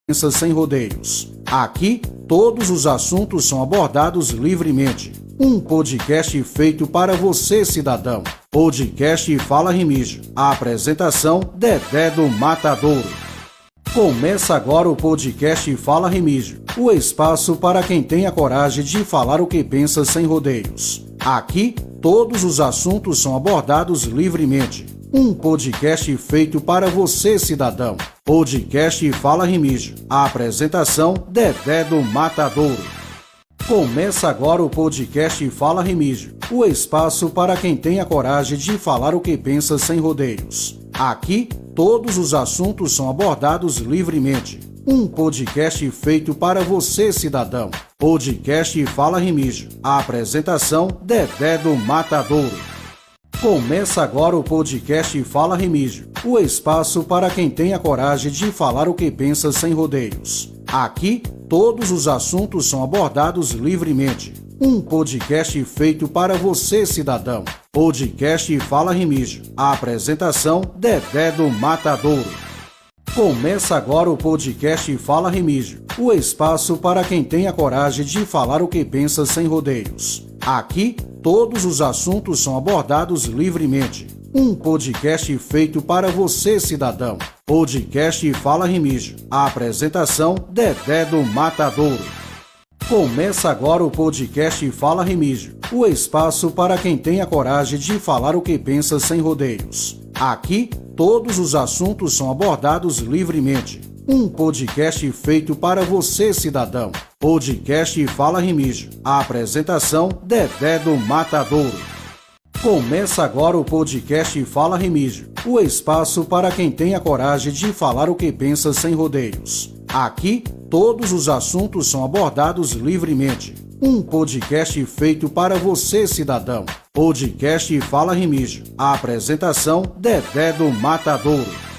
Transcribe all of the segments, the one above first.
Pensa sem rodeios. Aqui, todos os assuntos são abordados livremente. Um podcast feito para você, cidadão. Podcast Fala Remígio. A apresentação, Dedé do Matadouro. Começa agora o podcast Fala Remígio, o espaço para quem tem a coragem de falar o que pensa sem rodeios. Aqui, todos os assuntos são abordados livremente. Um podcast feito para você, cidadão. Podcast Fala Remígio. A apresentação, Dedé do Matadouro. Começa agora o podcast Fala Remígio, o espaço para quem tem a coragem de falar o que pensa sem rodeios. Aqui, todos os assuntos são abordados livremente. Um podcast feito para você, cidadão. Podcast Fala Remígio. A apresentação, Dedé do Matadouro. Começa agora o podcast Fala Remígio, o espaço para quem tem a coragem de falar o que pensa sem rodeios. Aqui, todos os assuntos são abordados livremente. Um podcast feito para você, cidadão. Podcast Fala Remígio. A apresentação, Dedé do Matadouro. Começa agora o podcast Fala Remígio, o espaço para quem tem a coragem de falar o que pensa sem rodeios. Aqui, todos os assuntos são abordados livremente. Um podcast feito para você, cidadão. Podcast Fala Remígio. A apresentação, Dedé do Matadouro. Começa agora o podcast Fala Remígio, o espaço para quem tem a coragem de falar o que pensa sem rodeios. Aqui, todos os assuntos são abordados livremente. Um podcast feito para você, cidadão. Podcast Fala Remígio. A apresentação, Dedé do Matadouro. Começa agora o podcast Fala Remígio, o espaço para quem tem a coragem de falar o que pensa sem rodeios. Aqui, todos os assuntos são abordados livremente. Um podcast feito para você, cidadão. Podcast Fala Remígio. A apresentação, Dedé do Matadouro.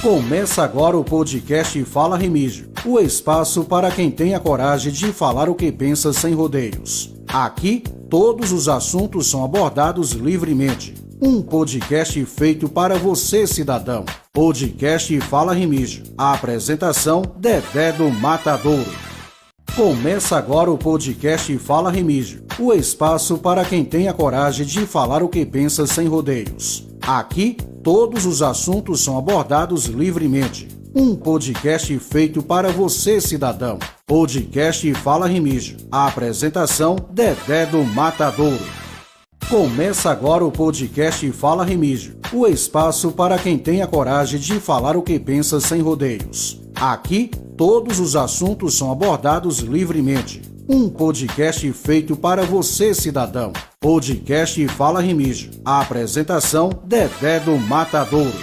Começa agora o podcast Fala Remígio, o espaço para quem tem a coragem de falar o que pensa sem rodeios. Aqui, todos os assuntos são abordados livremente. Um podcast feito para você, cidadão. Podcast Fala Remígio. A apresentação, Dedé do Matadouro. Começa agora o podcast Fala Remígio, o espaço para quem tem a coragem de falar o que pensa sem rodeios. Aqui, todos os assuntos são abordados livremente. Um podcast feito para você, cidadão. Podcast Fala Remígio. A apresentação, Dedé do Matadouro. Começa agora o podcast Fala Remígio, o espaço para quem tem a coragem de falar o que pensa sem rodeios. Aqui, todos os assuntos são abordados livremente. Um podcast feito para você, cidadão. Podcast Fala Remígio. A apresentação, Dedé do Matadouro.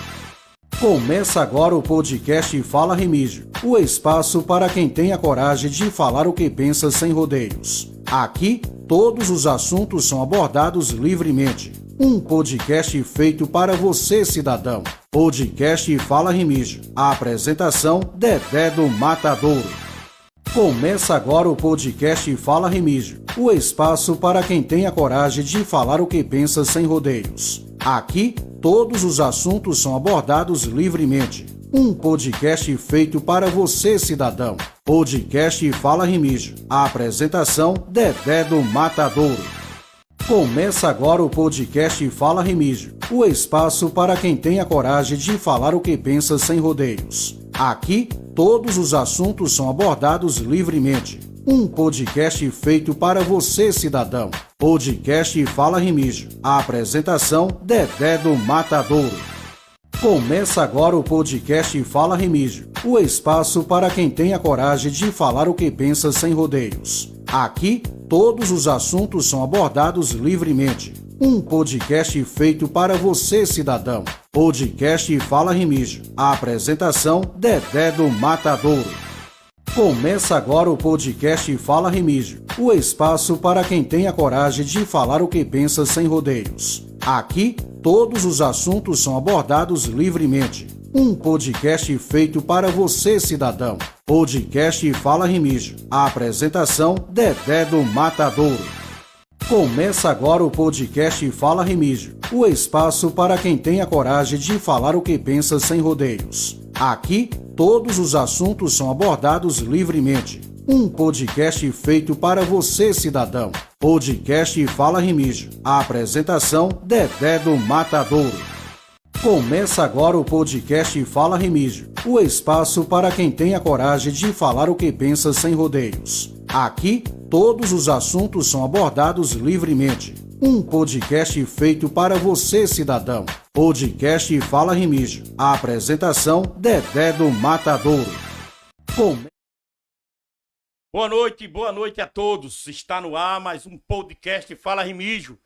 Começa agora o podcast Fala Remígio, o espaço para quem tem a coragem de falar o que pensa sem rodeios. Aqui, todos os assuntos são abordados livremente. Um podcast feito para você, cidadão. Podcast Fala Remígio. A apresentação, Dedé do Matadouro. Começa agora o podcast Fala Remígio, o espaço para quem tem a coragem de falar o que pensa sem rodeios. Aqui, todos os assuntos são abordados livremente. Um podcast feito para você, cidadão. Podcast Fala Remígio. A apresentação, Dedé do Matadouro. Começa agora o podcast Fala Remígio, o espaço para quem tem a coragem de falar o que pensa sem rodeios. Aqui, todos os assuntos são abordados livremente. Um podcast feito para você, cidadão. Podcast Fala Remígio. A apresentação, Dedé do Matadouro. Começa agora o podcast Fala Remígio, o espaço para quem tem a coragem de falar o que pensa sem rodeios. Aqui, todos os assuntos são abordados livremente. Um podcast feito para você, cidadão. Podcast Fala Remígio. A apresentação, Dedé do Matadouro. Começa agora o podcast Fala Remígio, o espaço para quem tem a coragem de falar o que pensa sem rodeios. Aqui, todos os assuntos são abordados livremente. Um podcast feito para você, cidadão. Podcast Fala Remígio. A apresentação, Dedé do Matadouro. Começa agora o podcast Fala Remígio, o espaço para quem tem a coragem de falar o que pensa sem rodeios. Aqui, todos os assuntos são abordados livremente. Um podcast feito para você, cidadão. Podcast Fala Remígio. A apresentação, Dedé do Matadouro. Começa agora o podcast Fala Remígio, o espaço para quem tem a coragem de falar o que pensa sem rodeios. Aqui, todos os assuntos são abordados livremente. Um podcast feito para você, cidadão. Podcast Fala Remígio. A apresentação, Dedé do Matadouro. Boa noite a todos. Está no ar mais um podcast Fala Remígio.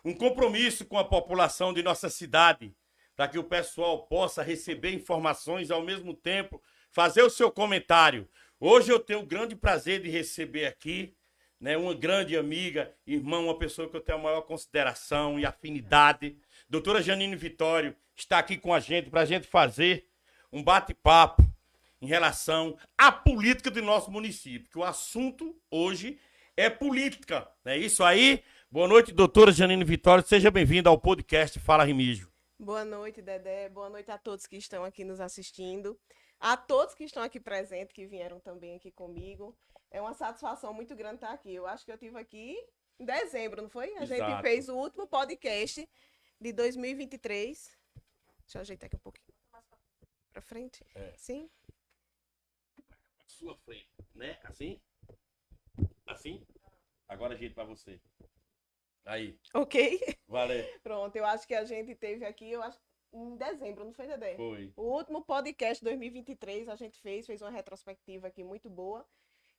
Um compromisso com a população de nossa cidade, para que o pessoal possa receber informações ao mesmo tempo, fazer o seu comentário. Hoje eu tenho o grande prazer de receber aqui, uma grande amiga, irmã, uma pessoa que eu tenho a maior consideração e afinidade. Doutora Janine Vitório está aqui com a gente para a gente fazer um bate-papo em relação à política do nosso município, que o assunto hoje é política, não é isso aí? Boa noite, doutora Janine Vitório, seja bem-vinda ao podcast Fala Remígio. Boa noite, Dedé, boa noite a todos que estão aqui nos assistindo, a todos que estão aqui presentes, que vieram também aqui comigo. É uma satisfação muito grande estar aqui. Eu acho que eu estive aqui em dezembro, não foi? A Exato. gente fez o último podcast de 2023. Deixa eu ajeitar aqui um pouquinho para frente. Sim? Sua frente, né? Assim? Assim? Agora ajeito para você. Aí. Ok? Valeu. Pronto, eu acho que a gente teve aqui, em dezembro, não foi, Dedé? Foi. O último podcast 2023 a gente fez uma retrospectiva aqui muito boa.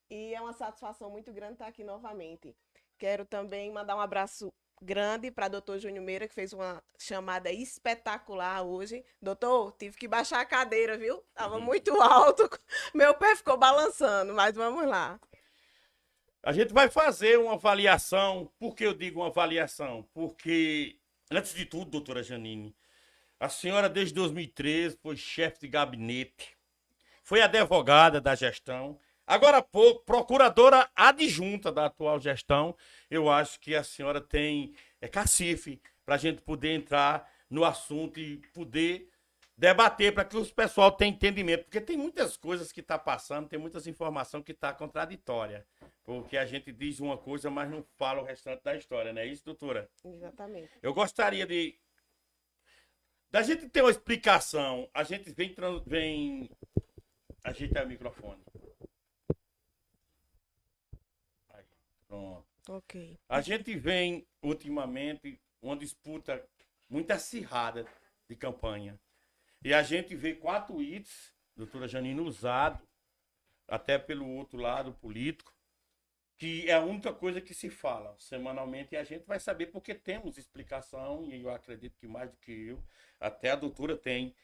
E é uma satisfação muito grande estar aqui novamente. Quero também mandar um abraço grande para o doutor Júnior Meira, que fez uma chamada espetacular hoje. Doutor, tive que baixar a cadeira, viu? Estava muito alto, meu pé ficou balançando, mas vamos lá. A gente vai fazer uma avaliação. Por que eu digo uma avaliação? Porque, antes de tudo, doutora Janine, a senhora desde 2013 foi chefe de gabinete, foi advogada da gestão, agora há pouco, procuradora adjunta da atual gestão. Eu acho que a senhora tem cacife para a gente poder entrar no assunto e poder debater para que o pessoal tenha entendimento. Porque tem muitas coisas que está passando, tem muitas informações que está contraditória. Porque a gente diz uma coisa, mas não fala o restante da história, não é isso, doutora? Exatamente. Eu gostaria da gente ter uma explicação. A gente vem ajeitar o microfone. Pronto. Ok. A gente vem, ultimamente, uma disputa muito acirrada de campanha. E a gente vê 4 hits, doutora Janine, usado, até pelo outro lado político, que é a única coisa que se fala semanalmente, e a gente vai saber porque temos explicação, e eu acredito que mais do que eu, até a doutora tem.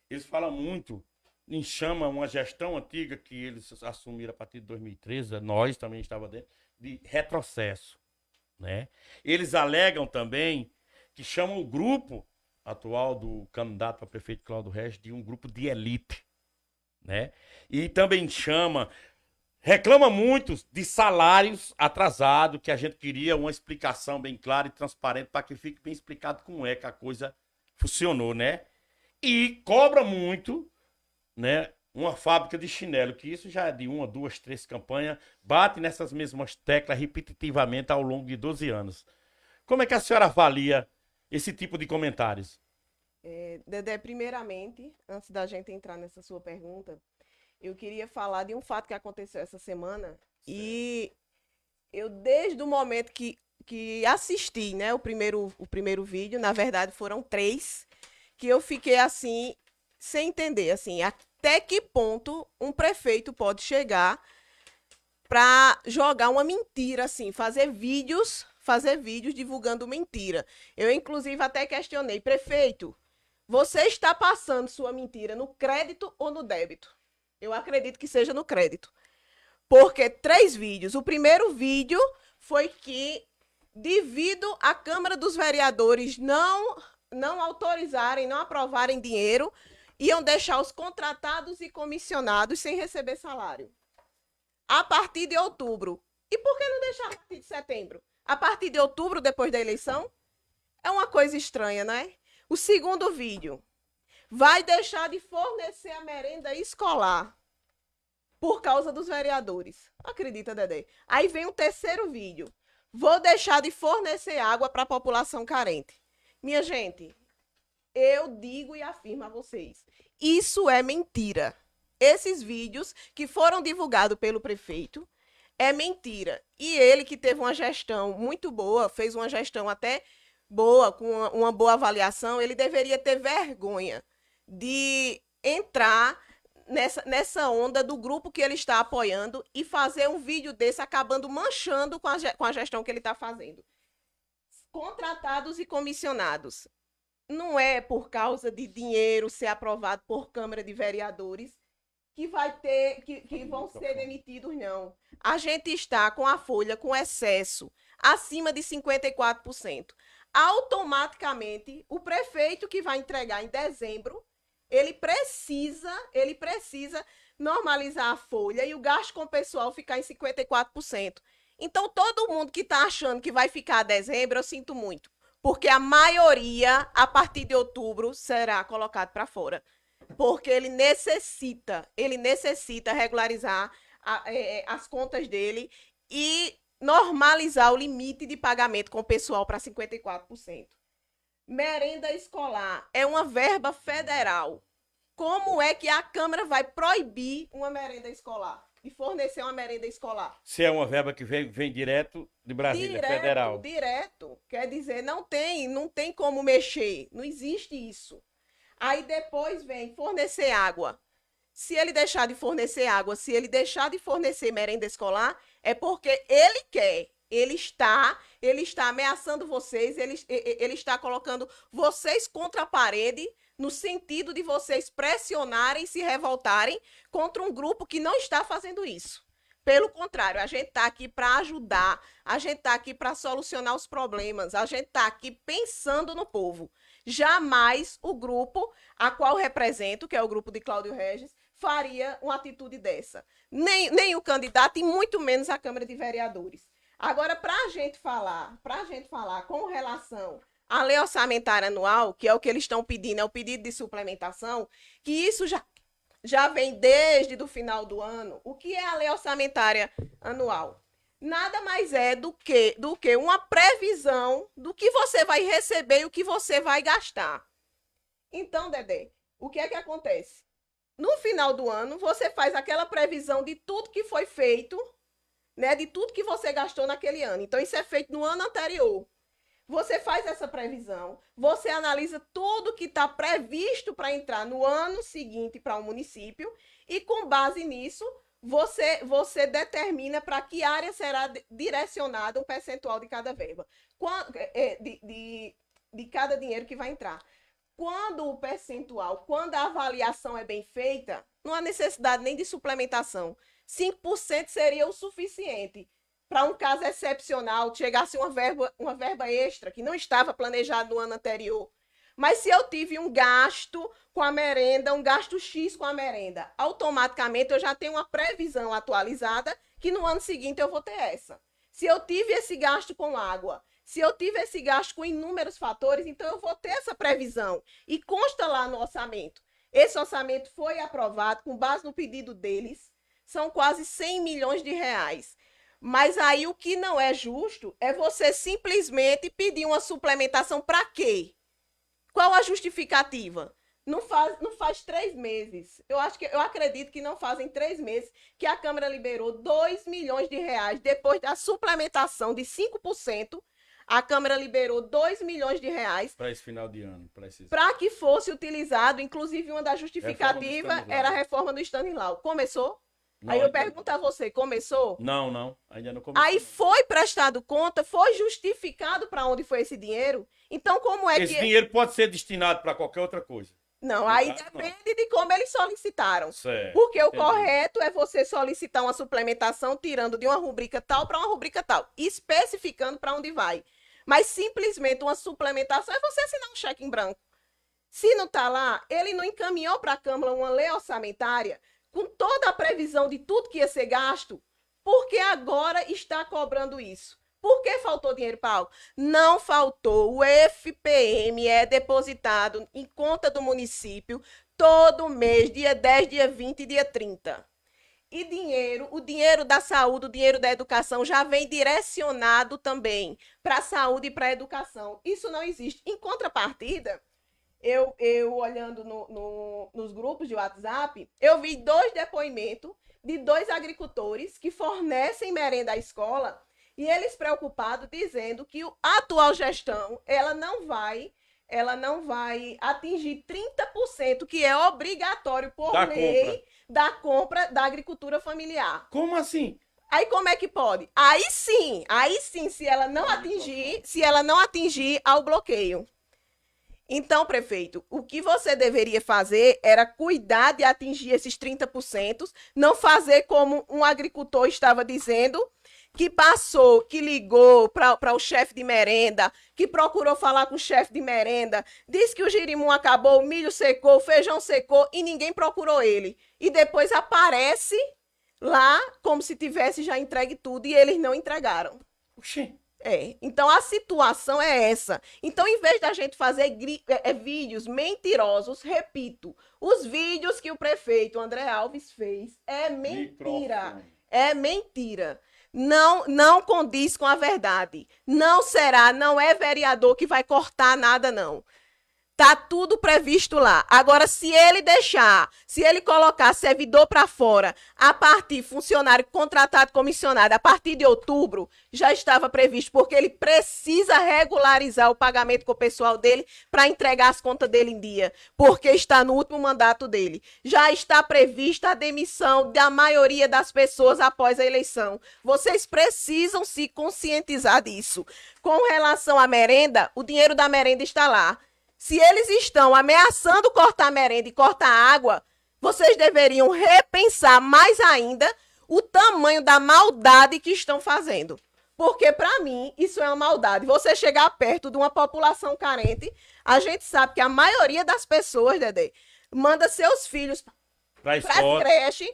Eles falam muito, chama uma gestão antiga que eles assumiram a partir de 2013, nós também estávamos dentro, de retrocesso, né? Eles alegam também que chamam o grupo atual do candidato para prefeito Cláudio Regis de um grupo de elite, né? E também reclama muito de salários atrasados, que a gente queria uma explicação bem clara e transparente para que fique bem explicado como é que a coisa funcionou, né? E cobra muito, né? Uma fábrica de chinelo, que isso já é de 1, 2, 3 campanhas, bate nessas mesmas teclas repetitivamente ao longo de 12 anos. Como é que a senhora avalia esse tipo de comentários? Dedé, primeiramente, antes da gente entrar nessa sua pergunta, eu queria falar de um fato que aconteceu essa semana. Certo. E eu, desde o momento que assisti, né, o primeiro vídeo, na verdade foram 3, que eu fiquei assim, sem entender, assim, até que ponto um prefeito pode chegar para jogar uma mentira, assim, fazer vídeos divulgando mentira. Eu, inclusive, até questionei, prefeito, você está passando sua mentira no crédito ou no débito? Eu acredito que seja no crédito. Porque 3 vídeos. O primeiro vídeo foi que, devido à Câmara dos Vereadores não autorizarem, não aprovarem dinheiro, iam deixar os contratados e comissionados sem receber salário. A partir de outubro. E por que não deixar a partir de setembro? A partir de outubro, depois da eleição? É uma coisa estranha, não é? O segundo vídeo. Vai deixar de fornecer a merenda escolar por causa dos vereadores. Acredita, Dedé? Aí vem o terceiro vídeo. Vou deixar de fornecer água para a população carente. Minha gente, eu digo e afirmo a vocês, isso é mentira. Esses vídeos que foram divulgados pelo prefeito é mentira. E ele, que teve uma gestão muito boa, fez uma gestão até boa, com uma boa avaliação, ele deveria ter vergonha de entrar nessa onda do grupo que ele está apoiando e fazer um vídeo desse acabando manchando com a gestão que ele está fazendo. Contratados e comissionados. Não é por causa de dinheiro ser aprovado por Câmara de Vereadores que vão ser demitidos, não. A gente está com a folha com excesso acima de 54%. Automaticamente, o prefeito que vai entregar em dezembro, ele precisa normalizar a folha e o gasto com o pessoal ficar em 54%. Então, todo mundo que está achando que vai ficar a dezembro, eu sinto muito. Porque a maioria, a partir de outubro, será colocado para fora. Porque ele necessita regularizar as contas dele e normalizar o limite de pagamento com o pessoal para 54%. Merenda escolar é uma verba federal. Como é que a Câmara vai proibir uma merenda escolar? De fornecer uma merenda escolar? Se é uma verba que vem direto de Brasília, federal. Direto. Quer dizer, não tem como mexer. Não existe isso. Aí depois vem fornecer água. Se ele deixar de fornecer água, se ele deixar de fornecer merenda escolar, é porque ele quer. Ele está ameaçando vocês, ele está colocando vocês contra a parede, no sentido de vocês pressionarem, se revoltarem contra um grupo que não está fazendo isso. Pelo contrário, a gente está aqui para ajudar, a gente está aqui para solucionar os problemas, a gente está aqui pensando no povo. Jamais o grupo a qual represento, que é o grupo de Cláudio Regis, faria uma atitude dessa. Nem o candidato e muito menos a Câmara de Vereadores. Agora, para a gente falar com relação à lei orçamentária anual, que é o que eles estão pedindo, é o pedido de suplementação, que isso já vem desde o final do ano. O que é a lei orçamentária anual? Nada mais é do que uma previsão do que você vai receber e o que você vai gastar. Então, Dedé, o que é que acontece? No final do ano, você faz aquela previsão de tudo que foi feito, né, de tudo que você gastou naquele ano. Então, isso é feito no ano anterior. Você faz essa previsão, você analisa tudo que está previsto para entrar no ano seguinte para o município e, com base nisso, você determina para que área será direcionado um percentual de cada verba, de cada dinheiro que vai entrar. Quando a avaliação é bem feita, não há necessidade nem de suplementação. 5% seria o suficiente para um caso excepcional, chegasse uma verba extra que não estava planejada no ano anterior. Mas se eu tive um gasto com a merenda, um gasto X com a merenda, automaticamente eu já tenho uma previsão atualizada que no ano seguinte eu vou ter essa. Se eu tive esse gasto com água, se eu tive esse gasto com inúmeros fatores, então eu vou ter essa previsão. E consta lá no orçamento. Esse orçamento foi aprovado com base no pedido deles. São quase 100 milhões de reais. Mas aí o que não é justo é você simplesmente pedir uma suplementação para quê? Qual a justificativa? Não faz 3 meses. Eu acredito que não fazem 3 meses que a Câmara liberou 2 milhões de reais depois da suplementação de 5%. A Câmara liberou 2 milhões de reais para esse final de ano. Para que fosse utilizado, inclusive uma das justificativas era a reforma do Stanislau. Começou? Não, aí eu pergunto a você, começou? Não, ainda não começou. Aí foi prestado conta, foi justificado para onde foi esse dinheiro? Então como é esse dinheiro pode ser destinado para qualquer outra coisa? Não, aí depende de como eles solicitaram. Certo, porque o correto é você solicitar uma suplementação tirando de uma rubrica tal para uma rubrica tal, especificando para onde vai. Mas simplesmente uma suplementação é você assinar um cheque em branco. Se não está lá, ele não encaminhou para a Câmara uma lei orçamentária com toda a previsão de tudo que ia ser gasto, porque agora está cobrando isso. Por que faltou dinheiro para algo? Não faltou. O FPM é depositado em conta do município todo mês, dia 10, dia 20 e dia 30. E o dinheiro da saúde, o dinheiro da educação já vem direcionado também para a saúde e para a educação. Isso não existe. Em contrapartida, eu olhando nos grupos de WhatsApp, eu vi 2 depoimentos de 2 agricultores que fornecem merenda à escola e eles preocupados dizendo que a atual gestão ela não vai atingir 30%, que é obrigatório por lei da compra da agricultura familiar. Como assim? Aí como é que pode? Aí sim, se ela não atingir ao bloqueio. Então, prefeito, o que você deveria fazer era cuidar de atingir esses 30%, não fazer como um agricultor estava dizendo, que passou, que ligou para o chefe de merenda, que procurou falar com o chefe de merenda, disse que o girimum acabou, o milho secou, o feijão secou e ninguém procurou ele. E depois aparece lá como se tivesse já entregue tudo e eles não entregaram. Oxê. Então a situação é essa. Então, em vez da gente fazer vídeos mentirosos, repito, os vídeos que o prefeito André Alves fez é mentira. Microfone. É mentira. Não condiz com a verdade. Não é vereador que vai cortar nada, não. Tá tudo previsto lá. Agora, se ele colocar servidor para fora, a partir funcionário contratado comissionado, a partir de outubro, já estava previsto, porque ele precisa regularizar o pagamento com o pessoal dele para entregar as contas dele em dia, porque está no último mandato dele. Já está prevista a demissão da maioria das pessoas após a eleição. Vocês precisam se conscientizar disso. Com relação à merenda, o dinheiro da merenda está lá. Se eles estão ameaçando cortar a merenda e cortar a água, vocês deveriam repensar mais ainda o tamanho da maldade que estão fazendo. Porque, para mim, isso é uma maldade. Você chegar perto de uma população carente, a gente sabe que a maioria das pessoas, Dedé, manda seus filhos para as creches,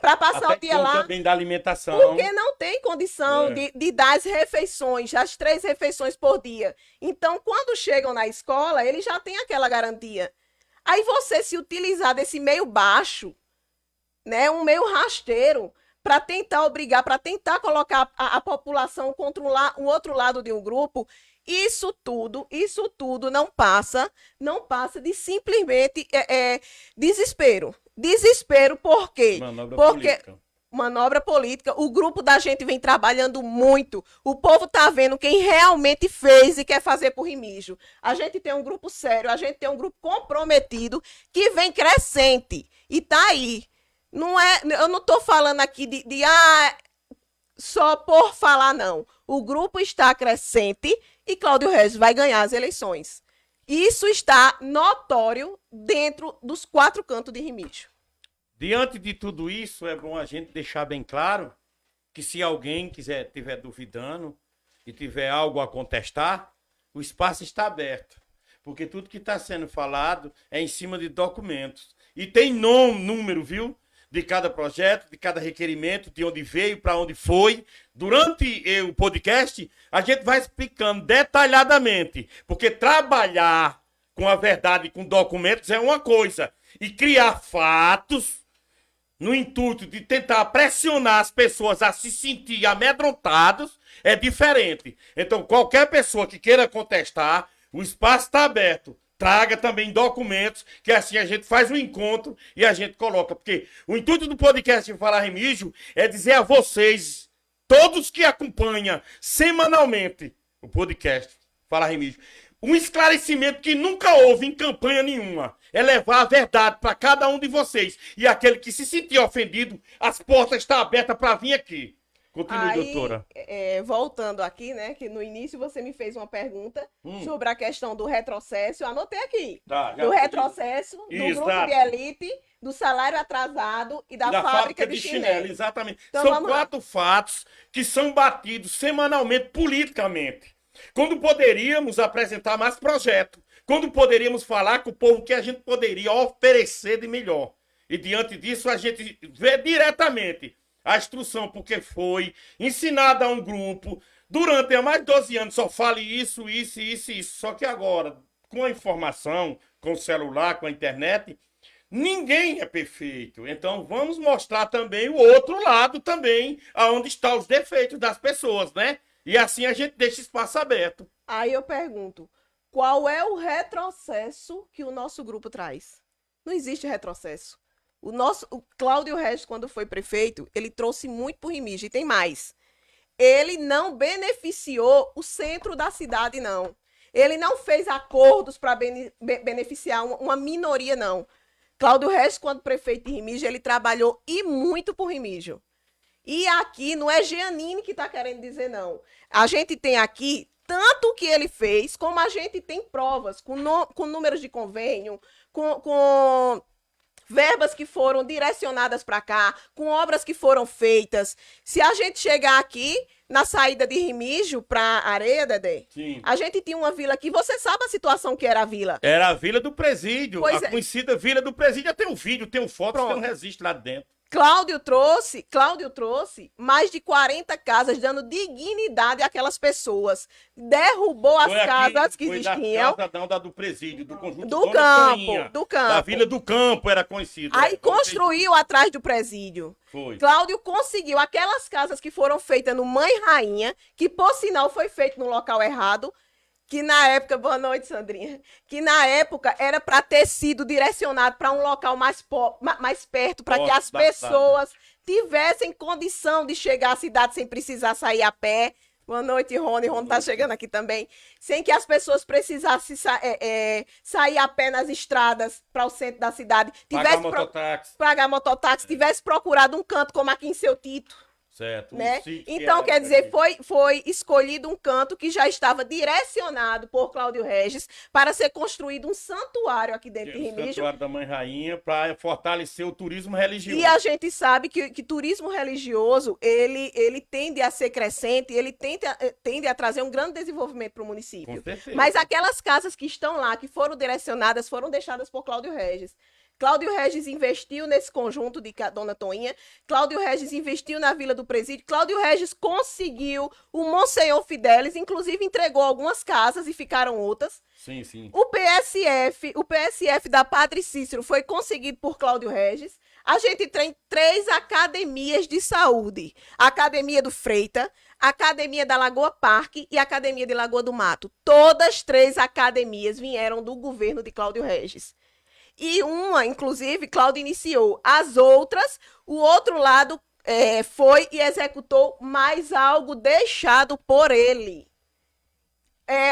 para passar o dia lá. Também da alimentação. Porque não tem condição de dar as refeições, as 3 refeições por dia. Então, quando chegam na escola, eles já têm aquela garantia. Aí você se utilizar desse meio baixo, né, um meio rasteiro, para tentar obrigar, para tentar colocar a população contra um outro lado de um grupo, isso tudo não passa de simplesmente desespero. Desespero por quê? Manobra política. O grupo da gente vem trabalhando muito. O povo tá vendo quem realmente fez e quer fazer por Remígio. A gente tem um grupo sério, a gente tem um grupo comprometido que vem crescente. E tá aí. Eu não tô falando aqui só por falar, não. O grupo está crescente e Cláudio Regis vai ganhar as eleições. Isso está notório dentro dos 4 cantos de Remígio. Diante de tudo isso, é bom a gente deixar bem claro que se alguém estiver duvidando e tiver algo a contestar, o espaço está aberto. Porque tudo que está sendo falado é em cima de documentos. E tem número, viu? De cada projeto, de cada requerimento, de onde veio, para onde foi. Durante o podcast, a gente vai explicando detalhadamente, porque trabalhar com a verdade, com documentos, é uma coisa. E criar fatos no intuito de tentar pressionar as pessoas a se sentir amedrontados é diferente. Então, qualquer pessoa que queira contestar, o espaço está aberto. Traga também documentos, que assim a gente faz um encontro e a gente coloca. Porque o intuito do podcast Fala Remígio é dizer a vocês, todos que acompanham semanalmente o podcast Fala Remígio, um esclarecimento que nunca houve em campanha nenhuma. É levar a verdade para cada um de vocês. E aquele que se sentir ofendido, as portas estão abertas para vir aqui. Continue, doutora. Voltando aqui, né, que no início você me fez uma pergunta sobre a questão do retrocesso, eu anotei aqui, do retrocesso, do grupo de elite, do salário atrasado e da fábrica de chinelo. Exatamente. Então, são 4 fatos que são batidos semanalmente politicamente. Quando poderíamos apresentar mais projetos, quando poderíamos falar com o povo que a gente poderia oferecer de melhor. E diante disso a gente vê diretamente a instrução porque foi, ensinada a um grupo, durante mais de 12 anos só fale isso, isso, isso, isso. Só que agora, com a informação, com o celular, com a internet, ninguém é perfeito. Então vamos mostrar também o outro lado também, aonde estão os defeitos das pessoas, né? E assim a gente deixa espaço aberto. Aí eu pergunto, qual é o retrocesso que o nosso grupo traz? Não existe retrocesso. O Cláudio Regis, quando foi prefeito, ele trouxe muito por Remígio. E tem mais. Ele não beneficiou o centro da cidade, não. Ele não fez acordos para beneficiar uma minoria, não. Cláudio Regis, quando prefeito de Remígio, ele trabalhou e muito por Remígio. E aqui não é Jeanine que está querendo dizer, não. A gente tem aqui tanto o que ele fez, como a gente tem provas, com números de convênio, com verbas que foram direcionadas para cá, com obras que foram feitas. Se a gente chegar aqui, na saída de Remígio para Areia, Dedé, Sim. a gente tinha uma vila aqui, você sabe a situação que era a vila. Era a Vila do Presídio, Pois a é. conhecida Vila do Presídio. Tem um vídeo, tem um foto, Pronto. tem um registro lá dentro. Cláudio trouxe mais de 40 casas, dando dignidade àquelas pessoas. Derrubou as casas que existiam. Foi da casa da do Presídio, do conjunto Do Dona campo, Toninha, do campo. Da Vila do Campo era conhecido. Aí construiu atrás do presídio. Foi. Cláudio conseguiu aquelas casas que foram feitas no Mãe Rainha, que por sinal foi feito no local errado, que na época, boa noite, Sandrinha, que na época era para ter sido direcionado para um local mais perto, para que as pessoas tivessem condição de chegar à cidade sem precisar sair a pé. Boa noite, Rony. Rony tá chegando aqui também. Sem que as pessoas precisassem sair a pé nas estradas para o centro da cidade. Pagar mototáxi. Tivesse procurado um canto como aqui em Seu Tito. Certo. Né? Então, quer dizer, foi escolhido um canto que já estava direcionado por Cláudio Regis para ser construído um santuário aqui dentro de Remígio. Santuário da Mãe Rainha para fortalecer o turismo religioso. E a gente sabe que turismo religioso, ele tende a ser crescente, ele tende a trazer um grande desenvolvimento para o município. Com certeza. Mas aquelas casas que estão lá, que foram direcionadas, foram deixadas por Cláudio Regis. Cláudio Regis investiu nesse conjunto de Dona Toinha, Cláudio Regis investiu na Vila do Presídio, Cláudio Regis conseguiu o Monsenhor Fidelis, inclusive entregou algumas casas e ficaram outras. Sim, sim. O PSF da Padre Cícero foi conseguido por Cláudio Regis. A gente tem 3 academias de saúde. A Academia do Freita, a Academia da Lagoa Parque e a Academia de Lagoa do Mato. Todas 3 academias vieram do governo de Cláudio Regis. E uma, inclusive, Cláudio iniciou. As outras, o outro lado foi e executou mais algo deixado por ele.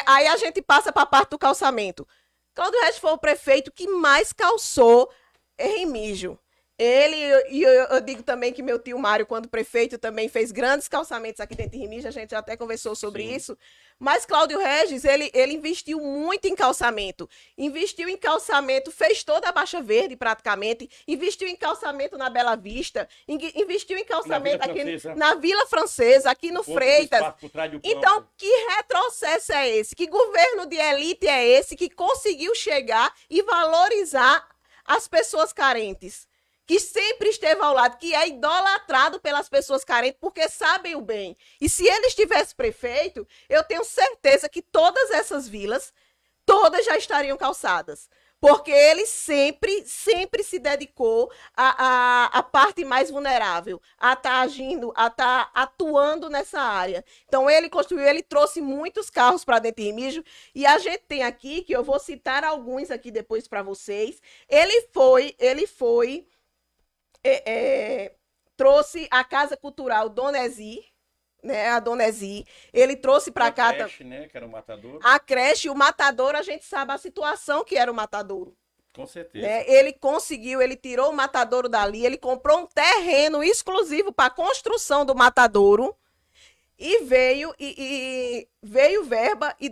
Aí a gente passa para a parte do calçamento. Cláudio Regis foi o prefeito que mais calçou Remígio. Eu digo também que meu tio Mário, quando prefeito, também fez grandes calçamentos aqui dentro de Remígio, a gente já até conversou sobre isso. Mas Cláudio Regis, ele investiu muito em calçamento. Investiu em calçamento, fez toda a Baixa Verde praticamente, investiu em calçamento na Bela Vista, investiu em calçamento na Vila Francesa, aqui no Freitas. Então, que retrocesso é esse? Que governo de elite é esse que conseguiu chegar e valorizar as pessoas carentes? Que sempre esteve ao lado, que é idolatrado pelas pessoas carentes, porque sabem o bem. E se ele estivesse prefeito, eu tenho certeza que todas essas vilas, todas já estariam calçadas. Porque ele sempre se dedicou à parte mais vulnerável, a estar agindo, a estar atuando nessa área. Então, ele construiu, ele trouxe muitos carros para dentro de Remígio, e a gente tem aqui, que eu vou citar alguns aqui depois para vocês, trouxe a Casa Cultural Dona Ezi, né, a Dona Ezi, ele trouxe para cá... A creche, né, que era o Matadouro. A creche, o Matadouro, a gente sabe a situação que era o Matadouro. Com certeza. Né? Ele tirou o Matadouro dali, ele comprou um terreno exclusivo para a construção do Matadouro, e veio verba e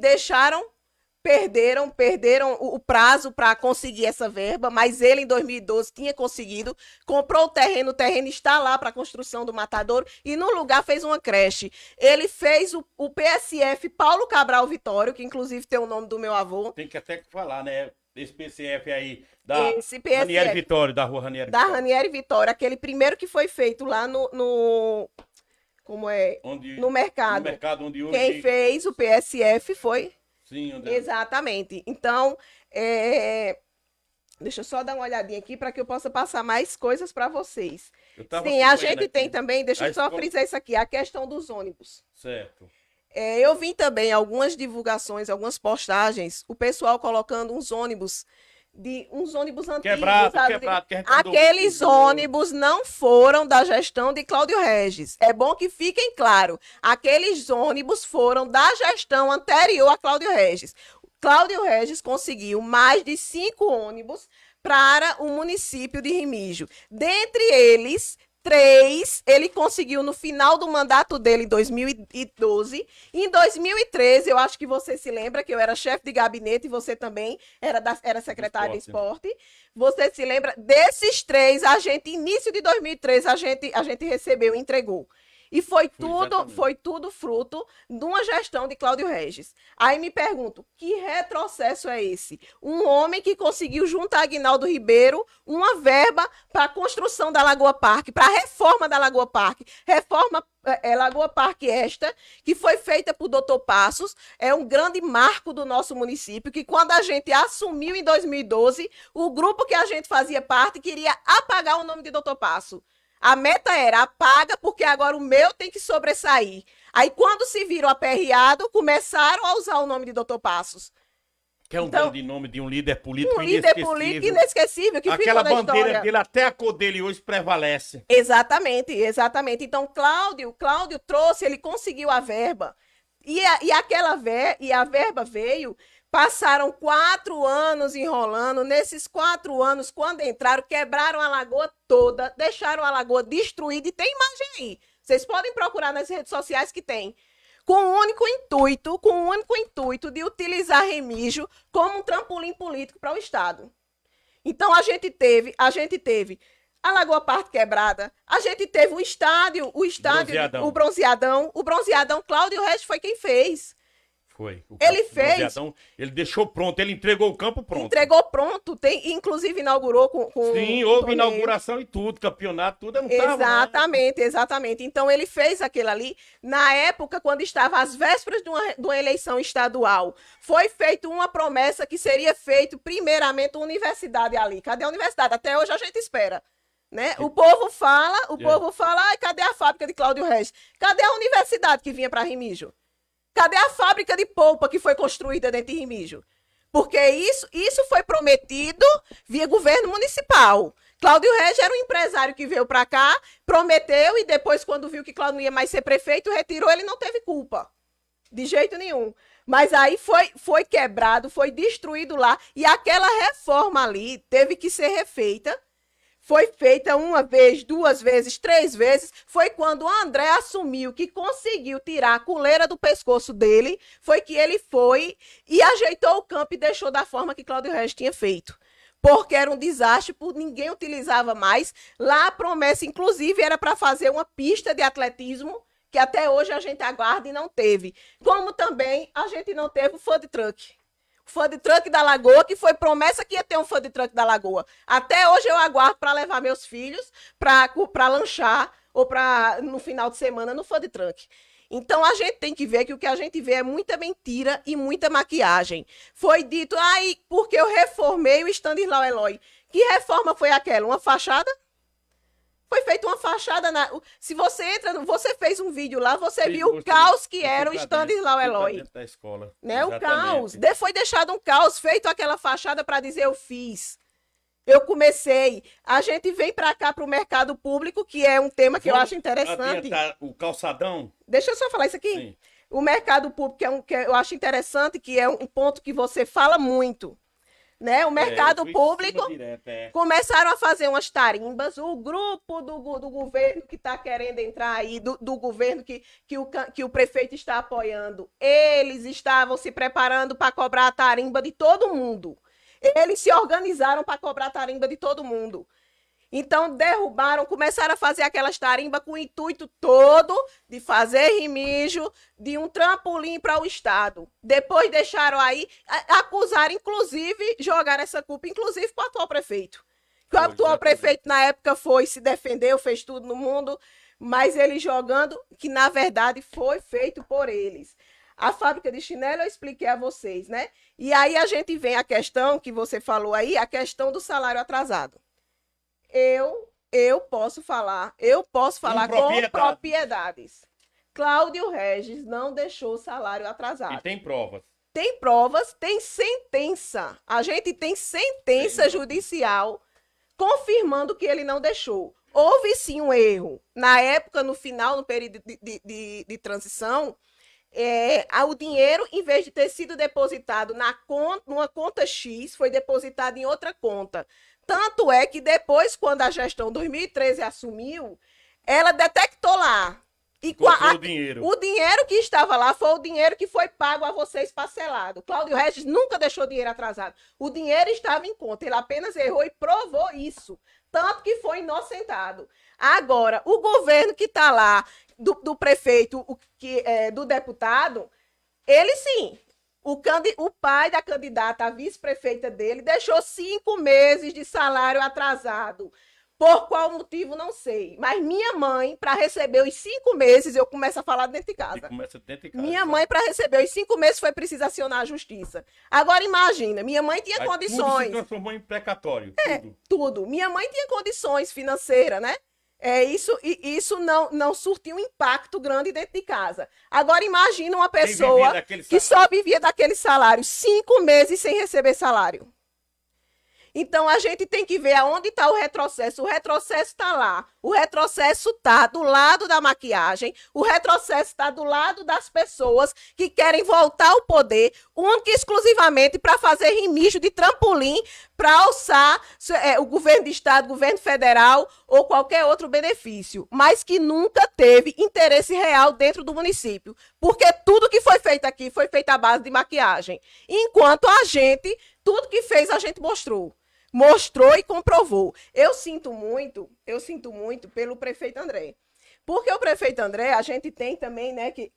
perderam o prazo para conseguir essa verba, mas ele em 2012 tinha conseguido, comprou o terreno está lá para a construção do Matadouro e no lugar fez uma creche. Ele fez o PSF Paulo Cabral Vitório, que inclusive tem o nome do meu avô. Tem que até falar, né? desse PCF aí, da Esse PSF. Ranieri Vitória, da rua Ranieri Da Vitória. Ranieri Vitória, aquele primeiro que foi feito lá como é? Onde, No mercado. No mercado onde hoje... Quem fez o PSF foi... Sim, onde... Exatamente. Então, deixa eu só dar uma olhadinha aqui para que eu possa passar mais coisas para vocês. Sim, a gente tem também, deixa eu só frisar isso aqui, a questão dos ônibus. Certo. Eu vi também algumas divulgações, algumas postagens, o pessoal colocando uns ônibus antigos. Quebrado. Aqueles ônibus não foram da gestão de Cláudio Regis. É bom que fiquem claro. Aqueles ônibus foram da gestão anterior a Cláudio Regis. Cláudio Regis conseguiu mais de 5 ônibus para o município de Remígio. Dentre eles, 3 ele conseguiu no final do mandato dele em 2012. Em 2013, eu acho que você se lembra que eu era chefe de gabinete e você também era secretário de esporte. Você se lembra? Desses 3, início de 2013, a gente recebeu e entregou. E foi tudo fruto de uma gestão de Cláudio Regis. Aí me pergunto, que retrocesso é esse? Um homem que conseguiu, junto a Aguinaldo Ribeiro, uma verba para a construção da Lagoa Parque, para a reforma da Lagoa Parque. Reforma Lagoa Parque esta, que foi feita por Dr. Passos, é um grande marco do nosso município, que quando a gente assumiu em 2012, o grupo que a gente fazia parte queria apagar o nome de Dr. Passos. A meta era apaga, porque agora o meu tem que sobressair. Aí, quando se viram aperreados, começaram a usar o nome de Dr. Passos. Que é um grande nome de um líder político inesquecível. Um líder político inesquecível, que aquela bandeira dele, até a cor dele hoje prevalece. Exatamente. Então, Cláudio trouxe, ele conseguiu a verba. E a verba veio... Passaram 4 anos enrolando. Nesses 4 anos, quando entraram, quebraram a lagoa toda, deixaram a lagoa destruída e tem imagem aí. Vocês podem procurar nas redes sociais que tem. Com o único intuito de utilizar Remígio como um trampolim político para o Estado. Então a gente teve a Lagoa Parque quebrada, a gente teve o Bronzeadão, Cláudio Regis foi quem fez. Foi. Ele fez. Ele deixou pronto, ele entregou o campo pronto. Entregou pronto, inclusive inaugurou com Sim, houve inauguração e tudo, campeonato, tudo não estava. Exatamente. Então ele fez aquilo ali, na época, quando estava às vésperas de uma eleição estadual. Foi feita uma promessa que seria feito, primeiramente, uma universidade ali. Cadê a universidade? Até hoje a gente espera. Né? O povo fala, cadê a fábrica de Cláudio Regis? Cadê a universidade que vinha para Remígio? Cadê a fábrica de polpa que foi construída dentro de Remígio? Porque isso foi prometido via governo municipal. Cláudio Regis era um empresário que veio para cá, prometeu e depois, quando viu que Cláudio não ia mais ser prefeito, retirou, ele não teve culpa. De jeito nenhum. Mas aí foi quebrado, foi destruído lá e aquela reforma ali teve que ser refeita. Foi feita 1 vez, 2 vezes, 3 vezes. Foi quando o André assumiu que conseguiu tirar a coleira do pescoço dele. Foi que ele foi e ajeitou o campo e deixou da forma que Cláudio Regis tinha feito. Porque era um desastre, ninguém utilizava mais. Lá a promessa, inclusive, era para fazer uma pista de atletismo, que até hoje a gente aguarda e não teve. Como também a gente não teve o food truck. Food truck da Lagoa, que foi promessa que ia ter um food truck da Lagoa. Até hoje eu aguardo para levar meus filhos para lanchar ou no final de semana no food truck. Então a gente tem que ver que o que a gente vê é muita mentira e muita maquiagem. Foi dito, porque eu reformei o Stanislau Eloy. Que reforma foi aquela? Uma fachada? Foi feita uma fachada Se você entra, você fez um vídeo lá, você viu o caos que era o Stanislau Eloy. Da escola. Né? O caos. Foi deixado um caos, feito aquela fachada para dizer eu fiz. Eu comecei. A gente vem para cá para o mercado público, que é um tema que eu acho interessante. O calçadão. Deixa eu só falar isso aqui. Sim. O mercado público que eu acho interessante, que é um ponto que você fala muito. Né? O mercado público começaram a fazer umas tarimbas. O grupo do governo que está querendo entrar aí, do governo que o prefeito está apoiando, eles estavam se preparando para cobrar a tarimba de todo mundo. Eles se organizaram para cobrar a tarimba de todo mundo. Então derrubaram, começaram a fazer aquelas tarimbas com o intuito todo de fazer Remígio de um trampolim para o Estado. Depois deixaram aí, acusaram, inclusive, jogaram essa culpa, inclusive, para o atual prefeito. O atual prefeito, na época, foi, se defendeu, fez tudo no mundo, mas ele jogando, que na verdade foi feito por eles. A fábrica de chinelo eu expliquei a vocês, né? E aí a gente vem a questão que você falou aí, a questão do salário atrasado. Eu posso falar com propriedades. Cláudio Regis não deixou o salário atrasado. E tem provas. Tem provas, tem sentença. A gente tem sentença judicial confirmando que ele não deixou. Houve sim um erro. Na época, no final, no período de transição, o dinheiro, em vez de ter sido depositado numa conta X, foi depositado em outra conta. Tanto é que depois, quando a gestão 2013 assumiu, ela detectou lá. E o dinheiro que estava lá foi o dinheiro que foi pago a vocês parcelado. Cláudio Regis nunca deixou dinheiro atrasado. O dinheiro estava em conta. Ele apenas errou e provou isso. Tanto que foi inocentado. Agora, o governo que está lá, do prefeito, do deputado, ele sim. O pai da candidata, a vice-prefeita dele, deixou 5 meses de salário atrasado. Por qual motivo, não sei. Mas minha mãe, para receber os 5 meses, eu começo a falar dentro de casa. Minha mãe, para receber os 5 meses, foi preciso acionar a justiça. Agora, imagina, minha mãe tinha condições. Tudo se transformou em precatório. Tudo. Minha mãe tinha condições financeiras, né? Isso não surtiu um impacto grande dentro de casa. Agora, imagina uma pessoa que só vivia daquele salário, 5 meses sem receber salário. Então, a gente tem que ver aonde está o retrocesso. O retrocesso está lá. O retrocesso está do lado da maquiagem. O retrocesso está do lado das pessoas que querem voltar ao poder, única e exclusivamente para fazer Remígio de trampolim para alçar o governo de estado, governo federal ou qualquer outro benefício, mas que nunca teve interesse real dentro do município. Porque tudo que foi feito aqui foi feito à base de maquiagem. Enquanto a gente, tudo que fez, a gente mostrou e comprovou. Eu sinto muito pelo prefeito André. Porque o prefeito André, a gente tem também, né, que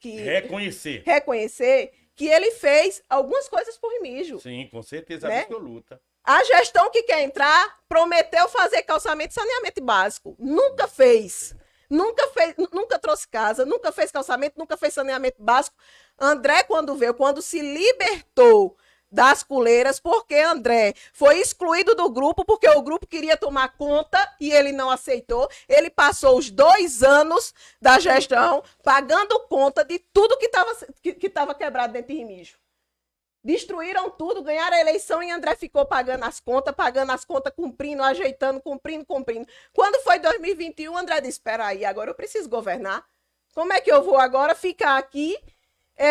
reconhecer que ele fez algumas coisas por Remígio. Sim, com certeza, né? Absoluta. A gestão que quer entrar prometeu fazer calçamento e saneamento básico. Nunca fez. Nunca trouxe casa, nunca fez calçamento, nunca fez saneamento básico. André, quando se libertou das coleiras, porque André foi excluído do grupo, porque o grupo queria tomar conta e ele não aceitou. Ele passou os 2 anos da gestão pagando conta de tudo que estava quebrado dentro de Remígio. Destruíram tudo, ganharam a eleição e André ficou pagando as contas, cumprindo, ajeitando, cumprindo. Quando foi 2021, André disse, espera aí, agora eu preciso governar. Como é que eu vou agora ficar aqui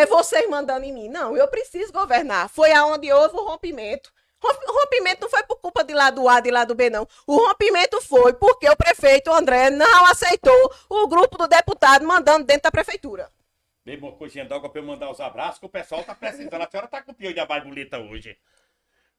vocês mandando em mim? Não, eu preciso governar. Foi aonde houve o rompimento. O rompimento não foi por culpa de lá do A, de lá do B, não. O rompimento foi porque o prefeito André não aceitou o grupo do deputado mandando dentro da prefeitura. Bebe uma coisinha d'água pra eu mandar os abraços, que o pessoal tá precisando. A senhora tá com o pior de abaixo hoje.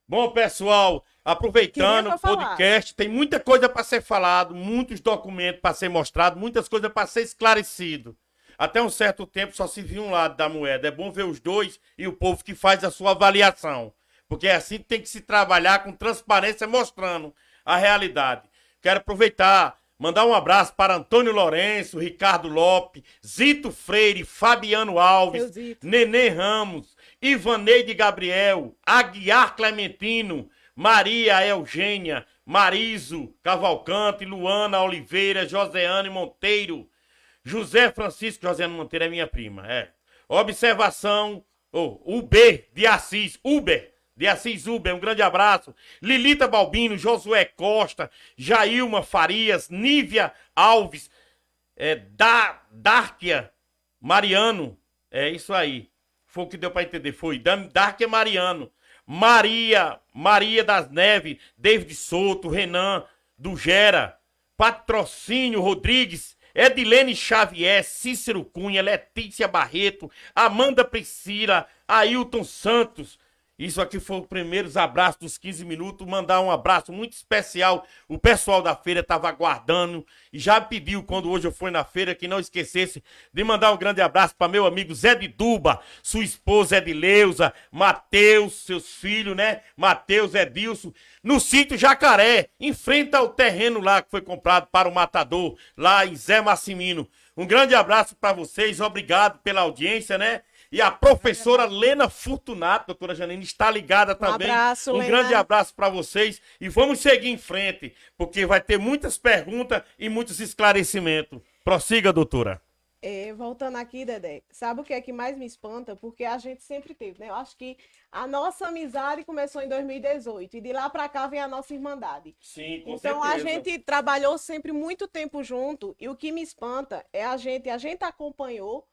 Bom, pessoal, aproveitando o podcast, tem muita coisa para ser falado, muitos documentos para ser mostrado, muitas coisas para ser esclarecido. Até um certo tempo só se viu um lado da moeda. É bom ver os dois e o povo que faz a sua avaliação. Porque é assim que tem que se trabalhar com transparência, mostrando a realidade. Quero aproveitar, mandar um abraço para Antônio Lourenço, Ricardo Lopes, Zito Freire, Fabiano Alves, Nenê Ramos, Ivaneide Gabriel, Aguiar Clementino, Maria Eugênia, Mariso Cavalcante, Luana Oliveira, Joseane Monteiro, José Francisco, Joseane Monteiro é minha prima, Observação, Uber de Assis, um grande abraço. Lilita Balbino, Josué Costa, Jailma Farias, Nívia Alves, Dárquia Mariano, isso aí. Foi o que deu para entender, foi Dárquia Mariano, Maria das Neves, David Souto, Renan do Gera, Patrocínio Rodrigues, Edilene Xavier, Cícero Cunha, Letícia Barreto, Amanda Priscila, Ailton Santos Isso aqui foi os primeiros abraços dos 15 minutos. Mandar um abraço muito especial. O pessoal da feira estava aguardando e já pediu, quando hoje eu fui na feira, que não esquecesse de mandar um grande abraço para meu amigo Zé de Duba, sua esposa Edileuza, Matheus, seus filhos, né? Matheus, Edilson, no sítio Jacaré, em frente ao terreno lá que foi comprado para o matador, lá em Zé Massimino. Um grande abraço para vocês, obrigado pela audiência, né? E a professora Lena Fortunato, doutora Janine, está ligada também. Abraço, um Lena. grande abraço para vocês e vamos seguir em frente, porque vai ter muitas perguntas e muitos esclarecimentos. Prossiga, doutora. Voltando aqui, Dedé, sabe o que é que mais me espanta? Porque a gente sempre teve, né? Eu acho que a nossa amizade começou em 2018 e de lá para cá vem a nossa irmandade. Sim, com Então a gente trabalhou sempre muito tempo junto e o que me espanta é a gente acompanhou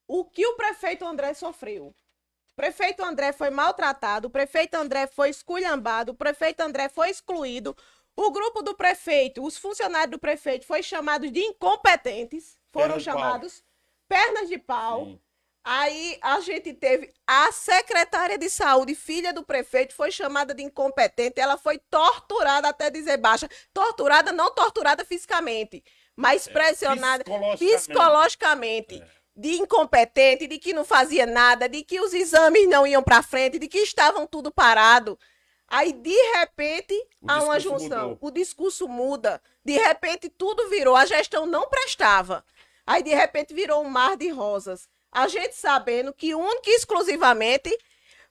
o que o prefeito André sofreu. O prefeito André foi maltratado, o prefeito André foi esculhambado, o prefeito André foi excluído, o grupo do prefeito, os funcionários do prefeito foram chamados de incompetentes, foram chamados pernas de pau. Sim. Aí a gente teve a secretária de saúde, filha do prefeito, foi chamada de incompetente, ela foi torturada até dizer baixa. Torturada, não torturada fisicamente, mas pressionada psicologicamente. De incompetente, de que não fazia nada, de que os exames não iam para frente, de que estavam tudo parado. Aí, de repente, há uma junção. Mudou. O discurso muda. De repente, tudo virou. A gestão não prestava. Aí, de repente, virou um mar de rosas. A gente sabendo que única e exclusivamente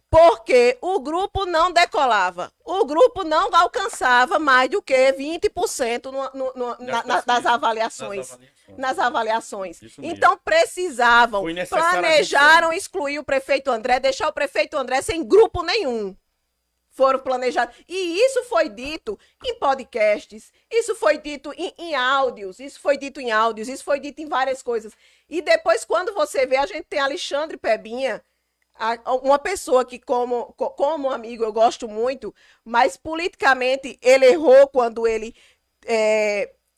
porque o grupo não decolava. O grupo não alcançava mais do que 20% das avaliações. Nas avaliações. Então, precisavam, planejaram excluir o prefeito André, deixar o prefeito André sem grupo nenhum. Foram planejados. E isso foi dito em podcasts, isso foi dito em áudios, isso foi dito em várias coisas. E depois, quando você vê, a gente tem Alexandre Pebinha, uma pessoa que, como amigo, eu gosto muito, mas politicamente ele errou quando ele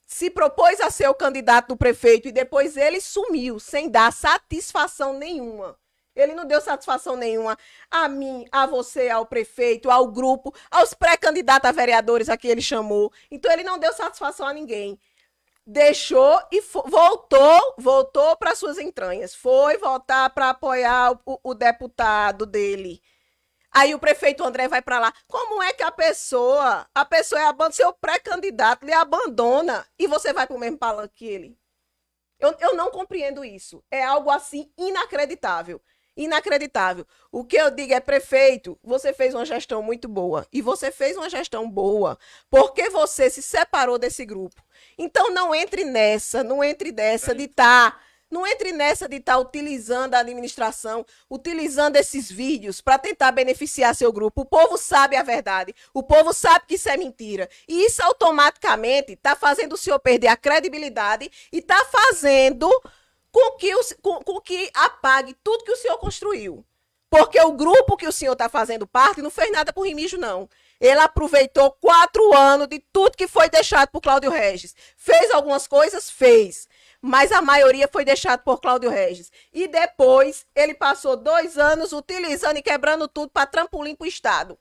se propôs a ser o candidato do prefeito e depois ele sumiu, sem dar satisfação nenhuma. Ele não deu satisfação nenhuma a mim, a você, ao prefeito, ao grupo, aos pré-candidatos a vereadores a que ele chamou. Então ele não deu satisfação a ninguém. Deixou e voltou para suas entranhas. Foi voltar para apoiar o deputado dele. Aí o prefeito André vai para lá. Como é que a pessoa é seu pré-candidato, lhe abandona e você vai para o mesmo palanque que ele? Eu não compreendo isso. É algo assim inacreditável. Inacreditável. O que eu digo é, prefeito, você fez uma gestão muito boa. E você fez uma gestão boa porque você se separou desse grupo. Então não entre nessa de estar utilizando a administração, utilizando esses vídeos para tentar beneficiar seu grupo. O povo sabe a verdade. O povo sabe que isso é mentira. E isso automaticamente está fazendo o senhor perder a credibilidade e está fazendo com que apague tudo que o senhor construiu. Porque o grupo que o senhor está fazendo parte não fez nada por Remígio, não. Ele aproveitou 4 anos de tudo que foi deixado por Cláudio Regis. Fez algumas coisas? Fez. Mas a maioria foi deixado por Cláudio Regis. E depois ele passou 2 anos utilizando e quebrando tudo para trampolim para o Estado.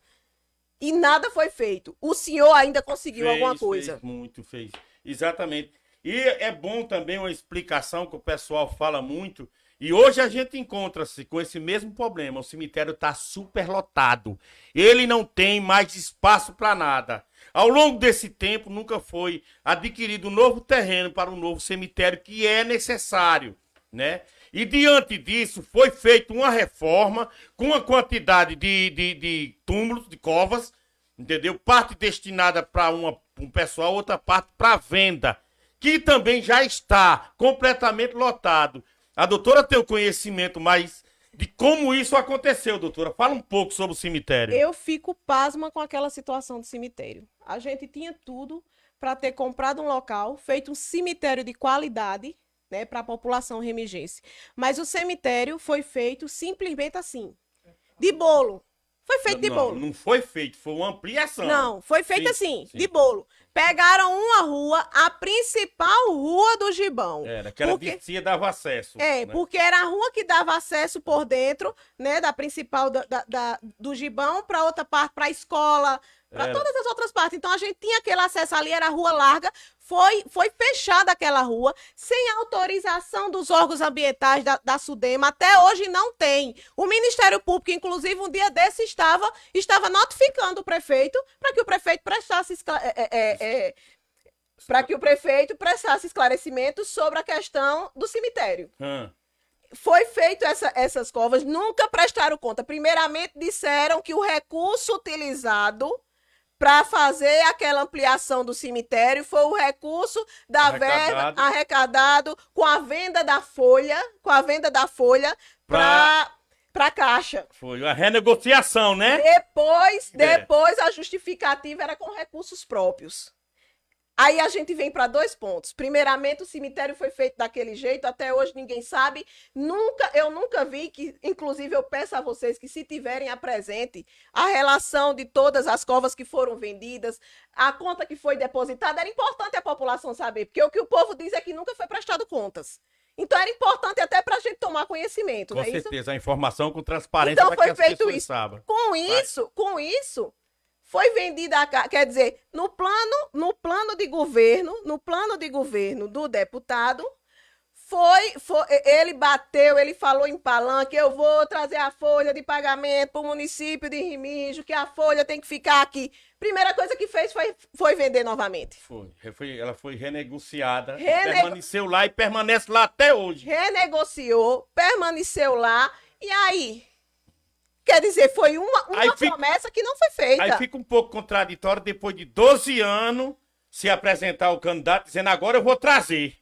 E nada foi feito. O senhor ainda conseguiu alguma coisa. Fez. Exatamente. E é bom também uma explicação que o pessoal fala muito. E hoje a gente encontra-se com esse mesmo problema. O cemitério está superlotado. Ele não tem mais espaço para nada. Ao longo desse tempo, nunca foi adquirido um novo terreno para um novo cemitério que é necessário, né? E diante disso, foi feita uma reforma com uma quantidade de túmulos, de covas, entendeu? Parte destinada para um pessoal, outra parte para venda, que também já está completamente lotado. A doutora tem o conhecimento mais de como isso aconteceu, doutora. Fala um pouco sobre o cemitério. Eu fico pasma com aquela situação do cemitério. A gente tinha tudo para ter comprado um local, feito um cemitério de qualidade, né, para a população remigense. Mas o cemitério foi feito simplesmente assim, de bolo. Foi feito de bolo. Não foi feito, foi uma ampliação. Não, foi feito assim, sim. de bolo. Pegaram uma rua, a principal rua do Gibão. Era, que era descia dava acesso. É, né? porque era a rua que dava acesso por dentro, né, da principal do Gibão para outra parte, para a escola, para todas as outras partes. Então a gente tinha aquele acesso ali, era a rua larga. Foi fechada aquela rua, sem autorização dos órgãos ambientais da SUDEMA. Até hoje não tem. O Ministério Público, inclusive, um dia desse estava notificando o prefeito para que o prefeito prestasse esclarecimentos sobre a questão do cemitério. Foi feito essas covas, nunca prestaram conta. Primeiramente, disseram que o recurso utilizado para fazer aquela ampliação do cemitério foi o recurso da verba arrecadado com a venda da folha, para a Caixa. Foi a renegociação, né? Depois a justificativa era com recursos próprios. Aí a gente vem para 2 pontos. Primeiramente, o cemitério foi feito daquele jeito, até hoje ninguém sabe. Eu nunca vi, que inclusive eu peço a vocês que, se tiverem a presente, a relação de todas as covas que foram vendidas, a conta que foi depositada, era importante a população saber, porque o que o povo diz é que nunca foi prestado contas. Então era importante até para a gente tomar conhecimento. Com certeza, a informação com transparência então, para que as pessoas isso. saibam. Com isso, foi vendida a casa, quer dizer, no plano de governo do deputado, ele falou em palanque: eu vou trazer a folha de pagamento para o município de Remígio, que a folha tem que ficar aqui. Primeira coisa que fez foi vender novamente. Ela foi renegociada, permaneceu lá e permanece lá até hoje. Renegociou, permaneceu lá, e aí... Quer dizer, foi uma promessa que não foi feita. Aí fica um pouco contraditório, depois de 12 anos, se apresentar o candidato dizendo: agora eu vou trazer.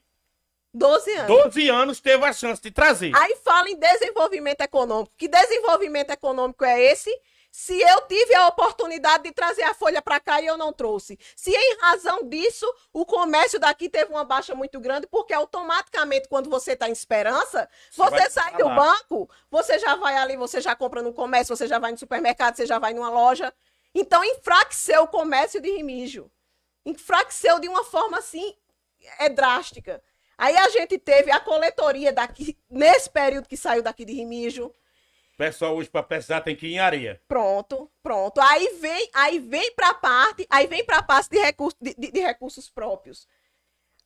12 anos. 12 anos teve a chance de trazer. Aí fala em desenvolvimento econômico. Que desenvolvimento econômico é esse? Se eu tive a oportunidade de trazer a folha para cá e eu não trouxe. Se em razão disso o comércio daqui teve uma baixa muito grande, porque automaticamente, quando você está em esperança, você sai do banco, você já vai ali, você já compra no comércio, você já vai no supermercado, você já vai numa loja. Então enfraqueceu o comércio de Remígio. Enfraqueceu de uma forma assim, drástica. Aí a gente teve a coletoria daqui, nesse período que saiu daqui de Remígio. O pessoal hoje, para precisar, tem que ir em areia. Pronto. Aí vem para a parte de recursos próprios.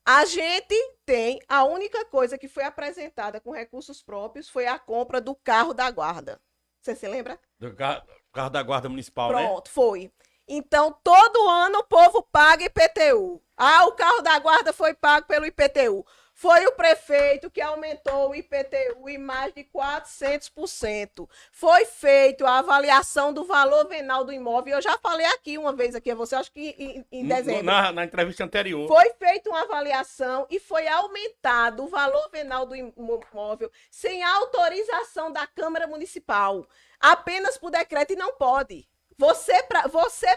A gente tem, a única coisa que foi apresentada com recursos próprios foi a compra do carro da guarda. Você se lembra? Do carro da guarda municipal, Pronto, né? Pronto, foi. Então, todo ano o povo paga IPTU. O carro da guarda foi pago pelo IPTU. Foi o prefeito que aumentou o IPTU em mais de 400%. Foi feita a avaliação do valor venal do imóvel. Eu já falei aqui uma vez aqui a você, acho que em dezembro. Na entrevista anterior. Foi feita uma avaliação e foi aumentado o valor venal do imóvel sem autorização da Câmara Municipal. Apenas por decreto, e não pode. Você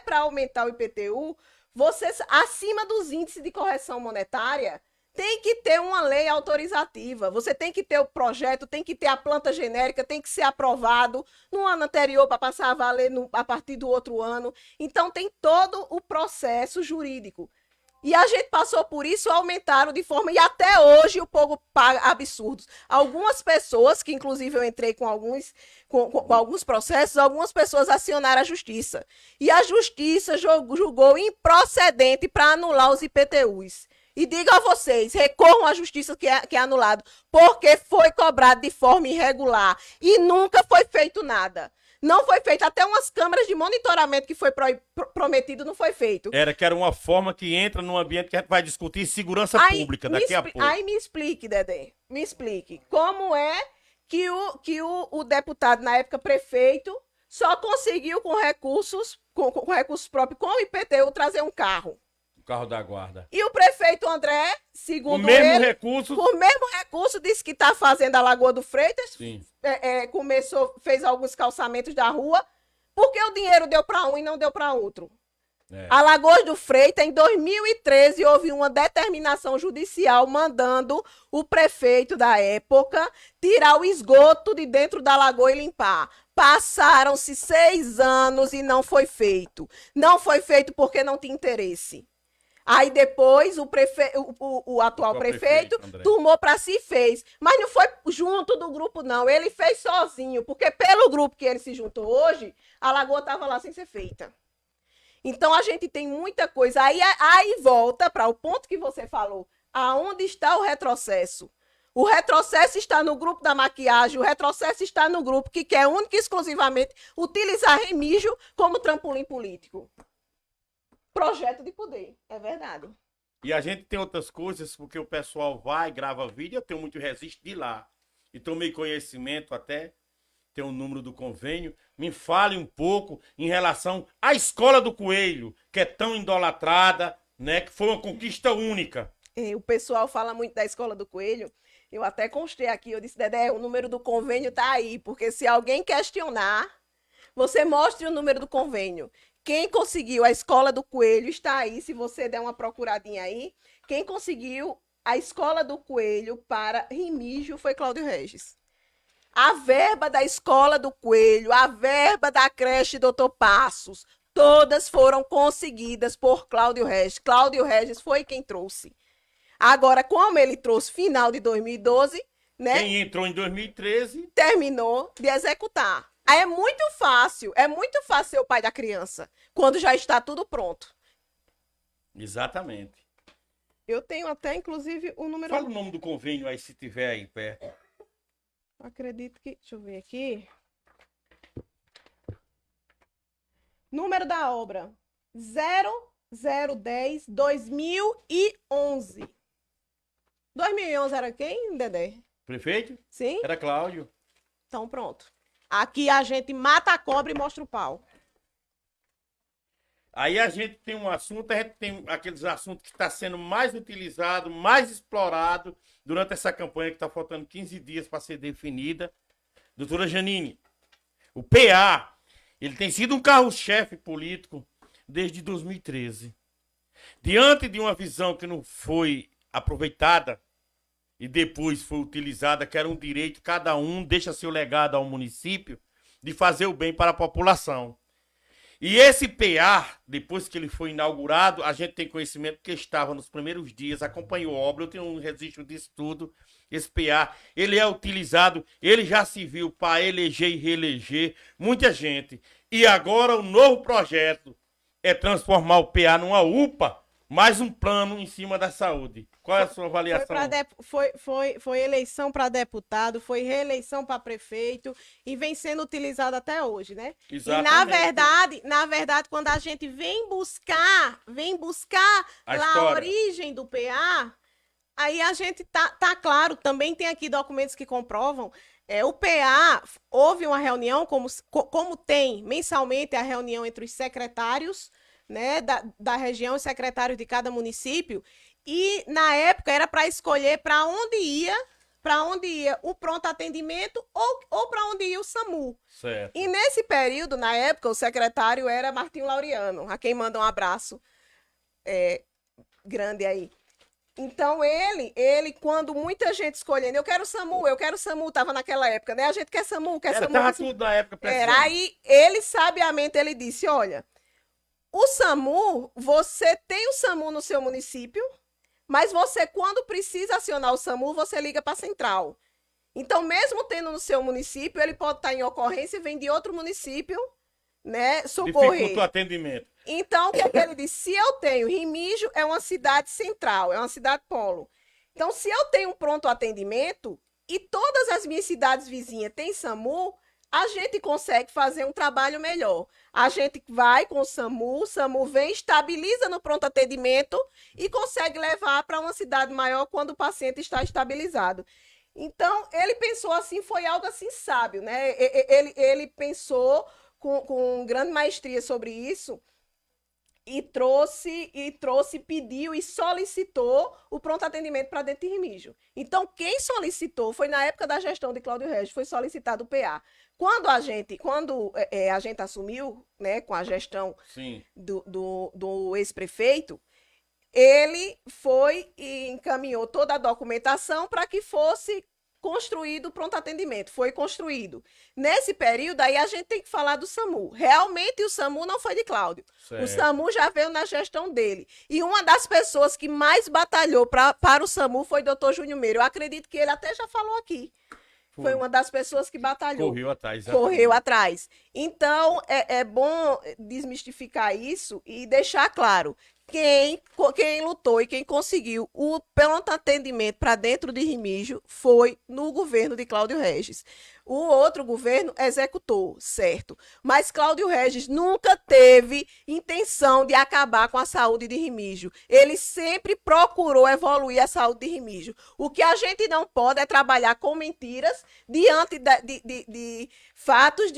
para aumentar o IPTU, você, acima dos índices de correção monetária, tem que ter uma lei autorizativa. Você tem que ter o projeto, tem que ter a planta genérica, tem que ser aprovado no ano anterior para passar a valer a partir do outro ano. Então, tem todo o processo jurídico. E a gente passou por isso, aumentaram de forma... E até hoje o povo paga absurdos. Algumas pessoas, que inclusive eu entrei com alguns processos, algumas pessoas acionaram a justiça. E a justiça julgou improcedente para anular os IPTUs. E digo a vocês, recorram à justiça que é anulado, porque foi cobrado de forma irregular e nunca foi feito nada. Não foi feito, até umas câmeras de monitoramento que foi prometido, não foi feito. Era uma forma que entra num ambiente que a gente vai discutir segurança pública daqui a pouco. Aí me explique, Dedé, me explique, como é que o deputado, na época prefeito, só conseguiu com recursos próprios, com o IPTU, trazer um carro. O carro da guarda. E o prefeito André, segundo ele, com o mesmo recurso, disse que está fazendo a Lagoa do Freitas. Sim. Fez alguns calçamentos da rua, porque o dinheiro deu para um e não deu para outro. Alagoas do Freitas, em 2013, houve uma determinação judicial mandando o prefeito da época tirar o esgoto de dentro da lagoa e limpar. Passaram-se 6 anos e não foi feito. Não foi feito porque não tinha interesse. Aí depois o atual prefeito tomou para si e fez. Mas não foi junto do grupo, não. Ele fez sozinho, porque pelo grupo que ele se juntou hoje, a lagoa estava lá sem ser feita. Então a gente tem muita coisa. Aí volta para o ponto que você falou. Aonde está o retrocesso? O retrocesso está no grupo da maquiagem, o retrocesso está no grupo que quer única e exclusivamente utilizar Remígio como trampolim político. Projeto de poder, é verdade. E a gente tem outras coisas, porque o pessoal vai, grava vídeo, eu tenho muito registro de lá. E tomei conhecimento até, tem o número do convênio. Me fale um pouco em relação à Escola do Coelho, que é tão idolatrada, né? Que foi uma conquista única. O pessoal fala muito da Escola do Coelho. Eu até constei aqui, eu disse, Dedé, o número do convênio tá aí, porque se alguém questionar, você mostre o número do convênio. Quem conseguiu a Escola do Coelho está aí, se você der uma procuradinha aí. Quem conseguiu a Escola do Coelho para Remígio foi Cláudio Regis. A verba da Escola do Coelho, a verba da creche Doutor Passos, todas foram conseguidas por Cláudio Regis. Cláudio Regis foi quem trouxe. Agora, como ele trouxe final de 2012, né? Quem entrou em 2013 terminou de executar. Aí é muito fácil ser o pai da criança, quando já está tudo pronto. Exatamente. Eu tenho até, inclusive, o número... Fala o nome do convênio aí, se tiver aí perto. Acredito que... Deixa eu ver aqui. Número da obra. 0010 2011. 2011 era quem, Dedé? Prefeito? Sim? Era Cláudio. Então, pronto. Aqui a gente mata a cobra e mostra o pau. Aí a gente tem um assunto, a gente tem aqueles assuntos que está sendo mais utilizado, mais explorado durante essa campanha que está faltando 15 dias para ser definida. Doutora Janine, o PA, ele tem sido um carro-chefe político desde 2013. Diante de uma visão que não foi aproveitada e depois foi utilizada, que era um direito, cada um deixa seu legado ao município, de fazer o bem para a população. E esse PA, depois que ele foi inaugurado, a gente tem conhecimento que estava nos primeiros dias, acompanhou a obra, eu tenho um registro disso tudo. Esse PA, ele é utilizado, ele já se viu para eleger e reeleger muita gente. E agora o novo projeto é transformar o PA numa UPA, mais um plano em cima da saúde. Qual é a sua avaliação? Foi eleição para deputado, foi reeleição para prefeito e vem sendo utilizado até hoje, né? Exatamente. E na verdade, quando a gente vem buscar a origem do PA, aí a gente tá claro, também tem aqui documentos que comprovam. O PA, houve uma reunião, como tem mensalmente a reunião entre os secretários, né, da região, os secretários de cada município, e na época era para escolher para onde ia o pronto atendimento ou para onde ia o SAMU. Certo. E nesse período, na época, o secretário era Martinho Laureano, a quem manda um abraço grande aí. Então, ele, quando muita gente escolhendo, eu quero SAMU, tava naquela época, né? A gente quer SAMU, SAMU. Tava tudo na época. Aí, ele, sabiamente, ele disse, olha, o SAMU, você tem o SAMU no seu município, mas você, quando precisa acionar o SAMU, você liga para a central. Então, mesmo tendo no seu município, ele pode estar em ocorrência e vem de outro município, né, socorrer. Dificulta o atendimento. Então, o que é que ele disse? Se eu tenho, Remígio é uma cidade central, é uma cidade polo. Então, se eu tenho um pronto atendimento e todas as minhas cidades vizinhas têm SAMU, a gente consegue fazer um trabalho melhor. A gente vai com o SAMU vem, estabiliza no pronto atendimento e consegue levar para uma cidade maior quando o paciente está estabilizado. Então, ele pensou assim, foi algo assim sábio, né? Ele pensou com grande maestria sobre isso. pediu e solicitou o pronto atendimento para dentro de Remígio. Então, quem solicitou foi na época da gestão de Cláudio Regis, foi solicitado o PA. Quando a gente assumiu, né, com a gestão do ex-prefeito, ele foi e encaminhou toda a documentação para que fosse construído o pronto atendimento. Foi construído. Nesse período, aí a gente tem que falar do SAMU. Realmente, o SAMU não foi de Cláudio. Certo. O SAMU já veio na gestão dele. E uma das pessoas que mais batalhou para o SAMU foi o doutor Júnior Meira. Eu acredito que ele até já falou aqui. Foi uma das pessoas que batalhou. Correu atrás. Correu atrás. Então, é bom desmistificar isso e deixar claro. Quem lutou e quem conseguiu o pronto atendimento para dentro de Remígio foi no governo de Cláudio Regis. O outro governo executou, certo? Mas Cláudio Regis nunca teve intenção de acabar com a saúde de Remígio. Ele sempre procurou evoluir a saúde de Remígio. O que a gente não pode é trabalhar com mentiras diante de fatos,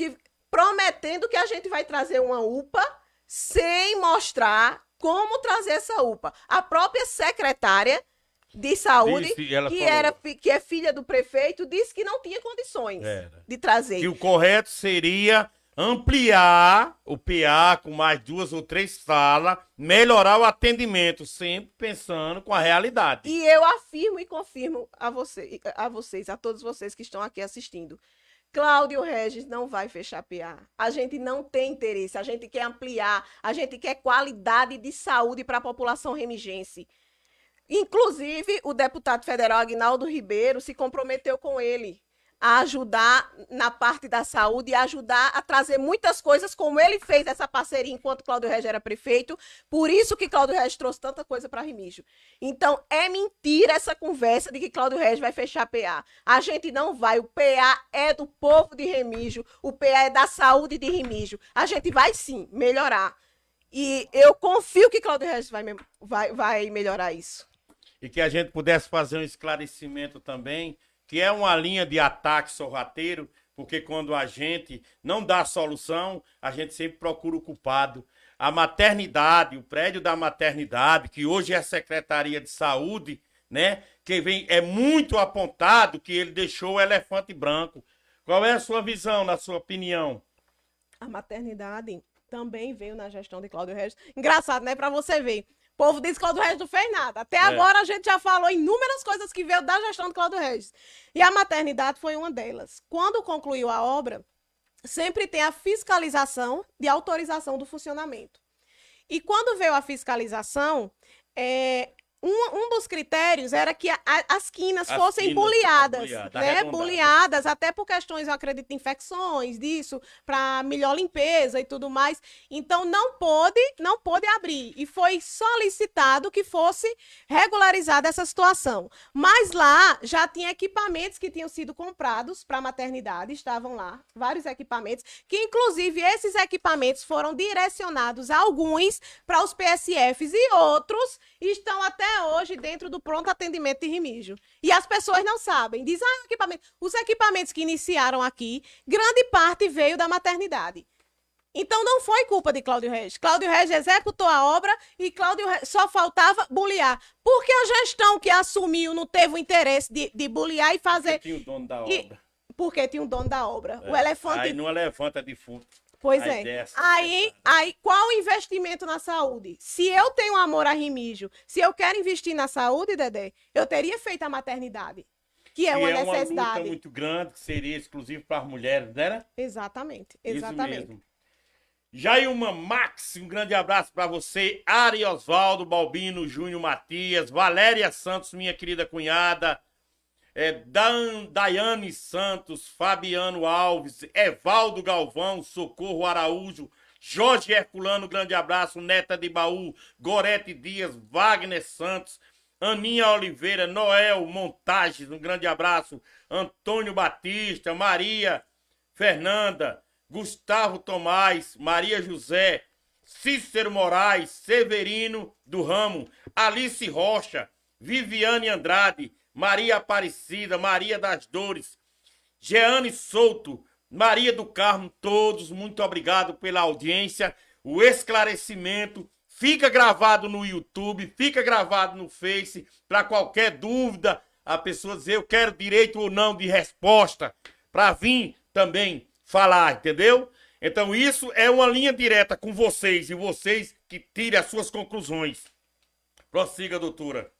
prometendo que a gente vai trazer uma UPA sem mostrar como trazer essa UPA. A própria secretária de saúde, que é filha do prefeito, disse que não tinha condições de trazer. Que o correto seria ampliar o PA com mais 2 ou 3 salas, melhorar o atendimento, sempre pensando com a realidade. E eu afirmo e confirmo a todos vocês que estão aqui assistindo. Cláudio Regis não vai fechar PA. A gente não tem interesse, a gente quer ampliar, a gente quer qualidade de saúde para a população remigense. Inclusive, o deputado federal Aguinaldo Ribeiro se comprometeu com ele a ajudar na parte da saúde e ajudar a trazer muitas coisas, como ele fez essa parceria enquanto Cláudio Regis era prefeito. Por isso que Cláudio Regis trouxe tanta coisa para Remígio. Então, é mentira essa conversa de que Cláudio Regis vai fechar PA. A gente não vai. O PA é do povo de Remígio. O PA é da saúde de Remígio. A gente vai, sim, melhorar. E eu confio que Cláudio Regis vai melhorar isso. E que a gente pudesse fazer um esclarecimento também, que é uma linha de ataque sorrateiro, porque quando a gente não dá solução, a gente sempre procura o culpado. A maternidade, o prédio da maternidade, que hoje é a Secretaria de Saúde, né? Que é muito apontado que ele deixou o elefante branco. Qual é a sua visão, na sua opinião? A maternidade também veio na gestão de Cláudio Regis. Engraçado, né? Para você ver. O povo diz que Cláudio Regis não fez nada. Até agora a gente já falou inúmeras coisas que veio da gestão de Cláudio Regis. E a maternidade foi uma delas. Quando concluiu a obra, sempre tem a fiscalização de autorização do funcionamento. E quando veio a fiscalização, um dos critérios era que as quinas fossem buleadas, né? Buleadas, até por questões, eu acredito, de infecções, disso, para melhor limpeza e tudo mais. Então, não pôde abrir. E foi solicitado que fosse regularizada essa situação. Mas lá já tinha equipamentos que tinham sido comprados para a maternidade, estavam lá, vários equipamentos, que inclusive esses equipamentos foram direcionados, alguns para os PSFs e outros estão até hoje dentro do pronto atendimento de Remígio. E as pessoas não sabem. Dizem, os equipamentos que iniciaram aqui, grande parte veio da maternidade. Então não foi culpa de Cláudio Regis. Cláudio Regis executou a obra e Cláudio Regis só faltava bulear. Porque a gestão que assumiu não teve o interesse de bulear e fazer... Porque tinha o dono da obra. Porque tinha o dono da obra. O elefante... Aí no elefante é defunto. Pois é. Aí, qual o investimento na saúde? Se eu tenho amor a Remígio, se eu quero investir na saúde, Dedé, eu teria feito a maternidade, que é uma necessidade. É uma luta muito grande, que seria exclusivo para as mulheres, né? Exatamente. Isso mesmo. Jailma Max, um grande abraço para você. Ari Osvaldo, Balbino, Júnior Matias, Valéria Santos, minha querida cunhada. Daiane Santos, Fabiano Alves, Evaldo Galvão, Socorro Araújo, Jorge Herculano, grande abraço, Neta de Baú, Gorete Dias, Wagner Santos, Aninha Oliveira, Noel Montages, um grande abraço, Antônio Batista, Maria Fernanda, Gustavo Tomás, Maria José, Cícero Moraes, Severino do Ramo, Alice Rocha, Viviane Andrade, Maria Aparecida, Maria das Dores, Jeane Souto, Maria do Carmo, todos, muito obrigado pela audiência, o esclarecimento Fica gravado no YouTube, fica gravado no Face, para qualquer dúvida, a pessoa dizer eu quero direito ou não de resposta, para vir também falar, entendeu? Então isso é uma linha direta com vocês, e vocês que tirem as suas conclusões. Prossiga, doutora.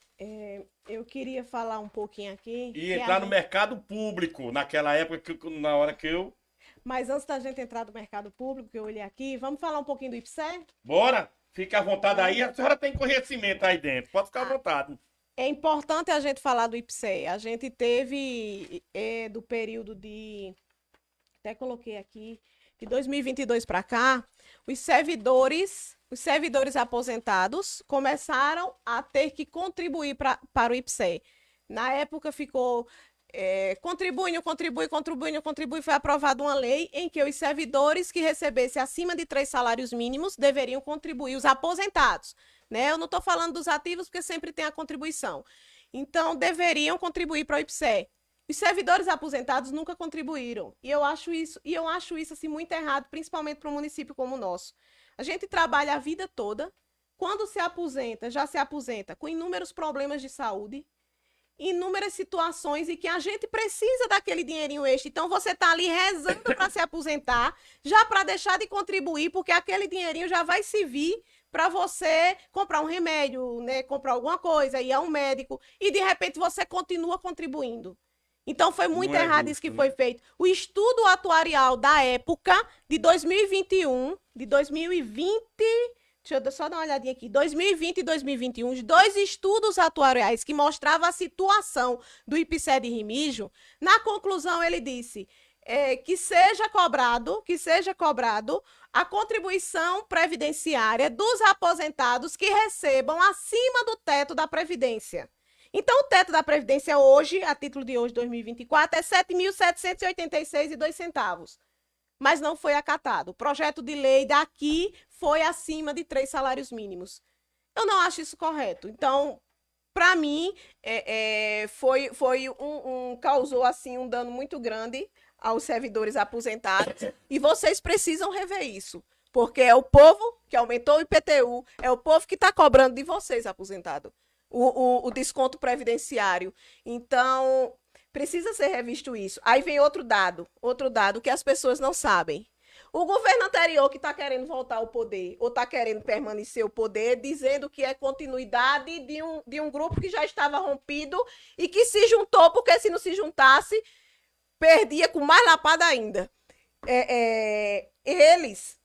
Eu queria falar um pouquinho aqui. E entrar no mercado público, naquela época, na hora que eu... Mas antes da gente entrar no mercado público, que eu olhei aqui, vamos falar um pouquinho do IPSE? Bora! Fique à vontade aí, a senhora tem conhecimento aí dentro, pode ficar à vontade. É importante a gente falar do IPSE. A gente teve, do período de... Até coloquei aqui, de 2022 para cá, os servidores aposentados começaram a ter que contribuir para o IPSE. Na época ficou contribui, foi aprovada uma lei em que os servidores que recebessem acima de 3 salários mínimos deveriam contribuir, os aposentados, né? Eu não estou falando dos ativos, porque sempre tem a contribuição. Então, deveriam contribuir para o IPSE. Os servidores aposentados nunca contribuíram. E eu acho isso assim, muito errado, principalmente para um município como o nosso. A gente trabalha a vida toda. Quando se aposenta, já se aposenta com inúmeros problemas de saúde, inúmeras situações em que a gente precisa daquele dinheirinho extra. Então, você está ali rezando para se aposentar, já para deixar de contribuir, porque aquele dinheirinho já vai servir para você comprar um remédio, né, comprar alguma coisa, ir a um médico, e de repente você continua contribuindo. Então, foi muito errado isso que foi feito. O estudo atuarial da época, de 2021, de 2020... Deixa eu só dar uma olhadinha aqui. 2020 e 2021, os 2 estudos atuariais que mostravam a situação do IPSE de Remígio, na conclusão ele disse que seja cobrado a contribuição previdenciária dos aposentados que recebam acima do teto da Previdência. Então, o teto da Previdência hoje, a título de hoje, 2024, é R$ 7.786,02. Mas não foi acatado. O projeto de lei daqui foi acima de 3 salários mínimos. Eu não acho isso correto. Então, para mim, causou assim um dano muito grande aos servidores aposentados. E vocês precisam rever isso. Porque é o povo que aumentou o IPTU, é o povo que está cobrando de vocês, aposentado, o desconto previdenciário. Então, precisa ser revisto isso. Aí vem outro dado que as pessoas não sabem. O governo anterior que está querendo voltar ao poder, ou está querendo permanecer ao poder, dizendo que é continuidade de um grupo que já estava rompido e que se juntou, porque se não se juntasse, perdia com mais lapada ainda. Eles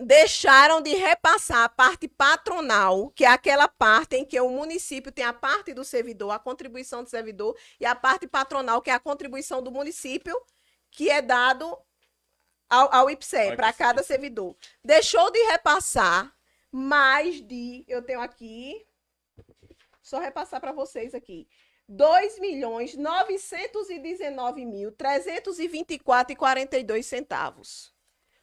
deixaram de repassar a parte patronal, que é aquela parte em que o município tem a parte do servidor, a contribuição do servidor, e a parte patronal, que é a contribuição do município, que é dado ao IPSE, para cada servidor. Deixou de repassar mais de, eu tenho aqui, só repassar para vocês aqui, R$ 2.919.324,42.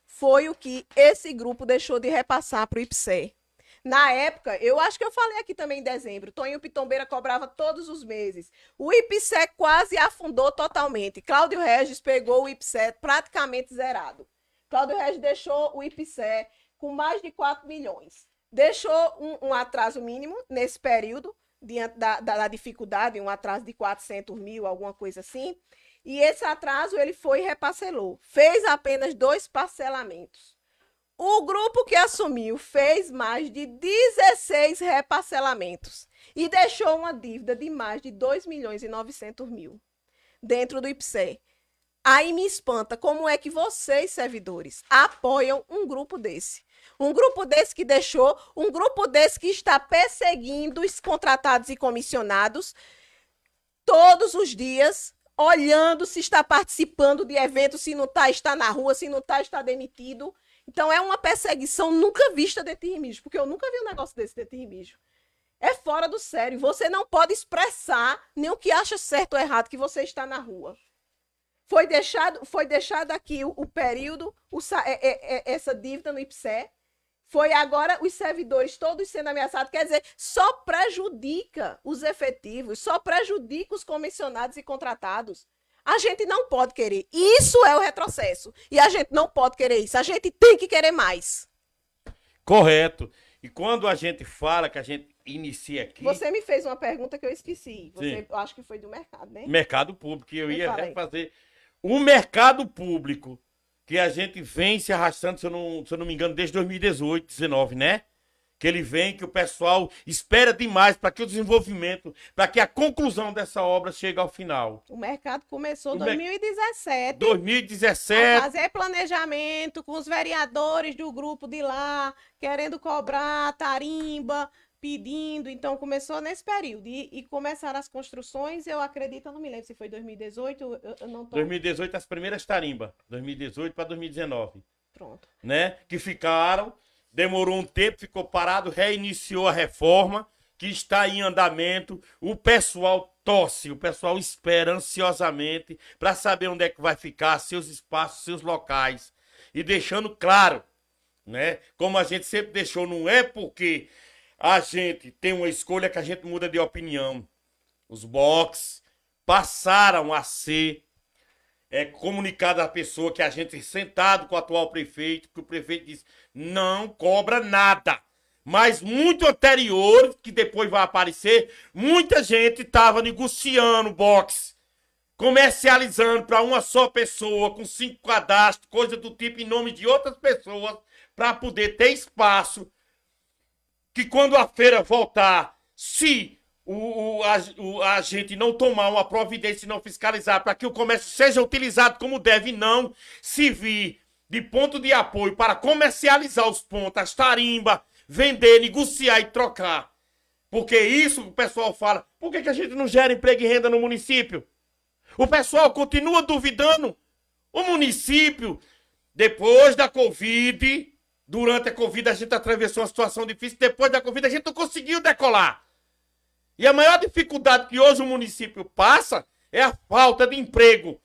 Foi o que esse grupo deixou de repassar para o IPSE. Na época, eu acho que eu falei aqui também em dezembro, Toninho Pitombeira cobrava todos os meses. O IPSE quase afundou totalmente. Cláudio Regis pegou o IPSE praticamente zerado. Cláudio Regis deixou o IPSE com mais de 4 milhões. Deixou um atraso mínimo nesse período, diante da dificuldade, um atraso de 400 mil, alguma coisa assim. E esse atraso ele foi e reparcelou. Fez apenas 2 parcelamentos. O grupo que assumiu fez mais de 16 reparcelamentos e deixou uma dívida de mais de 2.900.000 dentro do IPSE. Aí me espanta como é que vocês, servidores, apoiam um grupo desse. Um grupo desse que deixou, um grupo desse que está perseguindo os contratados e comissionados todos os dias, olhando se está participando de eventos, se não está na rua, se não está demitido. Então, é uma perseguição nunca vista dentro de Remígio, porque eu nunca vi um negócio desse dentro de Remígio. É fora do sério. Você não pode expressar nem o que acha certo ou errado que você está na rua. Foi deixado aqui o período, essa dívida no IPSE. Foi agora os servidores todos sendo ameaçados. Quer dizer, só prejudica os efetivos, só prejudica os comissionados e contratados. A gente não pode querer. Isso é o retrocesso. E a gente não pode querer isso. A gente tem que querer mais. Correto. E quando a gente fala que a gente inicia aqui... Você me fez uma pergunta que eu esqueci. Eu acho que foi do mercado, né? Mercado público, que eu ia fazer. O mercado público, que a gente vem se arrastando, se eu não me engano, desde 2018, 2019, né? Que ele vem, que o pessoal espera demais para que o desenvolvimento, para que a conclusão dessa obra chegue ao final. O mercado começou em 2017. 2017. A fazer planejamento com os vereadores do grupo de lá, querendo cobrar tarimba, pedindo. Então, começou nesse período. E começaram as construções, eu acredito, eu não me lembro se foi 2018, eu não tô... 2018, as primeiras tarimbas. 2018 para 2019. Pronto. Né? Que ficaram... Demorou um tempo, ficou parado, reiniciou a reforma, que está em andamento. O pessoal torce, o pessoal espera ansiosamente para saber onde é que vai ficar, seus espaços, seus locais. E deixando claro, né? Como a gente sempre deixou, não é porque a gente tem uma escolha que a gente muda de opinião. Os boxes passaram a ser comunicado à pessoa que a gente sentado com o atual prefeito, que o prefeito disse, não cobra nada. Mas muito anterior, que depois vai aparecer, muita gente estava negociando box, comercializando para uma só pessoa, com 5 cadastros, coisa do tipo, em nome de outras pessoas, para poder ter espaço, que quando a feira voltar, se a gente não tomar uma providência e não fiscalizar para que o comércio seja utilizado como deve, não servir de ponto de apoio para comercializar os pontos, as tarimbas, vender, negociar e trocar. Porque isso o pessoal fala, por que a gente não gera emprego e renda no município? O pessoal continua duvidando. O município, depois da Covid, durante a Covid a gente atravessou uma situação difícil, depois da Covid a gente não conseguiu decolar. E a maior dificuldade que hoje o município passa é a falta de emprego.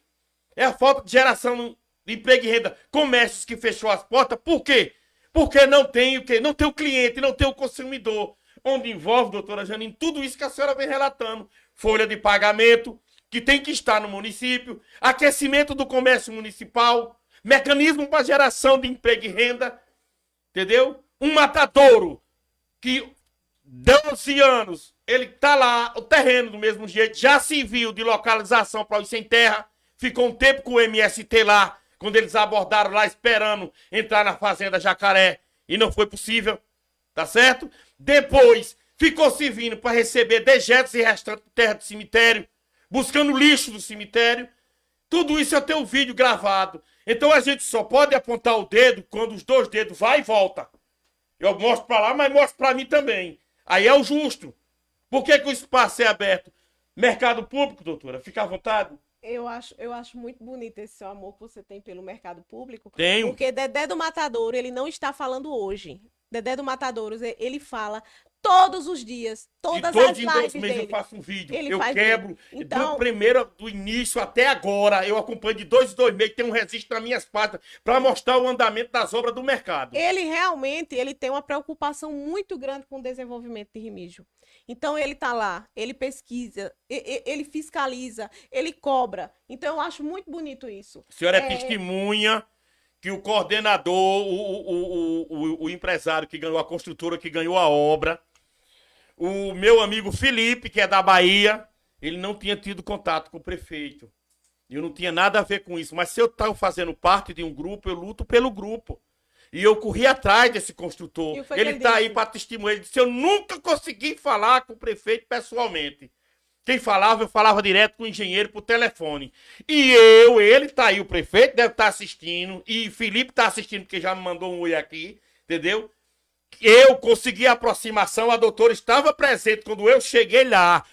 É a falta de geração de emprego e renda. Comércios que fechou as portas. Por quê? Porque não tem o quê? Não tem o cliente, não tem o consumidor. Onde envolve, doutora Janine, tudo isso que a senhora vem relatando. Folha de pagamento, que tem que estar no município. Aquecimento do comércio municipal. Mecanismo para geração de emprego e renda. Entendeu? Um matadouro que 12 anos... Ele tá lá, o terreno do mesmo jeito, já se viu de localização para os sem terra, ficou um tempo com o MST lá, quando eles abordaram lá esperando entrar na fazenda Jacaré, e não foi possível, tá certo? Depois, ficou servindo para receber dejetos e restantes de terra do cemitério, buscando lixo do cemitério, tudo isso eu tenho um vídeo gravado. Então a gente só pode apontar o dedo quando os 2 dedos vai e volta. Eu mostro para lá, mas mostro para mim também. Aí é o justo. Por que o espaço é aberto? Mercado público, doutora, fica à vontade. Eu acho muito bonito esse seu amor que você tem pelo mercado público. Tenho. Porque Dedé do Matadouro, ele não está falando hoje. Dedé do Matadouro, ele fala todos os dias, todas as lives meses dele. Eu faço um vídeo, Ele eu faz quebro, então, do início até agora, eu acompanho de 2 em 2 meses, tem um registro nas minhas páginas para mostrar o andamento das obras do mercado. Ele realmente, ele tem uma preocupação muito grande com o desenvolvimento de Remígio. Então ele tá lá, ele pesquisa, ele fiscaliza, ele cobra. Então eu acho muito bonito isso. A senhora é testemunha que o coordenador, o empresário que ganhou a construtora, que ganhou a obra, o meu amigo Felipe, que é da Bahia, ele não tinha tido contato com o prefeito. Eu não tinha nada a ver com isso. Mas se eu estava fazendo parte de um grupo, eu luto pelo grupo. E eu corri atrás desse construtor. Ele está aí para testemunhar. Ele disse, eu nunca consegui falar com o prefeito pessoalmente. Quem falava, eu falava direto com o engenheiro por telefone. E ele está aí, o prefeito deve estar assistindo. E Felipe está assistindo, porque já me mandou um oi aqui. Entendeu? Eu consegui a aproximação, a doutora estava presente quando eu cheguei lá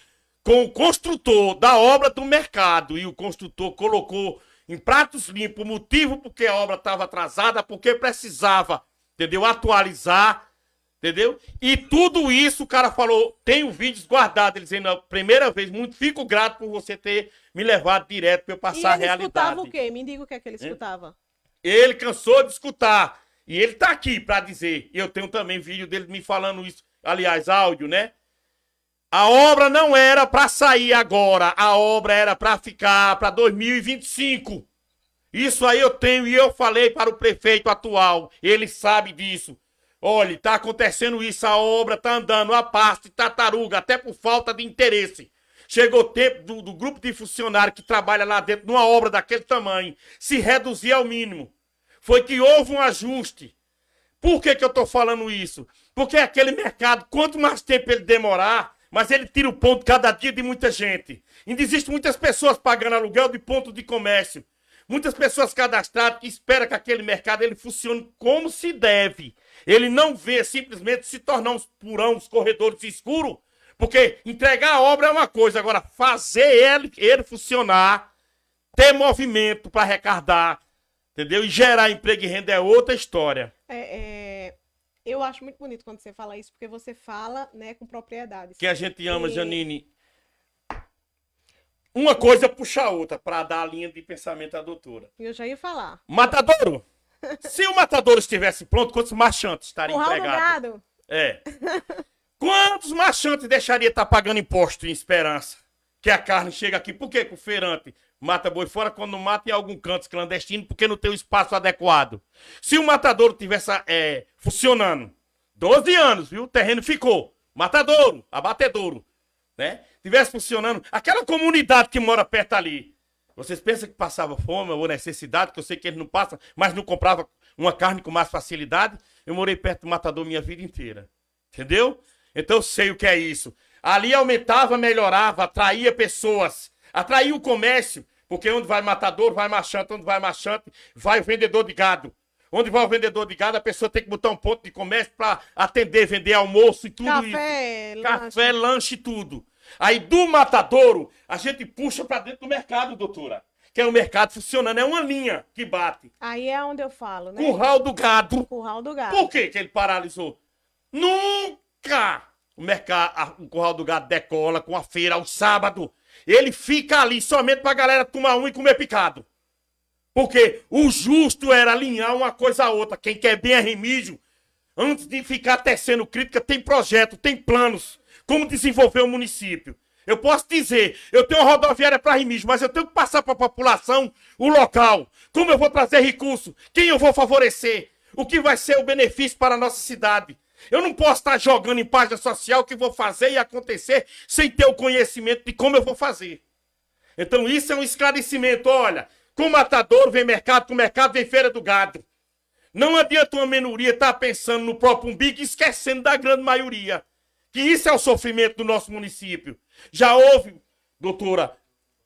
com o construtor da obra do mercado. E o construtor colocou em pratos limpos o motivo porque a obra estava atrasada, porque precisava, entendeu? Atualizar, entendeu? E tudo isso o cara falou, tenho vídeos guardados, ele dizendo, primeira vez, muito fico grato por você ter me levado direto para eu passar a realidade. E ele escutava o quê? Me diga o que é que ele escutava. Ele cansou de escutar. E ele tá aqui para dizer, e eu tenho também vídeo dele me falando isso, aliás, áudio, né? A obra não era para sair agora, a obra era para ficar para 2025. Isso aí eu tenho e eu falei para o prefeito atual, ele sabe disso. Olha, tá acontecendo isso, a obra tá andando, a pasto, tartaruga, até por falta de interesse. Chegou o tempo do grupo de funcionários que trabalha lá dentro, numa obra daquele tamanho, se reduzir ao mínimo. Foi que houve um ajuste. Por que eu tô falando isso? Porque aquele mercado, quanto mais tempo ele demorar, mas ele tira o ponto cada dia de muita gente. Ainda existem muitas pessoas pagando aluguel de ponto de comércio. Muitas pessoas cadastradas que esperam que aquele mercado ele funcione como se deve. Ele não vê simplesmente se tornar uns porão, uns corredores escuros, porque entregar a obra é uma coisa, agora fazer ele funcionar, ter movimento para arrecadar, entendeu? E gerar emprego e renda é outra história. Eu acho muito bonito quando você fala isso, porque você fala, né, com propriedade. Que a gente ama, Janine. Uma coisa puxa a outra para dar a linha de pensamento à doutora. Eu já ia falar. Matadouro! Se o matadouro estivesse pronto, quantos marchantes estariam Curral do empregados? gado. É. Quantos marchantes deixaria estar pagando imposto em esperança? Que a carne chega aqui. Por quê? Que o feirante mata boi fora quando mata em algum canto clandestino, porque não tem o espaço adequado. Se o matadouro tivesse funcionando, 12 anos, viu? O terreno ficou. Matadouro, abatedouro, né? Tivesse funcionando, aquela comunidade que mora perto ali. Vocês pensam que passava fome ou necessidade, que eu sei que ele não passa, mas não comprava uma carne com mais facilidade? Eu morei perto do matador minha vida inteira. Entendeu? Então eu sei o que é isso. Ali aumentava, melhorava, atraía pessoas, atraía o comércio, porque onde vai matador, vai marchante, onde vai marchante, vai o vendedor de gado. Onde vai o vendedor de gado, a pessoa tem que botar um ponto de comércio para atender, vender almoço e tudo Café, isso. lanche. Café, lanche e tudo. Aí do matadouro, a gente puxa para dentro do mercado, doutora. Que é o mercado funcionando, é uma linha que bate. Aí é onde eu falo, né? Curral do gado. Curral do gado. Por que ele paralisou? Nunca o curral do gado decola com a feira ao sábado. Ele fica ali somente pra galera tomar um e comer picado. Porque o justo era alinhar uma coisa a outra. Quem quer bem é Remígio. Antes de ficar tecendo crítica, tem projeto, tem planos. Como desenvolver o município. Eu posso dizer, eu tenho uma rodoviária para Remígio, mas eu tenho que passar para a população o local. Como eu vou trazer recurso? Quem eu vou favorecer? O que vai ser o benefício para a nossa cidade? Eu não posso estar jogando em página social o que vou fazer e acontecer sem ter o conhecimento de como eu vou fazer. Então isso é um esclarecimento. Olha, com matador vem mercado, com mercado vem feira do gado. Não adianta uma minoria estar pensando no próprio umbigo e esquecendo da grande maioria. Que isso é o sofrimento do nosso município. Já houve, doutora,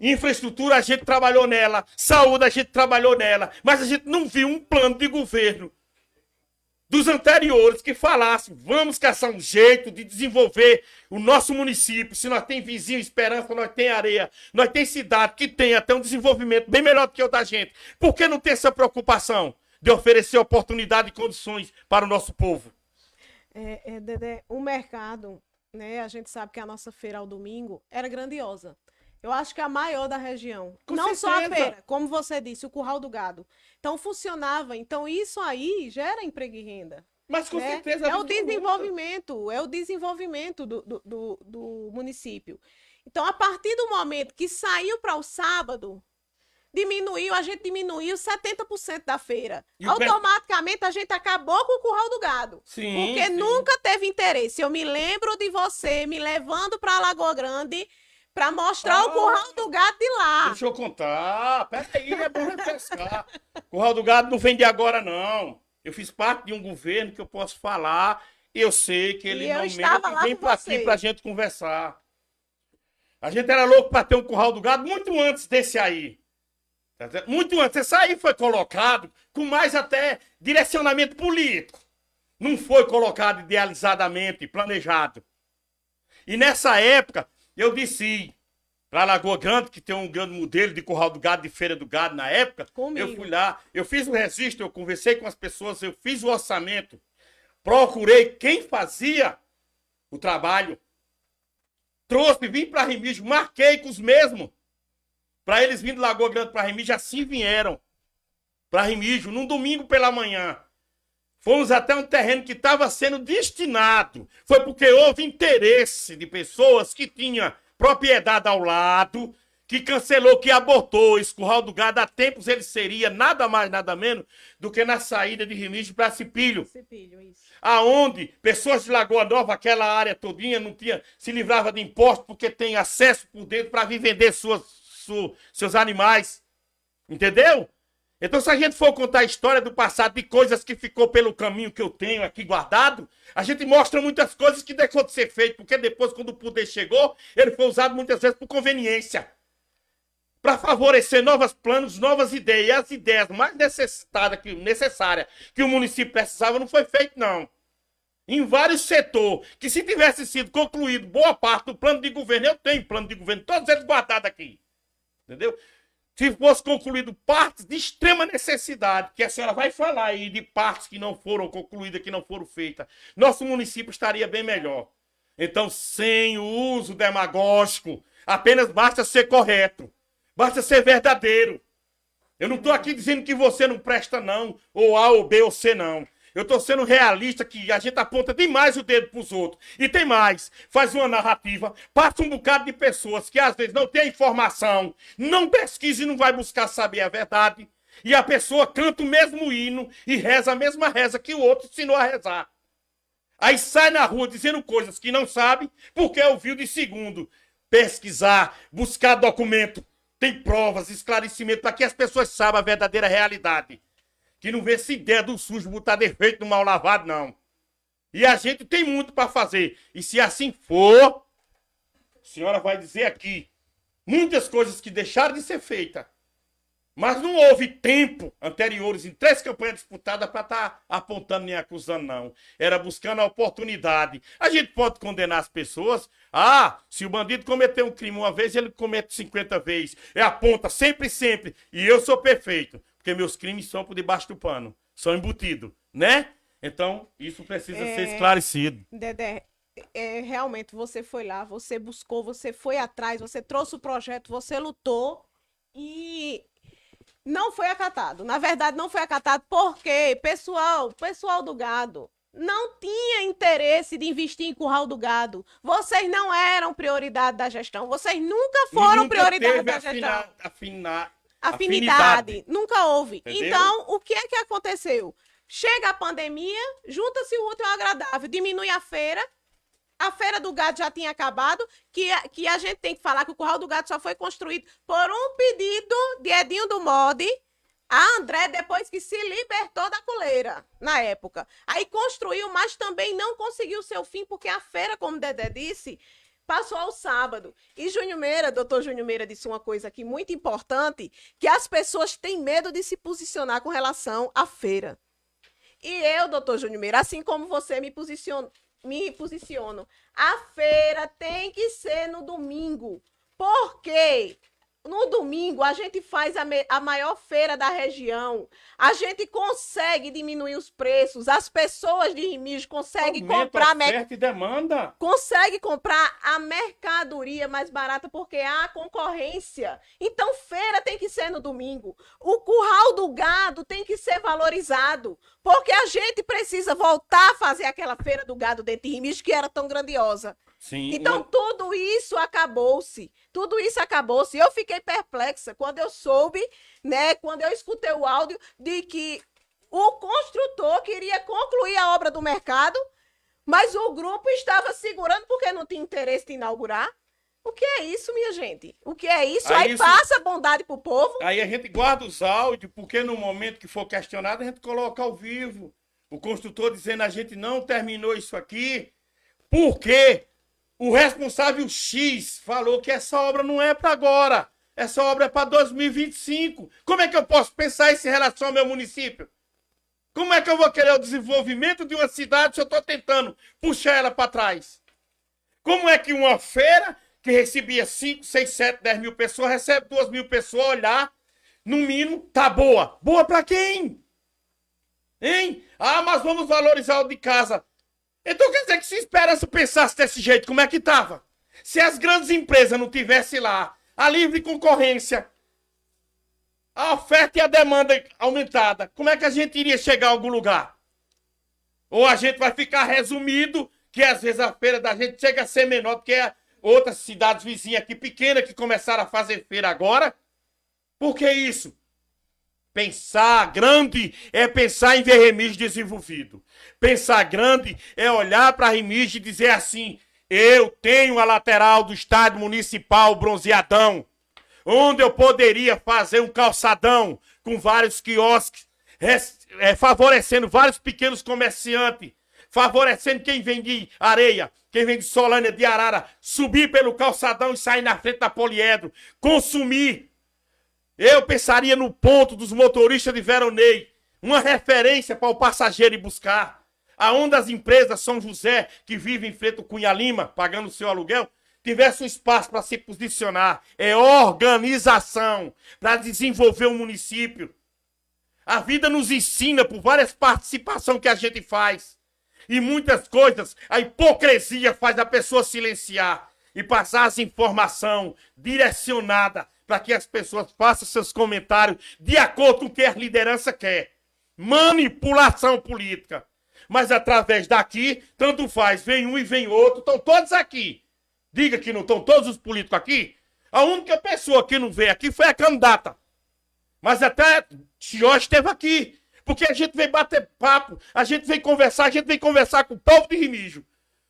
infraestrutura a gente trabalhou nela, saúde a gente trabalhou nela, mas a gente não viu um plano de governo dos anteriores que falassem, vamos caçar um jeito de desenvolver o nosso município. Se nós tem vizinho, esperança, nós tem areia, nós tem cidade que tem até um desenvolvimento bem melhor do que o da gente. Por que não ter essa preocupação de oferecer oportunidade e condições para o nosso povo? Dedé, o mercado, né? A gente sabe que a nossa feira ao domingo era grandiosa. Eu acho que é a maior da região. Com não certeza. só a feira, como você disse, o curral do gado. Então funcionava. Então isso aí gera emprego e renda. Mas com né? certeza... É o desenvolvimento do município. Então, a partir do momento que saiu para o sábado, a gente diminuiu 70% da feira. E Automaticamente a gente acabou com o curral do gado. Sim, Porque sim. nunca teve interesse. Eu me lembro de você me levando para Lagoa Grande para mostrar o curral do gado de lá. Deixa eu contar. Peraí, é bom refrescar. Curral do gado não vem de agora, não. Eu fiz parte de um governo que eu posso falar. Eu sei que ele E eu não estava mente lá e vem com pra você. aqui pra gente conversar. A gente era louco pra ter um curral do gado muito antes desse aí. Tá certo? Muito antes. Esse aí foi colocado com mais até direcionamento político. Não foi colocado idealizadamente, planejado. E nessa época, eu disse para Lagoa Grande, que tem um grande modelo de curral do gado, de feira do gado na época. Comigo. Eu fui lá, eu fiz o registro, eu conversei com as pessoas, eu fiz o orçamento, procurei quem fazia o trabalho, trouxe, vim para Remígio, marquei com os mesmos, para eles virem de Lagoa Grande para Remígio, assim vieram para Remígio, num domingo pela manhã. Fomos até um terreno que estava sendo destinado. Foi porque houve interesse de pessoas que tinham propriedade ao lado, que cancelou, que abortou esse curral do gado, há tempos ele seria nada mais, nada menos do que na saída de Remígio para Cipilho. Cipilho, isso. Aonde pessoas de Lagoa Nova, aquela área todinha, não tinha, se livrava de impostos porque tem acesso por dentro para vir vender seus animais. Entendeu? Então, se a gente for contar a história do passado, de coisas que ficou pelo caminho que eu tenho aqui guardado, a gente mostra muitas coisas que deixou de ser feito, porque depois, quando o poder chegou, ele foi usado muitas vezes por conveniência. Para favorecer novos planos, novas ideias. E as ideias mais necessárias que o município precisava não foi feito, não. Em vários setores, que se tivesse sido concluído boa parte do plano de governo, eu tenho plano de governo, todos eles guardados aqui. Entendeu? Se fosse concluído partes de extrema necessidade, que a senhora vai falar aí de partes que não foram concluídas, que não foram feitas, nosso município estaria bem melhor. Então, sem o uso demagógico, apenas basta ser correto, basta ser verdadeiro. Eu não estou aqui dizendo que você não presta não, ou A ou B ou C não. Eu estou sendo realista, que a gente aponta demais o dedo para os outros. E tem mais, faz uma narrativa, passa um bocado de pessoas que às vezes não tem informação, não pesquisa e não vai buscar saber a verdade. E a pessoa canta o mesmo hino e reza a mesma reza que o outro ensinou a rezar. Aí sai na rua dizendo coisas que não sabe, porque ouviu de segundo. Pesquisar, buscar documento, tem provas, esclarecimento, para que as pessoas saibam a verdadeira realidade. Que não vê essa ideia do sujo botar defeito no mal lavado, não. E a gente tem muito para fazer. E se assim for, a senhora vai dizer aqui muitas coisas que deixaram de ser feitas. Mas não houve tempo anteriores, em 3 campanhas disputadas, para estar apontando nem acusando, não. Era buscando a oportunidade. A gente pode condenar as pessoas. Ah, se o bandido cometeu um crime uma vez, ele comete 50 vezes. É aponta sempre, sempre. E eu sou perfeito. Porque meus crimes são por debaixo do pano. São embutidos, né? Então, isso precisa ser esclarecido. Dedé, realmente você foi lá, você buscou, você foi atrás, você trouxe o projeto, você lutou e não foi acatado. Na verdade, não foi acatado porque pessoal do gado não tinha interesse de investir em curral do gado. Vocês não eram prioridade da gestão. Vocês nunca foram prioridade da gestão. Afinidade. Nunca houve. Entendeu? Então, o que é que aconteceu? Chega a pandemia, junta-se o útil ao agradável, diminui a feira do gado já tinha acabado, que a gente tem que falar que o curral do gado só foi construído por um pedido de Edinho do Mode, a André, depois que se libertou da coleira, na época. Aí construiu, mas também não conseguiu seu fim, porque a feira, como o Dedé disse, passou ao sábado. E doutor Júnior Meira disse uma coisa aqui muito importante, que as pessoas têm medo de se posicionar com relação à feira. E eu, doutor Júnior Meira, assim como você me posiciono, a feira tem que ser no domingo. Por quê? No domingo, a gente faz a maior feira da região. A gente consegue diminuir os preços. As pessoas de Remígio conseguem comprar... oferta e demanda. Consegue comprar a mercadoria mais barata porque há concorrência. Então, feira tem que ser no domingo. O curral do gado tem que ser valorizado. Porque a gente precisa voltar a fazer aquela feira do gado dentro de Remígio que era tão grandiosa. Sim, então, tudo isso acabou-se. Tudo isso acabou-se. Eu fiquei perplexa quando eu soube, né, quando eu escutei o áudio de que o construtor queria concluir a obra do mercado, mas o grupo estava segurando porque não tinha interesse em inaugurar. O que é isso, minha gente? O que é isso? Aí passa bondade pro povo. Aí a gente guarda os áudios, porque no momento que for questionado, a gente coloca ao vivo. O construtor dizendo, a gente não terminou isso aqui, porque o responsável X falou que essa obra não é para agora. Essa obra é para 2025. Como é que eu posso pensar isso em relação ao meu município? Como é que eu vou querer o desenvolvimento de uma cidade se eu estou tentando puxar ela para trás? Como é que uma feira que recebia 5, 6, 7, 10 mil pessoas recebe 2 mil pessoas olhar, no mínimo, tá boa. Boa para quem? Hein? Ah, mas vamos valorizar o de casa. Então quer dizer que se Esperança pensasse desse jeito, como é que tava? Se as grandes empresas não tivessem lá a livre concorrência, a oferta e a demanda aumentada, como é que a gente iria chegar a algum lugar? Ou a gente vai ficar resumido, que às vezes a feira da gente chega a ser menor do que outras cidades vizinhas aqui, pequenas, que começaram a fazer feira agora. Por que isso? Pensar grande é pensar em ver Remígio desenvolvido. Pensar grande é olhar para Remígio e dizer assim: eu tenho a lateral do estádio municipal bronzeadão, onde eu poderia fazer um calçadão com vários quiosques, favorecendo vários pequenos comerciantes, favorecendo quem vende areia, quem vende Solânia de Arara, subir pelo calçadão e sair na frente da Poliedro, consumir. Eu pensaria no ponto dos motoristas de Veronei, uma referência para o passageiro ir buscar. Aonde as empresas São José, que vivem em frente ao Cunha Lima, pagando o seu aluguel, tivesse um espaço para se posicionar. É organização para desenvolver o município. A vida nos ensina por várias participações que a gente faz. E muitas coisas, a hipocrisia faz a pessoa silenciar e passar as informações direcionadas para que as pessoas façam seus comentários de acordo com o que a liderança quer. Manipulação política. Mas através daqui, tanto faz, vem um e vem outro, estão todos aqui. Diga que não estão todos os políticos aqui. A única pessoa que não veio aqui foi a candidata. Mas até Chió esteve aqui. Porque a gente veio bater papo, a gente veio conversar com o povo de Remígio.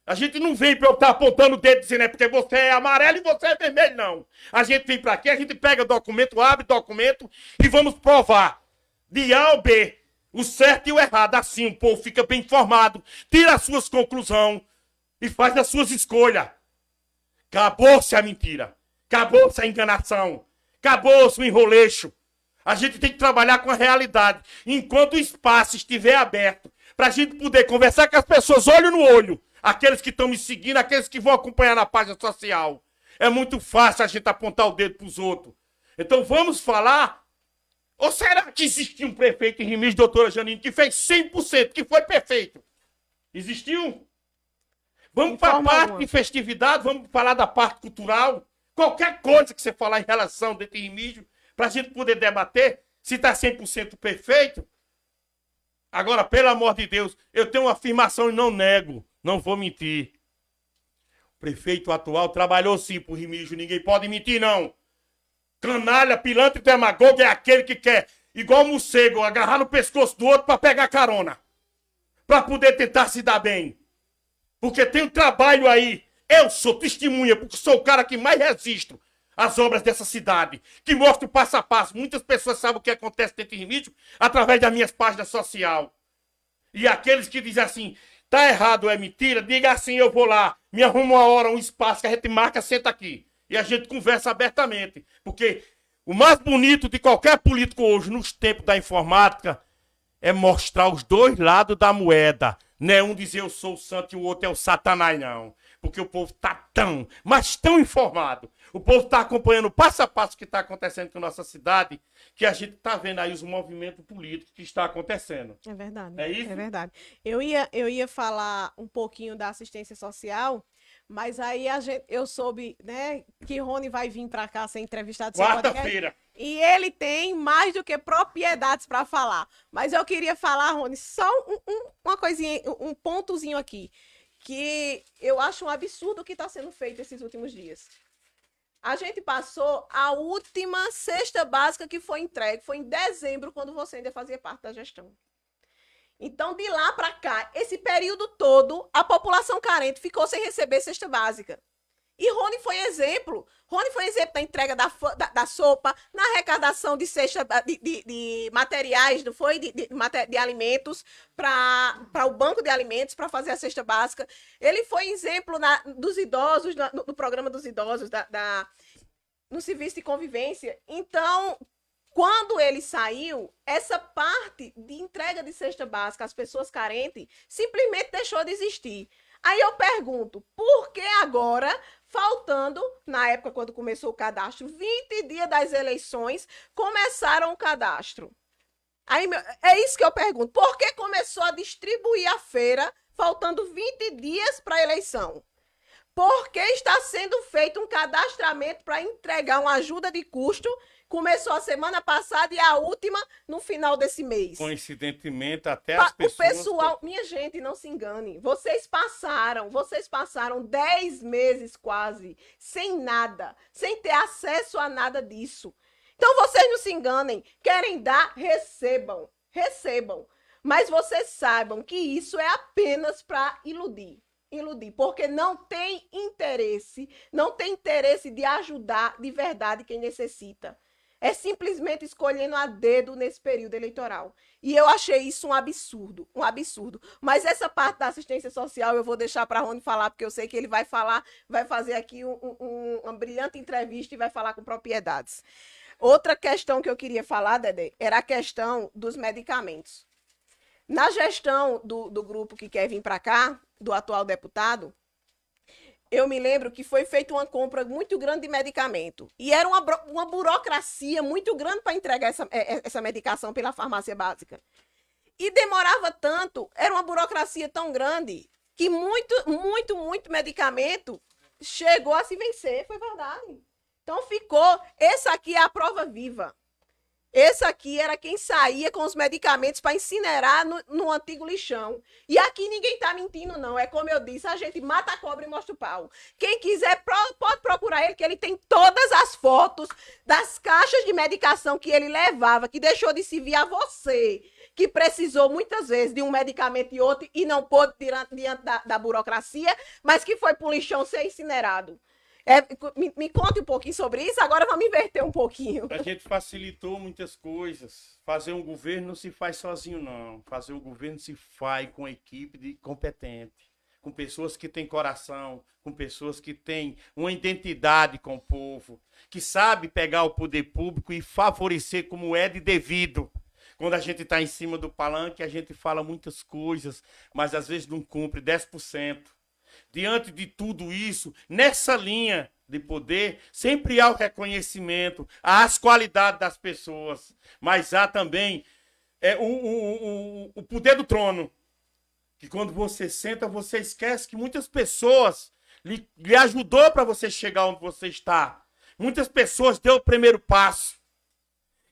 A gente não vem para eu estar apontando o dedo dizendo é porque você é amarelo e você é vermelho, não. A gente vem para aqui, a gente pega documento, abre documento e vamos provar. De A ao B, o certo e o errado. Assim o povo fica bem informado, tira as suas conclusões e faz as suas escolhas. Acabou-se a mentira, acabou-se a enganação, acabou-se o enroleixo. A gente tem que trabalhar com a realidade. Enquanto o espaço estiver aberto, para a gente poder conversar com as pessoas olho no olho, aqueles que estão me seguindo, aqueles que vão acompanhar na página social. É muito fácil a gente apontar o dedo para os outros. Então vamos falar. Ou será que existiu um prefeito em Remígio, doutora Janine, que fez 100%, que foi perfeito? Existiu? Vamos para a parte de festividade, vamos falar da parte cultural. Qualquer coisa que você falar em relação dentro de Remígio, para a gente poder debater se está 100% perfeito. Agora, pelo amor de Deus, eu tenho uma afirmação e não nego, não vou mentir. O prefeito atual trabalhou sim por Remígio, ninguém pode mentir, não. Canalha, pilantra e demagogo é aquele que quer, igual morcego, agarrar no pescoço do outro para pegar carona. Para poder tentar se dar bem. Porque tem um trabalho aí. Eu sou testemunha, porque sou o cara que mais resisto às obras dessa cidade, que mostra o passo a passo. Muitas pessoas sabem o que acontece dentro de Remígio através das minhas páginas sociais. E aqueles que dizem assim, tá errado, é mentira, diga assim, eu vou lá, me arruma uma hora, um espaço que a gente marca, senta aqui. E a gente conversa abertamente. Porque o mais bonito de qualquer político hoje, nos tempos da informática, é mostrar os dois lados da moeda. Não é um dizer eu sou o santo e o outro é o satanás, não. Porque o povo está mas tão informado. O povo está acompanhando passo a passo o que está acontecendo com a nossa cidade, que a gente está vendo aí os movimentos políticos que está acontecendo. É verdade. É isso? É verdade. Eu ia falar um pouquinho da assistência social, mas aí eu soube, né, que Rony vai vir para cá ser entrevistado. Quarta-feira. E ele tem mais do que propriedades para falar. Mas eu queria falar, Rony, só uma coisinha, um pontozinho aqui, que eu acho um absurdo o que está sendo feito esses últimos dias. A gente passou a última cesta básica que foi entregue, foi em dezembro, quando você ainda fazia parte da gestão. Então, de lá para cá, esse período todo, a população carente ficou sem receber cesta básica. E Rony foi exemplo. Rony foi exemplo na entrega da sopa, na arrecadação de cesta de materiais, não foi? De alimentos para o banco de alimentos, para fazer a cesta básica. Ele foi exemplo dos idosos, no programa dos idosos, no serviço de convivência. Então, quando ele saiu, essa parte de entrega de cesta básica às pessoas carentes simplesmente deixou de existir. Aí eu pergunto, por que agora, faltando, na época quando começou o cadastro, 20 dias das eleições, começaram o cadastro? Aí, é isso que eu pergunto, por que começou a distribuir a feira, faltando 20 dias para a eleição? Por que está sendo feito um cadastramento para entregar uma ajuda de custo começou a semana passada e a última no final desse mês. Coincidentemente, até as O pessoas... pessoal, minha gente, não se engane. Vocês passaram 10 meses quase, sem nada, sem ter acesso a nada disso. Então vocês não se enganem. Querem dar, recebam. Recebam. Mas vocês saibam que isso é apenas para iludir. Iludir, porque não tem interesse de ajudar de verdade quem necessita. É simplesmente escolhendo a dedo nesse período eleitoral. E eu achei isso um absurdo, um absurdo. Mas essa parte da assistência social eu vou deixar para Rony falar, porque eu sei que ele vai falar, vai fazer aqui uma brilhante entrevista e vai falar com propriedades. Outra questão que eu queria falar, Dedé, era a questão dos medicamentos. Na gestão do grupo que quer vir para cá, do atual deputado, eu me lembro que foi feita uma compra muito grande de medicamento. E era uma burocracia muito grande para entregar essa medicação pela farmácia básica. E demorava tanto, era uma burocracia tão grande, que muito medicamento chegou a se vencer, foi verdade. Então ficou, essa aqui é a prova viva. Esse aqui era quem saía com os medicamentos para incinerar no antigo lixão. E aqui ninguém está mentindo, não. É como eu disse, a gente mata a cobra e mostra o pau. Quem quiser pode procurar ele, que ele tem todas as fotos das caixas de medicação que ele levava, que deixou de servir a você, que precisou muitas vezes de um medicamento e outro e não pôde diante da burocracia, mas que foi para o lixão ser incinerado. Me conte um pouquinho sobre isso, agora vamos inverter um pouquinho. A gente facilitou muitas coisas. Fazer um governo não se faz sozinho, não. Fazer um governo se faz com equipe competente, com pessoas que têm coração, com pessoas que têm uma identidade com o povo, que sabe pegar o poder público e favorecer como é de devido. Quando a gente está em cima do palanque, a gente fala muitas coisas, mas às vezes não cumpre 10%. Diante de tudo isso, nessa linha de poder, sempre há o reconhecimento, há as qualidades das pessoas, mas há também o poder do trono, que quando você senta, você esquece que muitas pessoas lhe ajudou para você chegar onde você está. Muitas pessoas deu o primeiro passo.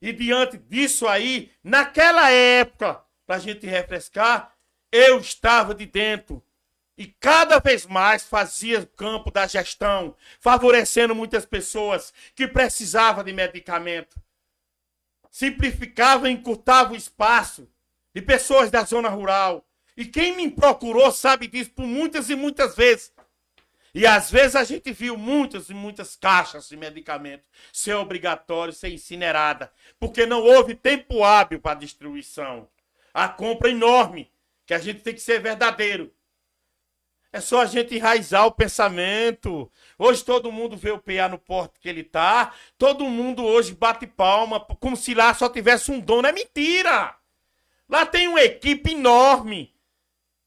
E diante disso aí, naquela época, para a gente refrescar, eu estava de dentro. E cada vez mais fazia o campo da gestão, favorecendo muitas pessoas que precisavam de medicamento. Simplificava e encurtava o espaço de pessoas da zona rural. E quem me procurou sabe disso por muitas e muitas vezes. E às vezes a gente viu muitas e muitas caixas de medicamento ser obrigatório, ser incinerada, porque não houve tempo hábil para a distribuição. A compra é enorme, que a gente tem que ser verdadeiro. É só a gente enraizar o pensamento. Hoje todo mundo vê o PA no porto que ele tá. Todo mundo hoje bate palma, como se lá só tivesse um dono. É mentira! Lá tem uma equipe enorme,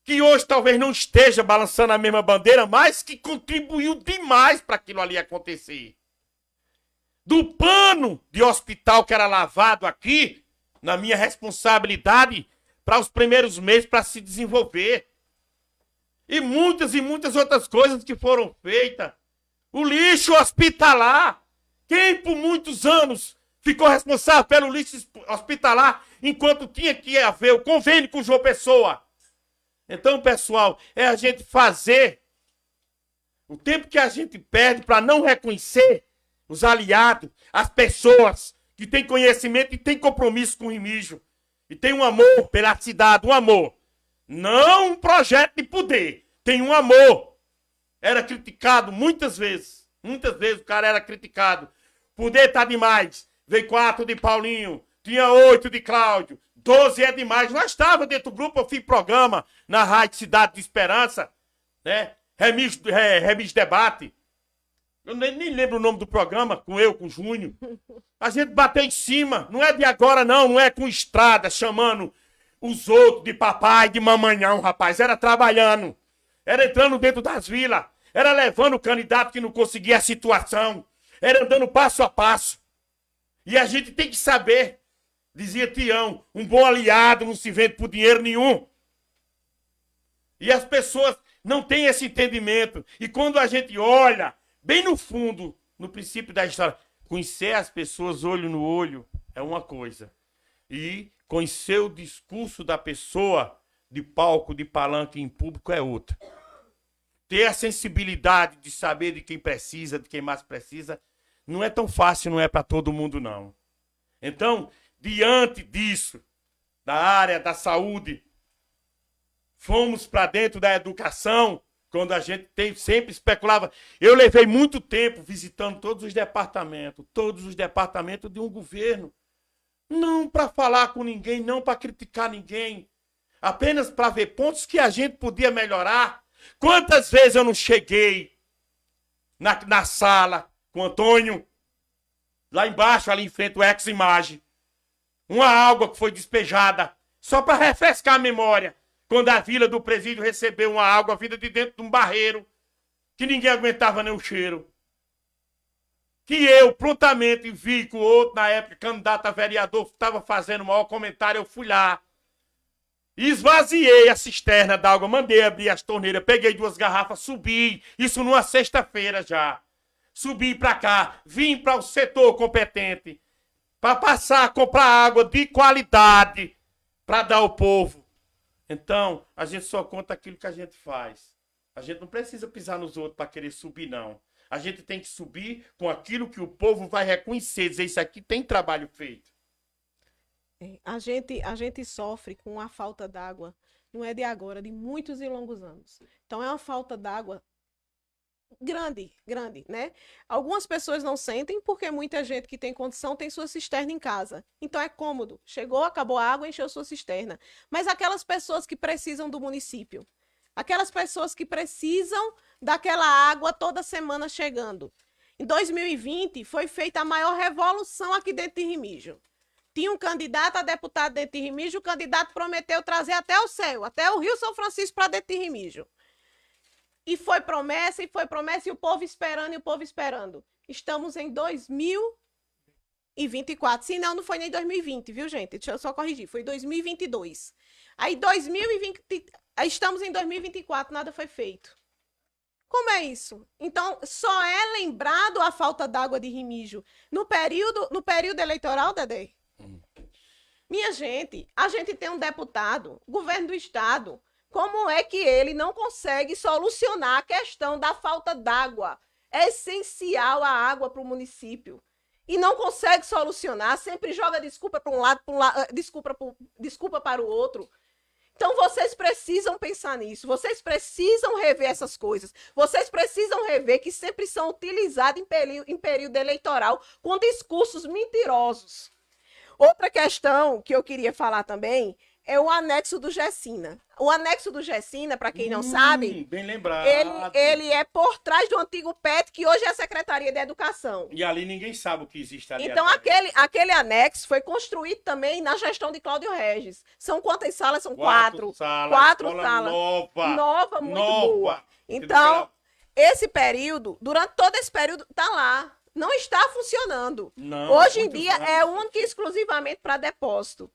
que hoje talvez não esteja balançando a mesma bandeira, mas que contribuiu demais para aquilo ali acontecer. Do pano de hospital que era lavado aqui, na minha responsabilidade, para os primeiros meses para se desenvolver. E muitas outras coisas que foram feitas. O lixo hospitalar. Quem por muitos anos ficou responsável pelo lixo hospitalar enquanto tinha que haver o convênio com João Pessoa? Então, pessoal, é a gente fazer o tempo que a gente perde para não reconhecer os aliados, as pessoas que têm conhecimento e têm compromisso com o Remígio. E tem um amor pela cidade, um amor. Não um projeto de poder. Tem um amor. Era criticado muitas vezes. Muitas vezes o cara era criticado. Poder tá demais. Veio 4 de Paulinho. Tinha 8 de Cláudio. 12 é demais. Nós estávamos dentro do grupo. Eu fiz programa na Rádio Cidade de Esperança. Né? Remígio Debate. Eu nem lembro o nome do programa. Com o Júnior. A gente bateu em cima. Não é de agora não. Não é com estrada chamando os outros de papai, de mamanhão, rapaz. Era trabalhando. Era entrando dentro das vilas. Era levando o candidato que não conseguia a situação. Era andando passo a passo. E a gente tem que saber, dizia Tião, um bom aliado não se vende por dinheiro nenhum. E as pessoas não têm esse entendimento. E quando a gente olha bem no fundo, no princípio da história, Conhecer as pessoas olho no olho é uma coisa. E conhecer o discurso da pessoa de palco, de palanque em público é outra. Ter a sensibilidade de saber de quem precisa, de quem mais precisa, não é tão fácil, não é para todo mundo, não. Então, diante disso, da área da saúde, fomos para dentro da educação, quando a gente sempre especulava. Eu levei muito tempo visitando todos os departamentos de um governo. Não para falar com ninguém, não para criticar ninguém, apenas para ver pontos que a gente podia melhorar. Quantas vezes eu não cheguei na sala com o Antônio, lá embaixo, ali em frente, o Ex-Imagem, uma água que foi despejada, só para refrescar a memória, quando a Vila do Presídio recebeu uma água vinda de dentro de um barreiro, que ninguém aguentava nem o cheiro. Que eu prontamente vi que o outro, na época, candidato a vereador, estava fazendo o maior comentário, eu fui lá, esvaziei a cisterna d'água, mandei abrir as torneiras, peguei 2 garrafas, subi, isso numa sexta-feira já. Subi para cá, vim para o setor competente, para passar a comprar água de qualidade, para dar ao povo. Então, a gente só conta aquilo que a gente faz. A gente não precisa pisar nos outros para querer subir, não. A gente tem que subir com aquilo que o povo vai reconhecer, dizer, isso aqui tem trabalho feito. A gente sofre com a falta d'água, não é de agora, de muitos e longos anos. Então é uma falta d'água grande, né? Algumas pessoas não sentem porque muita gente que tem condição tem sua cisterna em casa. Então é cômodo. Chegou, acabou a água, encheu sua cisterna. Mas aquelas pessoas que precisam do município, aquelas pessoas que precisam daquela água toda semana chegando. Em 2020 foi feita a maior revolução aqui dentro de Remígio. Tinha um candidato a deputado dentro de Remígio, o candidato prometeu trazer até o céu, até o Rio São Francisco para dentro de Remígio. E foi promessa, e o povo esperando, Estamos em 2024. Sim, não foi nem 2020, viu, gente? Deixa eu só corrigir, foi 2022. Aí, estamos em 2024, nada foi feito. Como é isso? Então, só é lembrado a falta d'água de Remígio no período eleitoral, Dedé? Minha gente, a gente tem um deputado, governo do estado, como é que ele não consegue solucionar a questão da falta d'água? É essencial a água para o município. E não consegue solucionar, sempre joga desculpa para um lado, desculpa para o outro. Então, vocês precisam pensar nisso, vocês precisam rever essas coisas, vocês precisam rever que sempre são utilizados em período eleitoral com discursos mentirosos. Outra questão que eu queria falar também é o anexo do Gessina. O anexo do Gessina, para quem não sabe, bem lembrado. Ele é por trás do antigo PET, que hoje é a Secretaria de Educação. E ali ninguém sabe o que existe ali. Então, aquele anexo foi construído também na gestão de Cláudio Regis. São quantas salas? São 4. 4 salas. Nova, muito boa. Então, durante todo esse período, está lá. Não está funcionando. Não, hoje em dia é única e exclusivamente para depósito.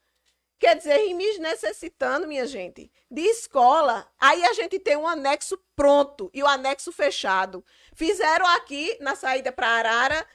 Quer dizer, Remígio necessitando, minha gente, de escola. Aí a gente tem um anexo pronto e o anexo fechado. Fizeram aqui, na saída para Arara,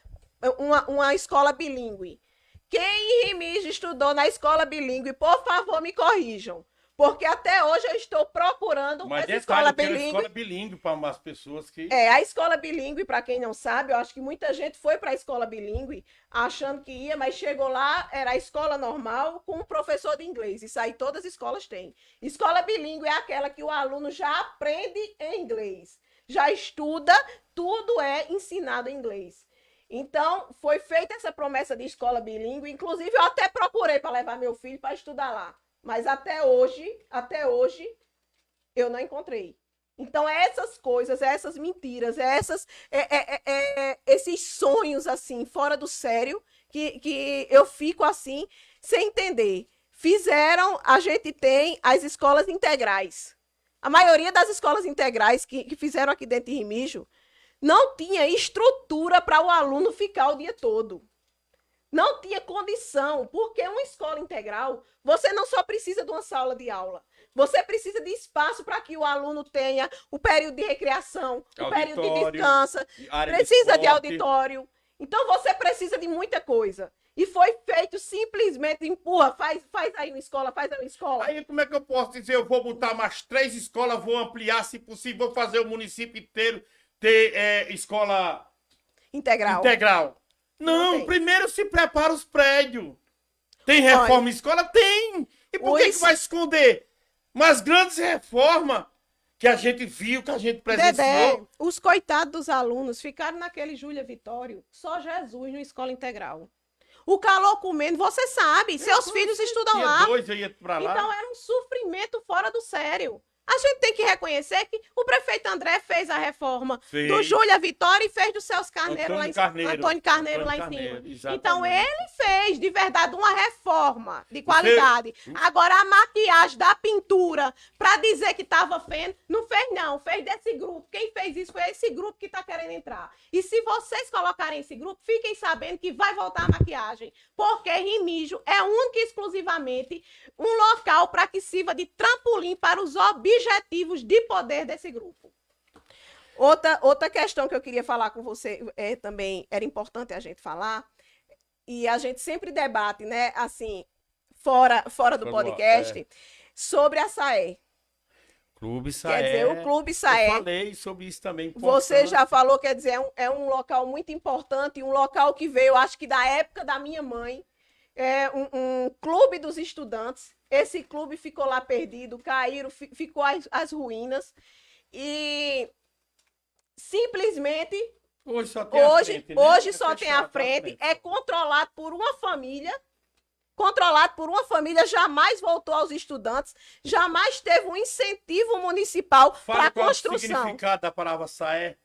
uma escola bilíngue. Quem em Remígio estudou na escola bilíngue, por favor, me corrijam. Porque até hoje eu estou procurando uma escola bilíngue. Escola bilíngue para umas pessoas que... A escola bilíngue, para quem não sabe, eu acho que muita gente foi para a escola bilíngue achando que ia, mas chegou lá, era a escola normal com um professor de inglês. Isso aí todas as escolas têm. Escola bilíngue é aquela que o aluno já aprende em inglês, já estuda, tudo é ensinado em inglês. Então, foi feita essa promessa de escola bilíngue. Inclusive, eu até procurei para levar meu filho para estudar lá. Mas até hoje, eu não encontrei. Então, essas coisas, essas mentiras, esses sonhos, assim, fora do sério, que eu fico, assim, sem entender. A gente tem as escolas integrais. A maioria das escolas integrais que fizeram aqui dentro de Remígio não tinha estrutura para o aluno ficar o dia todo. Não tinha condição, porque uma escola integral, você não só precisa de uma sala de aula, você precisa de espaço para que o aluno tenha o período de recreação, o período de descanso, precisa de auditório. Então você precisa de muita coisa. E foi feito simplesmente, empurra, faz aí uma escola, faz aí uma escola. Aí como é que eu posso dizer, eu vou botar mais 3 escolas, vou ampliar, se possível, vou fazer o município inteiro ter escola integral. Não, tem. primeiro se prepara os prédios. Tem reforma em escola? Tem. E por que vai esconder? Mas grandes reformas que a gente viu, que a gente presenciou. Dedé, os coitados dos alunos ficaram naquele Júlia Vitório, só Jesus numa escola integral. O calor comendo, você sabe, seus filhos estudam lá. Dois, eu ia pra lá. Então era um sofrimento fora do sério. A gente tem que reconhecer que o prefeito André fez a reforma do Júlia Vitória e fez do Celso Carneiro lá em cima. Antônio Carneiro lá em cima. Exatamente. Então ele fez, de verdade, uma reforma de qualidade. Agora a maquiagem da pintura, para dizer que estava feio, não fez não, fez desse grupo. Quem fez isso foi esse grupo que está querendo entrar. E se vocês colocarem esse grupo, fiquem sabendo que vai voltar a maquiagem. Porque Remígio é única e exclusivamente um local para que sirva de trampolim para os objetivos de poder desse grupo. Outra questão que eu queria falar com você também era importante a gente falar, e a gente sempre debate, né, assim, fora do podcast, sobre a SAE. Clube SAE. Quer dizer, o Clube SAE. Eu falei sobre isso também. Você já falou, quer dizer, é um local muito importante, um local que veio, acho que da época da minha mãe, um clube dos estudantes. Esse clube ficou lá perdido, caíram, ficou as ruínas. E simplesmente hoje só tem a frente, né? Hoje só tem a frente, é controlado por uma família. Jamais voltou aos estudantes, jamais teve um incentivo municipal para a construção. Qual é o significado da palavra SAE,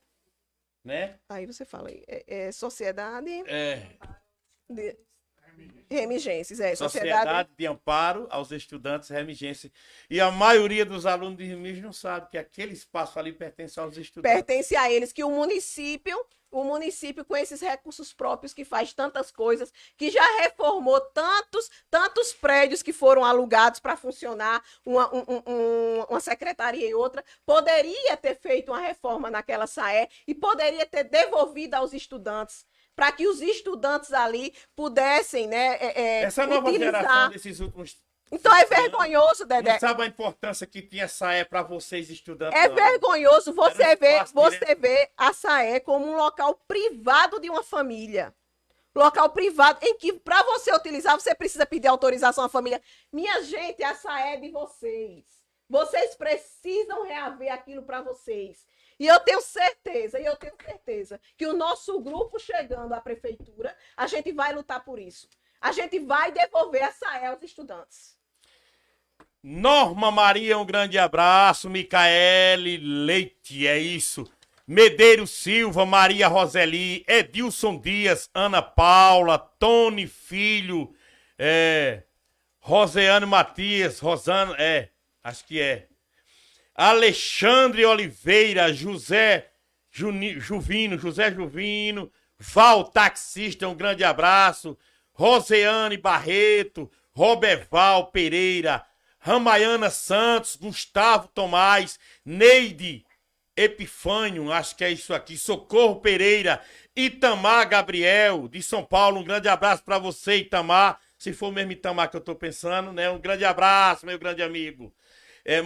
né? Aí você fala, sociedade... Remigências, Sociedade de Amparo aos Estudantes Remigências. E a maioria dos alunos de Remígio não sabe que aquele espaço ali pertence aos estudantes. Pertence a eles, que o município com esses recursos próprios que faz tantas coisas, que já reformou tantos prédios que foram alugados para funcionar, uma secretaria e outra, poderia ter feito uma reforma naquela SAE e poderia ter devolvido aos estudantes, para que os estudantes ali pudessem, né, essa nova geração desses últimos... Então é vergonhoso, Dedé. Não sabe a importância que tinha a SAE para vocês, estudantes? É vergonhoso você ver a SAE como um local privado de uma família. Local privado em que, para você utilizar, você precisa pedir autorização à família. Minha gente, a SAE é de vocês. Vocês precisam reaver aquilo para vocês. E eu tenho certeza que o nosso grupo chegando à prefeitura, a gente vai lutar por isso. A gente vai devolver a SAE aos estudantes. Norma Maria, um grande abraço. Micaele Leite, é isso. Medeiros Silva, Maria Roseli, Edilson Dias, Ana Paula, Tony Filho, Roseane Matias, Rosana, acho que é. Alexandre Oliveira, José Juvino, Val Taxista, um grande abraço. Roseane Barreto, Roberval Pereira, Ramaiana Santos, Gustavo Tomás, Neide Epifânio, acho que é isso aqui, Socorro Pereira, Itamar Gabriel, de São Paulo, um grande abraço para você, Itamar, se for mesmo Itamar que eu tô pensando, né? Um grande abraço, meu grande amigo.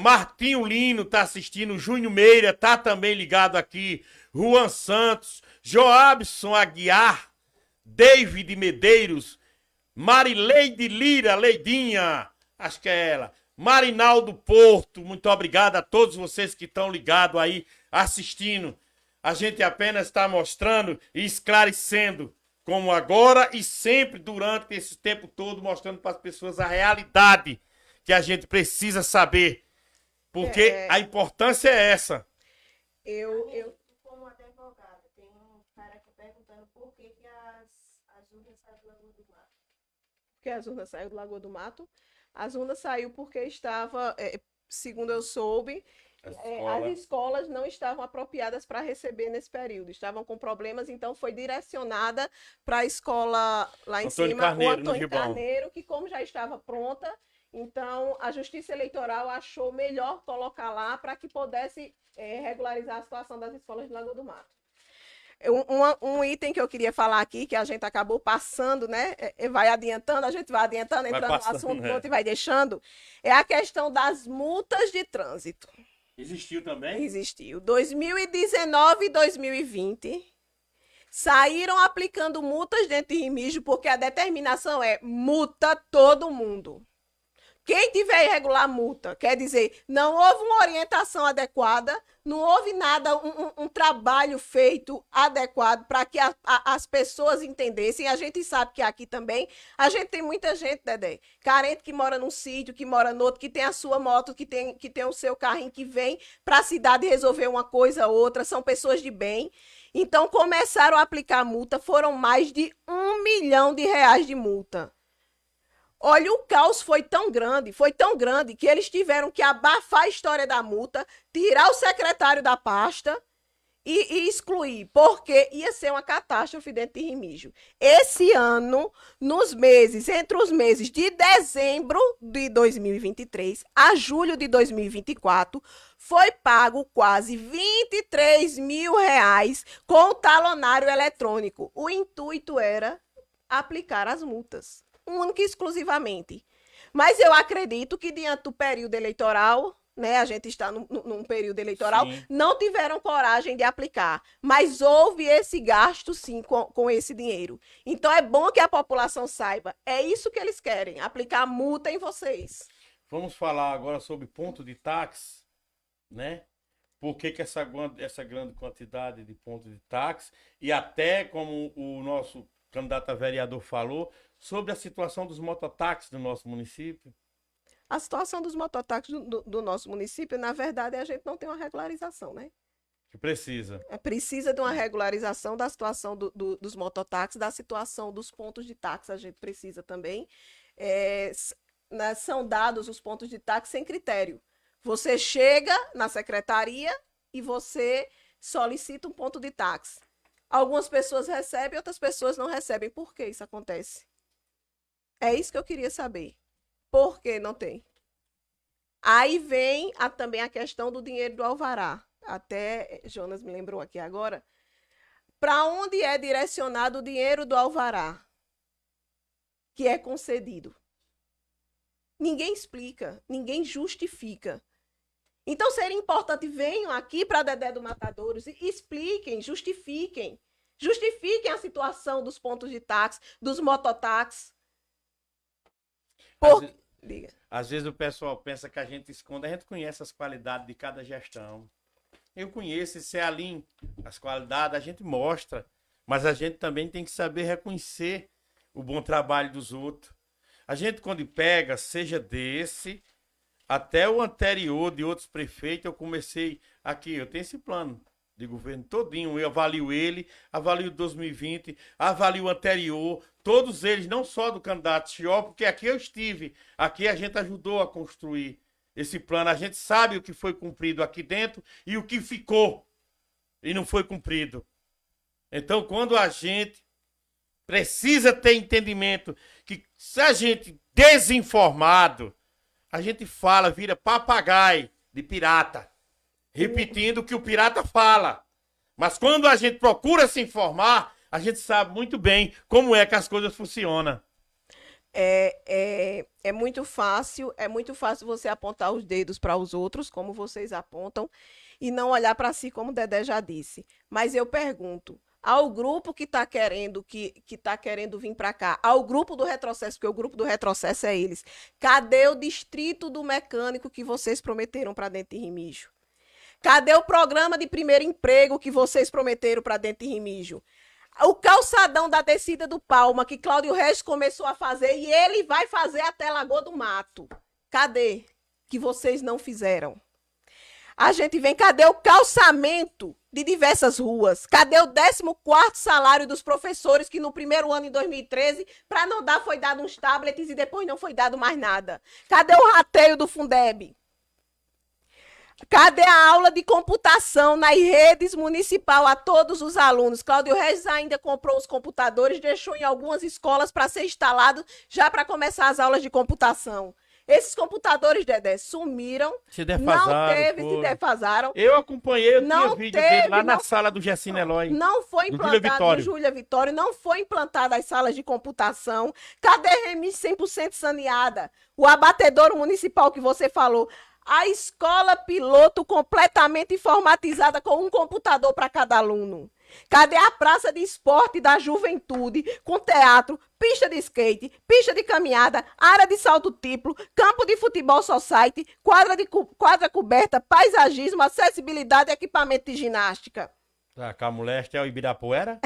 Martinho Lino tá assistindo, Júnior Meira tá também ligado aqui, Juan Santos, Joabson Aguiar, David Medeiros, Marileide Lira, Leidinha, acho que é ela, Marinaldo Porto, muito obrigado a todos vocês que estão ligados aí, assistindo. A gente apenas está mostrando e esclarecendo, como agora e sempre durante esse tempo todo, mostrando para as pessoas a realidade que a gente precisa saber. Porque a importância é essa. Eu como advogada, tem um cara aqui perguntando por que as urnas saíram do Lagoa do Mato. Por que as urnas saíram do Lagoa do Mato? As urnas saíram porque estava, segundo eu soube, as escolas não estavam apropriadas para receber nesse período. Estavam com problemas, então foi direcionada para a escola lá em cima, o Antônio Carneiro, que como já estava pronta, então a Justiça Eleitoral achou melhor colocar lá para que pudesse regularizar a situação das escolas de Lagoa do Mato. Um item que eu queria falar aqui, que a gente acabou passando, né? Vai adiantando, a gente vai adiantando, entrando no assunto, outro e vai deixando, é a questão das multas de trânsito. Existiu também? Existiu. 2019 e 2020 saíram aplicando multas dentro de Remígio, porque a determinação é multa todo mundo. Quem tiver irregular, multa. Quer dizer, não houve uma orientação adequada, não houve nada, um trabalho feito adequado para que as pessoas entendessem. A gente sabe que aqui também, a gente tem muita gente, Dedé, carente que mora num sítio, que mora no outro, que tem a sua moto, que tem o seu carrinho, que vem para a cidade resolver uma coisa ou outra, são pessoas de bem. Então, começaram a aplicar multa, foram mais de R$1 milhão de multa. Olha, o caos foi tão grande que eles tiveram que abafar a história da multa, tirar o secretário da pasta e excluir, porque ia ser uma catástrofe dentro de Remígio. Esse ano, entre os meses de dezembro de 2023 a julho de 2024, foi pago quase R$23 mil com o talonário eletrônico. O intuito era aplicar as multas. Única e exclusivamente. Mas eu acredito que diante do período eleitoral, né, a gente está num período eleitoral, sim, não tiveram coragem de aplicar. Mas houve esse gasto, sim, com esse dinheiro. Então é bom que a população saiba. É isso que eles querem, aplicar multa em vocês. Vamos falar agora sobre ponto de táxi, né? Por que essa grande quantidade de pontos de táxi? E até, como o nosso candidato a vereador falou, sobre a situação dos mototáxis do nosso município. A situação dos mototáxis do nosso município, na verdade, a gente não tem uma regularização, né? Que precisa. Precisa de uma regularização da situação dos mototáxis, da situação dos pontos de táxi, a gente precisa também. São dados os pontos de táxi sem critério. Você chega na secretaria e você solicita um ponto de táxi. Algumas pessoas recebem, outras pessoas não recebem. Por que isso acontece? É isso que eu queria saber. Por que não tem? Aí vem também a questão do dinheiro do alvará. Até Jonas me lembrou aqui agora. Para onde é direcionado o dinheiro do alvará que é concedido? Ninguém explica, ninguém justifica. Então seria importante, venham aqui para Dedé do Matadouros e expliquem, justifiquem. Justifiquem a situação dos pontos de táxi, dos mototáxis. Às vezes o pessoal pensa que a gente esconde, a gente conhece as qualidades de cada gestão. Eu conheço, se é ali as qualidades, a gente mostra, mas a gente também tem que saber reconhecer o bom trabalho dos outros. A gente, quando pega, seja desse, até o anterior de outros prefeitos, eu comecei aqui, eu tenho esse plano de governo todinho, eu avalio ele, avalio 2020, avalio o anterior, todos eles, não só do candidato Chió, porque aqui eu estive, aqui a gente ajudou a construir esse plano, a gente sabe o que foi cumprido aqui dentro e o que ficou e não foi cumprido. Então, quando a gente precisa ter entendimento que se a gente desinformado, a gente fala, vira papagaio de pirata, repetindo o que o pirata fala. Mas quando a gente procura se informar, a gente sabe muito bem como é que as coisas funcionam. É muito fácil você apontar os dedos para os outros, como vocês apontam, e não olhar para si, como o Dedé já disse. Mas eu pergunto, ao grupo que está querendo vir para cá, ao grupo do retrocesso, porque o grupo do retrocesso é eles, cadê o distrito do mecânico que vocês prometeram para dentro de Remígio? Cadê o programa de primeiro emprego que vocês prometeram para dentro de Remígio? O calçadão da descida do Palma, que Cláudio Regis começou a fazer, e ele vai fazer até Lagoa do Mato. Cadê? Que vocês não fizeram. A gente vem, cadê o calçamento de diversas ruas? Cadê o 14º salário dos professores, que no primeiro ano, em 2013, para não dar, foi dado uns tablets e depois não foi dado mais nada? Cadê o rateio do Fundeb? Cadê a aula de computação nas redes municipal a todos os alunos? Cláudio Regis ainda comprou os computadores, deixou em algumas escolas para ser instalado já para começar as aulas de computação. Esses computadores, Dedé, sumiram. Se defasaram. Se defasaram. Eu acompanhei, eu Não tinha vídeo dele lá na não- sala do Gessino Eloy. Não foi Do Júlia implantado Vitório. no Júlia Vitório, não foi implantada as salas de computação. Cadê Remis 100% saneada? O abatedouro municipal que você falou. A escola piloto completamente informatizada com um computador para cada aluno. Cadê a praça de esporte da juventude, com teatro, pista de skate, pista de caminhada, área de salto triplo, campo de futebol society, quadra coberta, paisagismo, acessibilidade e equipamento de ginástica? A Camuleste é o Ibirapuera?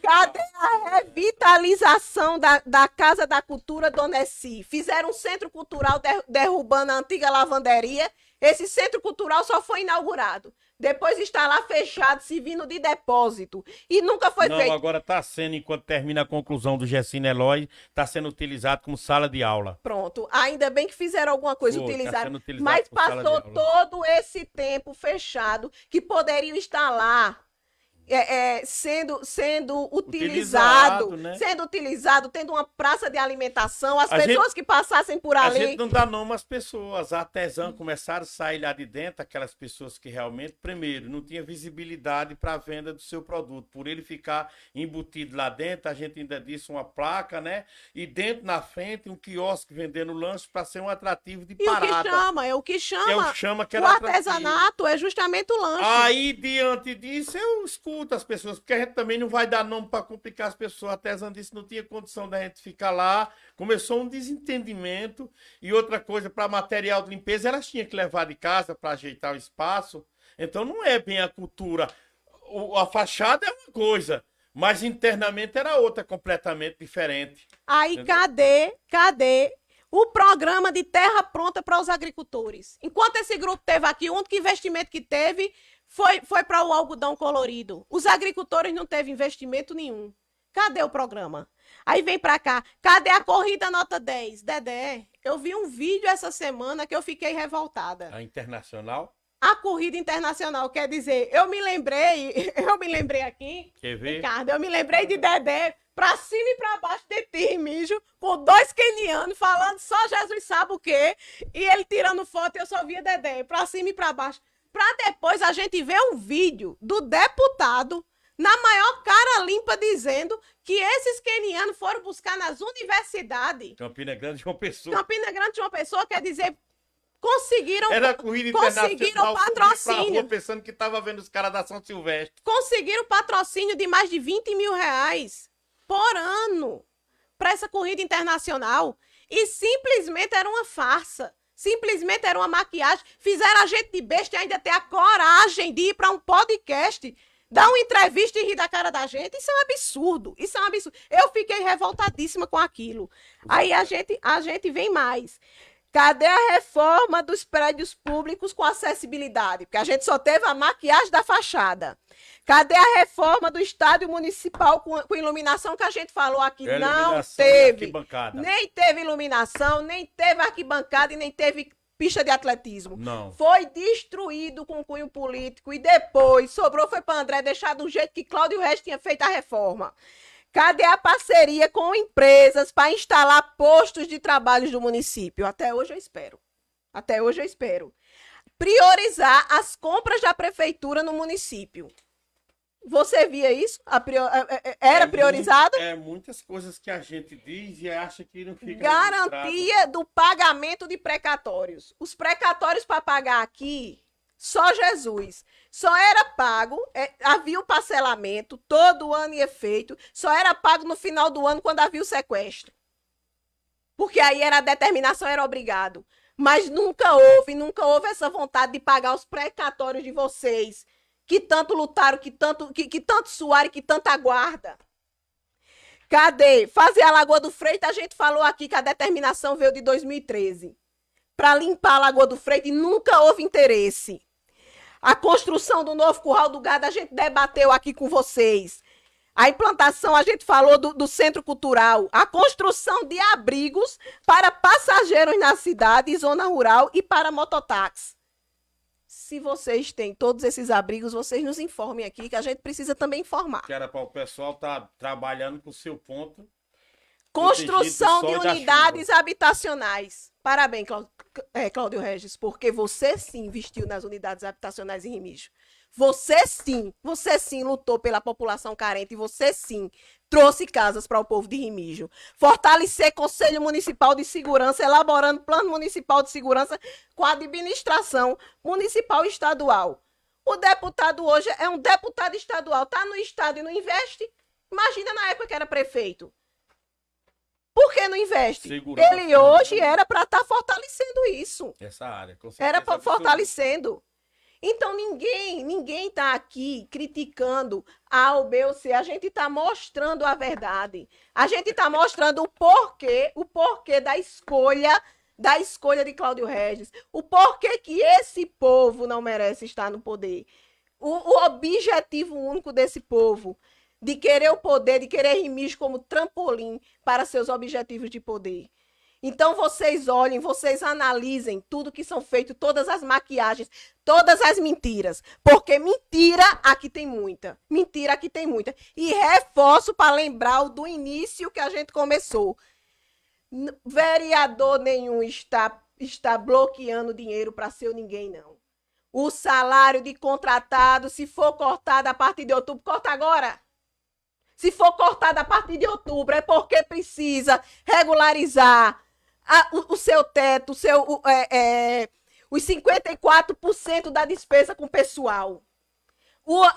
Cadê a revitalização da Casa da Cultura Dona Essi? Fizeram um centro cultural derrubando a antiga lavanderia. Esse centro cultural só foi inaugurado. Depois está lá fechado, servindo de depósito. E nunca foi Não, feito. agora está sendo, enquanto termina a conclusão do Gessino Eloy, está sendo utilizado como sala de aula. Pronto. Ainda bem que fizeram alguma coisa, Foi, tá utilizaram. sendo utilizado Mas como sala de passou aula. todo esse tempo fechado que poderiam estar lá. Sendo utilizado, né? sendo utilizado, tendo uma praça de alimentação, as A pessoas que passassem por A ali. gente não dá nome às pessoas. A artesã começaram a sair lá de dentro, aquelas pessoas que realmente, primeiro, não tinha visibilidade para a venda do seu produto. Por ele ficar embutido lá dentro, a gente ainda disse uma placa, né? E dentro, na frente, um quiosque vendendo lanche para ser um atrativo de E parada. o que chama, É o que chama que o era atrativo. artesanato é justamente o lanche. Aí, diante disso, eu escuto as pessoas, porque a gente também não vai dar nome para complicar as pessoas. A artesã disse que não tinha condição da gente ficar lá. Começou um desentendimento. E outra coisa, para material de limpeza, elas tinham que levar de casa para ajeitar o espaço. Então, não é bem a cultura. A fachada é uma coisa, mas internamente era outra, completamente diferente. Aí, Entendeu? cadê o programa de terra pronta para os agricultores? Enquanto esse grupo teve aqui, o único investimento que teve foi para o algodão colorido. Os agricultores não teve investimento nenhum. Cadê o programa? Aí vem para cá. Cadê a corrida nota 10? Dedé, eu vi um vídeo essa semana que eu fiquei revoltada. A internacional, A corrida internacional, quer dizer, eu me lembrei aqui, quer ver? Ricardo, eu me lembrei de Dedé, pra cima e pra baixo de Tirmijo, com 2 quenianos, falando só Jesus sabe o quê, e ele tirando foto, eu só via Dedé, pra cima e pra baixo. Pra depois a gente ver um vídeo do deputado, na maior cara limpa, dizendo que esses quenianos foram buscar nas universidades. Campina Grande, João Pessoa. Campina Grande, uma pessoa, quer dizer, conseguiram Era corrida conseguiram internacional. fui pra patrocínio. rua pensando que tava vendo os caras da São Silvestre. Conseguiram patrocínio de mais de 20 mil reais por ano para essa corrida internacional. E simplesmente era uma farsa. Simplesmente era uma maquiagem. Fizeram a gente de besta e ainda ter a coragem de ir para um podcast, dar uma entrevista e rir da cara da gente. Isso é um absurdo. Isso é um absurdo. Eu fiquei revoltadíssima com aquilo. Aí a gente vem mais. Cadê a reforma dos prédios públicos com acessibilidade? Porque a gente só teve a maquiagem da fachada. Cadê a reforma do estádio municipal com iluminação que a gente falou aqui? É Não iluminação e teve. arquibancada. Nem teve iluminação, nem teve arquibancada e nem teve pista de atletismo. Não. Foi destruído com cunho político e depois sobrou foi para André deixar do jeito que Cláudio Reis tinha feito a reforma. Cadê a parceria com empresas para instalar postos de trabalho do município? Até hoje eu espero. Até hoje eu espero. Priorizar as compras da prefeitura no município. Você via isso? Era priorizado? Muitas coisas que a gente diz e acha que não fica Garantia do pagamento de precatórios. Os precatórios para pagar aqui, só Jesus. Só era pago, havia o parcelamento, todo ano ia feito, só era pago no final do ano quando havia o sequestro. Porque aí a determinação era obrigado. Mas nunca houve essa vontade de pagar os precatórios de vocês, que tanto lutaram, que tanto suaram e que tanta aguarda. Cadê? Fazer a Lagoa do Freitas, a gente falou aqui que a determinação veio de 2013. Para limpar a Lagoa do Freitas e nunca houve interesse. A construção do novo curral do gado, a gente debateu aqui com vocês. A implantação, a gente falou do centro cultural. A construção de abrigos para passageiros na cidade e zona rural e para mototáxi. Se vocês têm todos esses abrigos, vocês nos informem aqui, que a gente precisa também informar. Que era para o pessoal estar trabalhando com o seu ponto. Construção de protegido do sol e da unidades habitacionais. Parabéns, Cláudio Regis, porque você sim investiu nas unidades habitacionais em Remígio. Você sim lutou pela população carente e você sim trouxe casas para o povo de Remígio. Fortalecer Conselho Municipal de Segurança, elaborando plano municipal de segurança com a administração municipal e estadual. O deputado hoje é um deputado estadual, está no estado e não investe? Imagina na época que era prefeito. Por que não investe? Segurança. Ele hoje era para estar fortalecendo isso. Essa área, com certeza. Era fortalecendo. Então, ninguém está aqui criticando A ou B ou C. A gente está mostrando a verdade. A gente está mostrando o porquê da escolha de Cláudio Regis. O porquê que esse povo não merece estar no poder. O objetivo único desse povo de querer o poder, de querer Remígio como trampolim para seus objetivos de poder. Então, vocês olhem, vocês analisem tudo que são feito, todas as maquiagens, todas as mentiras. Porque mentira aqui tem muita. Mentira aqui tem muita. E reforço para lembrar o do início que a gente começou. Vereador nenhum está bloqueando dinheiro para seu ninguém, não. O salário de contratado, se for cortado a partir de outubro, corta agora. Se for cortado a partir de outubro, é porque precisa regularizar o seu teto, os 54% da despesa com o pessoal.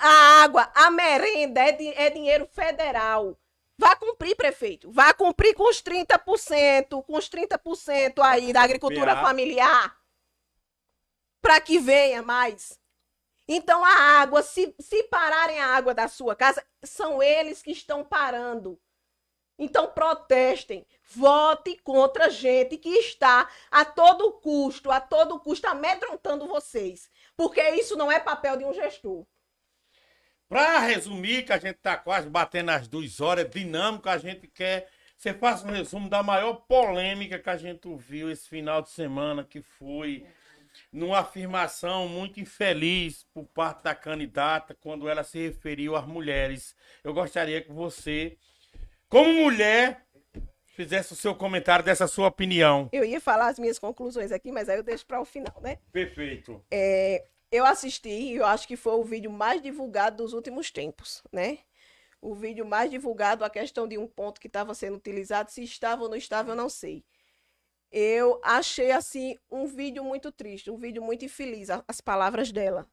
A água, a merenda é dinheiro federal. Vá cumprir, prefeito. Vá cumprir com os 30% aí da agricultura familiar. Para que venha mais. Então, a água, se pararem a água da sua casa, são eles que estão parando. Então, protestem. Vote contra gente que está a todo custo amedrontando vocês. Porque isso não é papel de um gestor. Para resumir, que a gente está quase batendo as 2 horas, dinâmico, a gente quer... Você faça um resumo da maior polêmica que a gente viu esse final de semana, que foi numa afirmação muito infeliz por parte da candidata, quando ela se referiu às mulheres. Eu gostaria que você, como mulher, fizesse o seu comentário dessa sua opinião. Eu ia falar as minhas conclusões aqui, mas aí eu deixo para o final, né? Perfeito. Eu assisti e eu acho que foi o vídeo mais divulgado dos últimos tempos, né? O vídeo mais divulgado, a questão de um ponto que estava sendo utilizado, se estava ou não estava, eu não sei. Eu achei, assim, um vídeo muito triste, um vídeo muito infeliz, as palavras dela.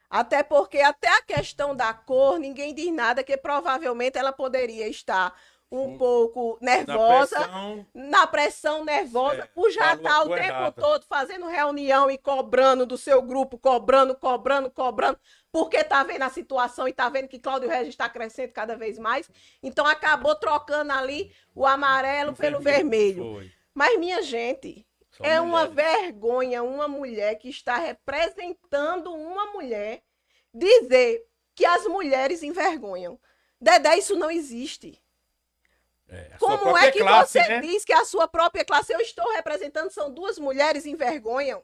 Até porque, até a questão da cor, ninguém diz nada, que provavelmente ela poderia estar um pouco nervosa, na pressão nervosa, por já estar o tempo todo fazendo reunião e cobrando do seu grupo, cobrando, porque está vendo a situação e está vendo que Cláudio Regis está crescendo cada vez mais. Então, acabou trocando ali o amarelo pelo vermelho. Foi. Mas, minha gente, é uma vergonha uma mulher que está representando uma mulher dizer que as mulheres envergonham. Dedé, isso não existe. Como é que classe, você diz que a sua própria classe, eu estou representando, são 2 mulheres envergonham?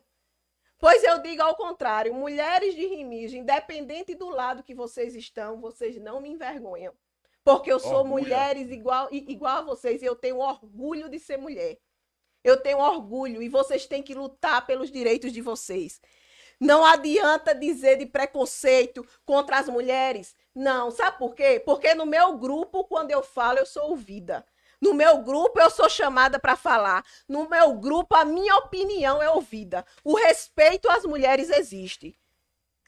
Pois eu digo ao contrário, mulheres de Remígio, independente do lado que vocês estão, vocês não me envergonham. Porque eu sou mulheres igual a vocês e eu tenho orgulho de ser mulher. Eu tenho orgulho e vocês têm que lutar pelos direitos de vocês. Não adianta dizer de preconceito contra as mulheres. Não, sabe por quê? Porque no meu grupo, quando eu falo, eu sou ouvida. No meu grupo, eu sou chamada para falar. No meu grupo, a minha opinião é ouvida. O respeito às mulheres existe.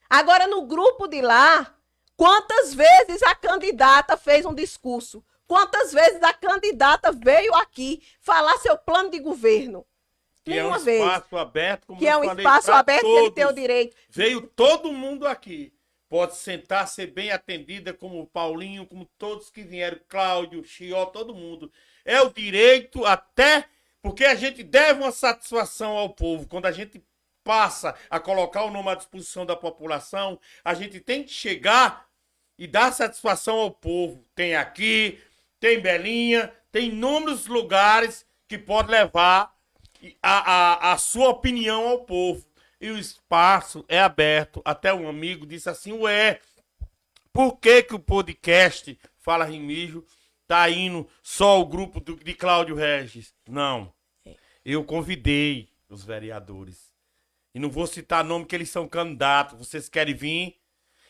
Agora, no grupo de lá, quantas vezes a candidata fez um discurso? Quantas vezes a candidata veio aqui falar seu plano de governo? Que é um espaço aberto, como que é um espaço aberto que ele tem o direito. Veio todo mundo aqui. Pode sentar, ser bem atendida, como o Paulinho, como todos que vieram, Cláudio, Chió, todo mundo. É o direito até, porque a gente deve uma satisfação ao povo. Quando a gente passa a colocar o nome à disposição da população, a gente tem que chegar e dar satisfação ao povo. Tem aqui, tem Belinha, tem inúmeros lugares que pode levar a sua opinião ao povo. E o espaço é aberto. Até um amigo disse assim, por que o podcast Fala Remígio tá indo só o grupo de Cláudio Regis. Não. Eu convidei os vereadores. E não vou citar nome que eles são candidatos. Vocês querem vir?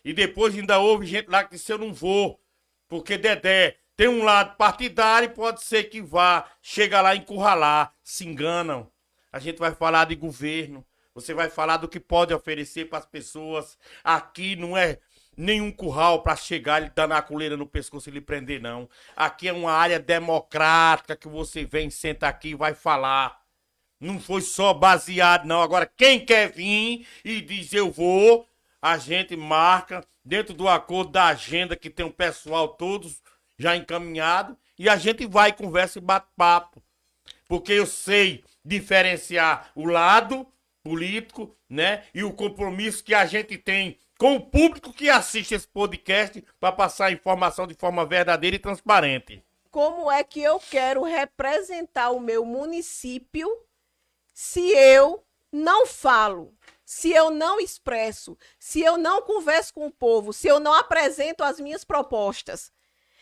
E depois ainda houve gente lá que disse eu não vou. Porque Dedé tem um lado partidário e pode ser que vá. Chega lá e encurralar. Se enganam. A gente vai falar de governo. Você vai falar do que pode oferecer para as pessoas. Aqui não é nenhum curral para chegar e dar na coleira no pescoço e lhe prender, não. Aqui é uma área democrática que você vem, senta aqui e vai falar. Não foi só baseado, não. Agora, quem quer vir e diz eu vou, a gente marca dentro do acordo da agenda que tem um pessoal todos já encaminhado e a gente vai, conversa e bate papo. Porque eu sei diferenciar o lado político, né? E o compromisso que a gente tem com o público que assiste esse podcast para passar a informação de forma verdadeira e transparente. Como é que eu quero representar o meu município se eu não falo, se eu não expresso, se eu não converso com o povo, se eu não apresento as minhas propostas?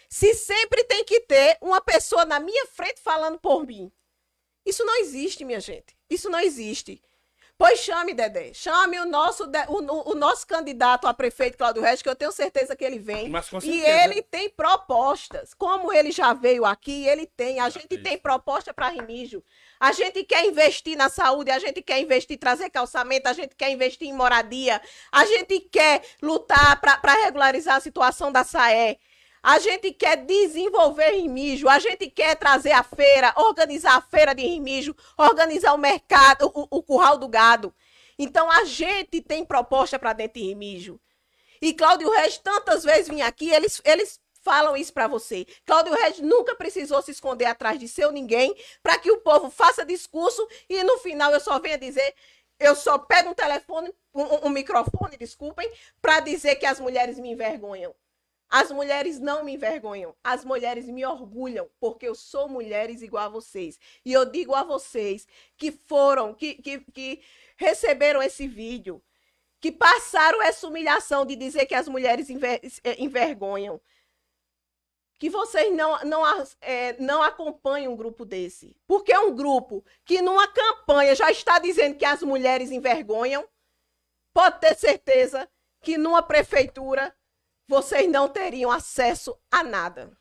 Se sempre tem que ter uma pessoa na minha frente falando por mim. Isso não existe, minha gente. Isso não existe. Pois chame, Dedé. Chame o nosso candidato a prefeito, Cláudio Regis, que eu tenho certeza que ele vem. Mas com E certeza. ele tem propostas. Como ele já veio aqui, ele tem. A gente tem proposta para Remígio. A gente quer investir na saúde, a gente quer investir, trazer calçamento, a gente quer investir em moradia, a gente quer lutar para regularizar a situação da SAE. A gente quer desenvolver Remígio, a gente quer trazer a feira, organizar a feira de Remígio, organizar o mercado, o curral do gado. Então, a gente tem proposta para dentro de Remígio. E Cláudio Regis, tantas vezes vim aqui, eles falam isso para você. Cláudio Regis nunca precisou se esconder atrás de seu ninguém para que o povo faça discurso e no final eu só venha dizer, eu só pego um telefone, um microfone, desculpem, para dizer que as mulheres me envergonham. As mulheres não me envergonham, as mulheres me orgulham, porque eu sou mulheres igual a vocês. E eu digo a vocês que que receberam esse vídeo, que passaram essa humilhação de dizer que as mulheres envergonham, que vocês não acompanhem um grupo desse. Porque é um grupo que numa campanha já está dizendo que as mulheres envergonham, pode ter certeza que numa prefeitura vocês não teriam acesso a nada.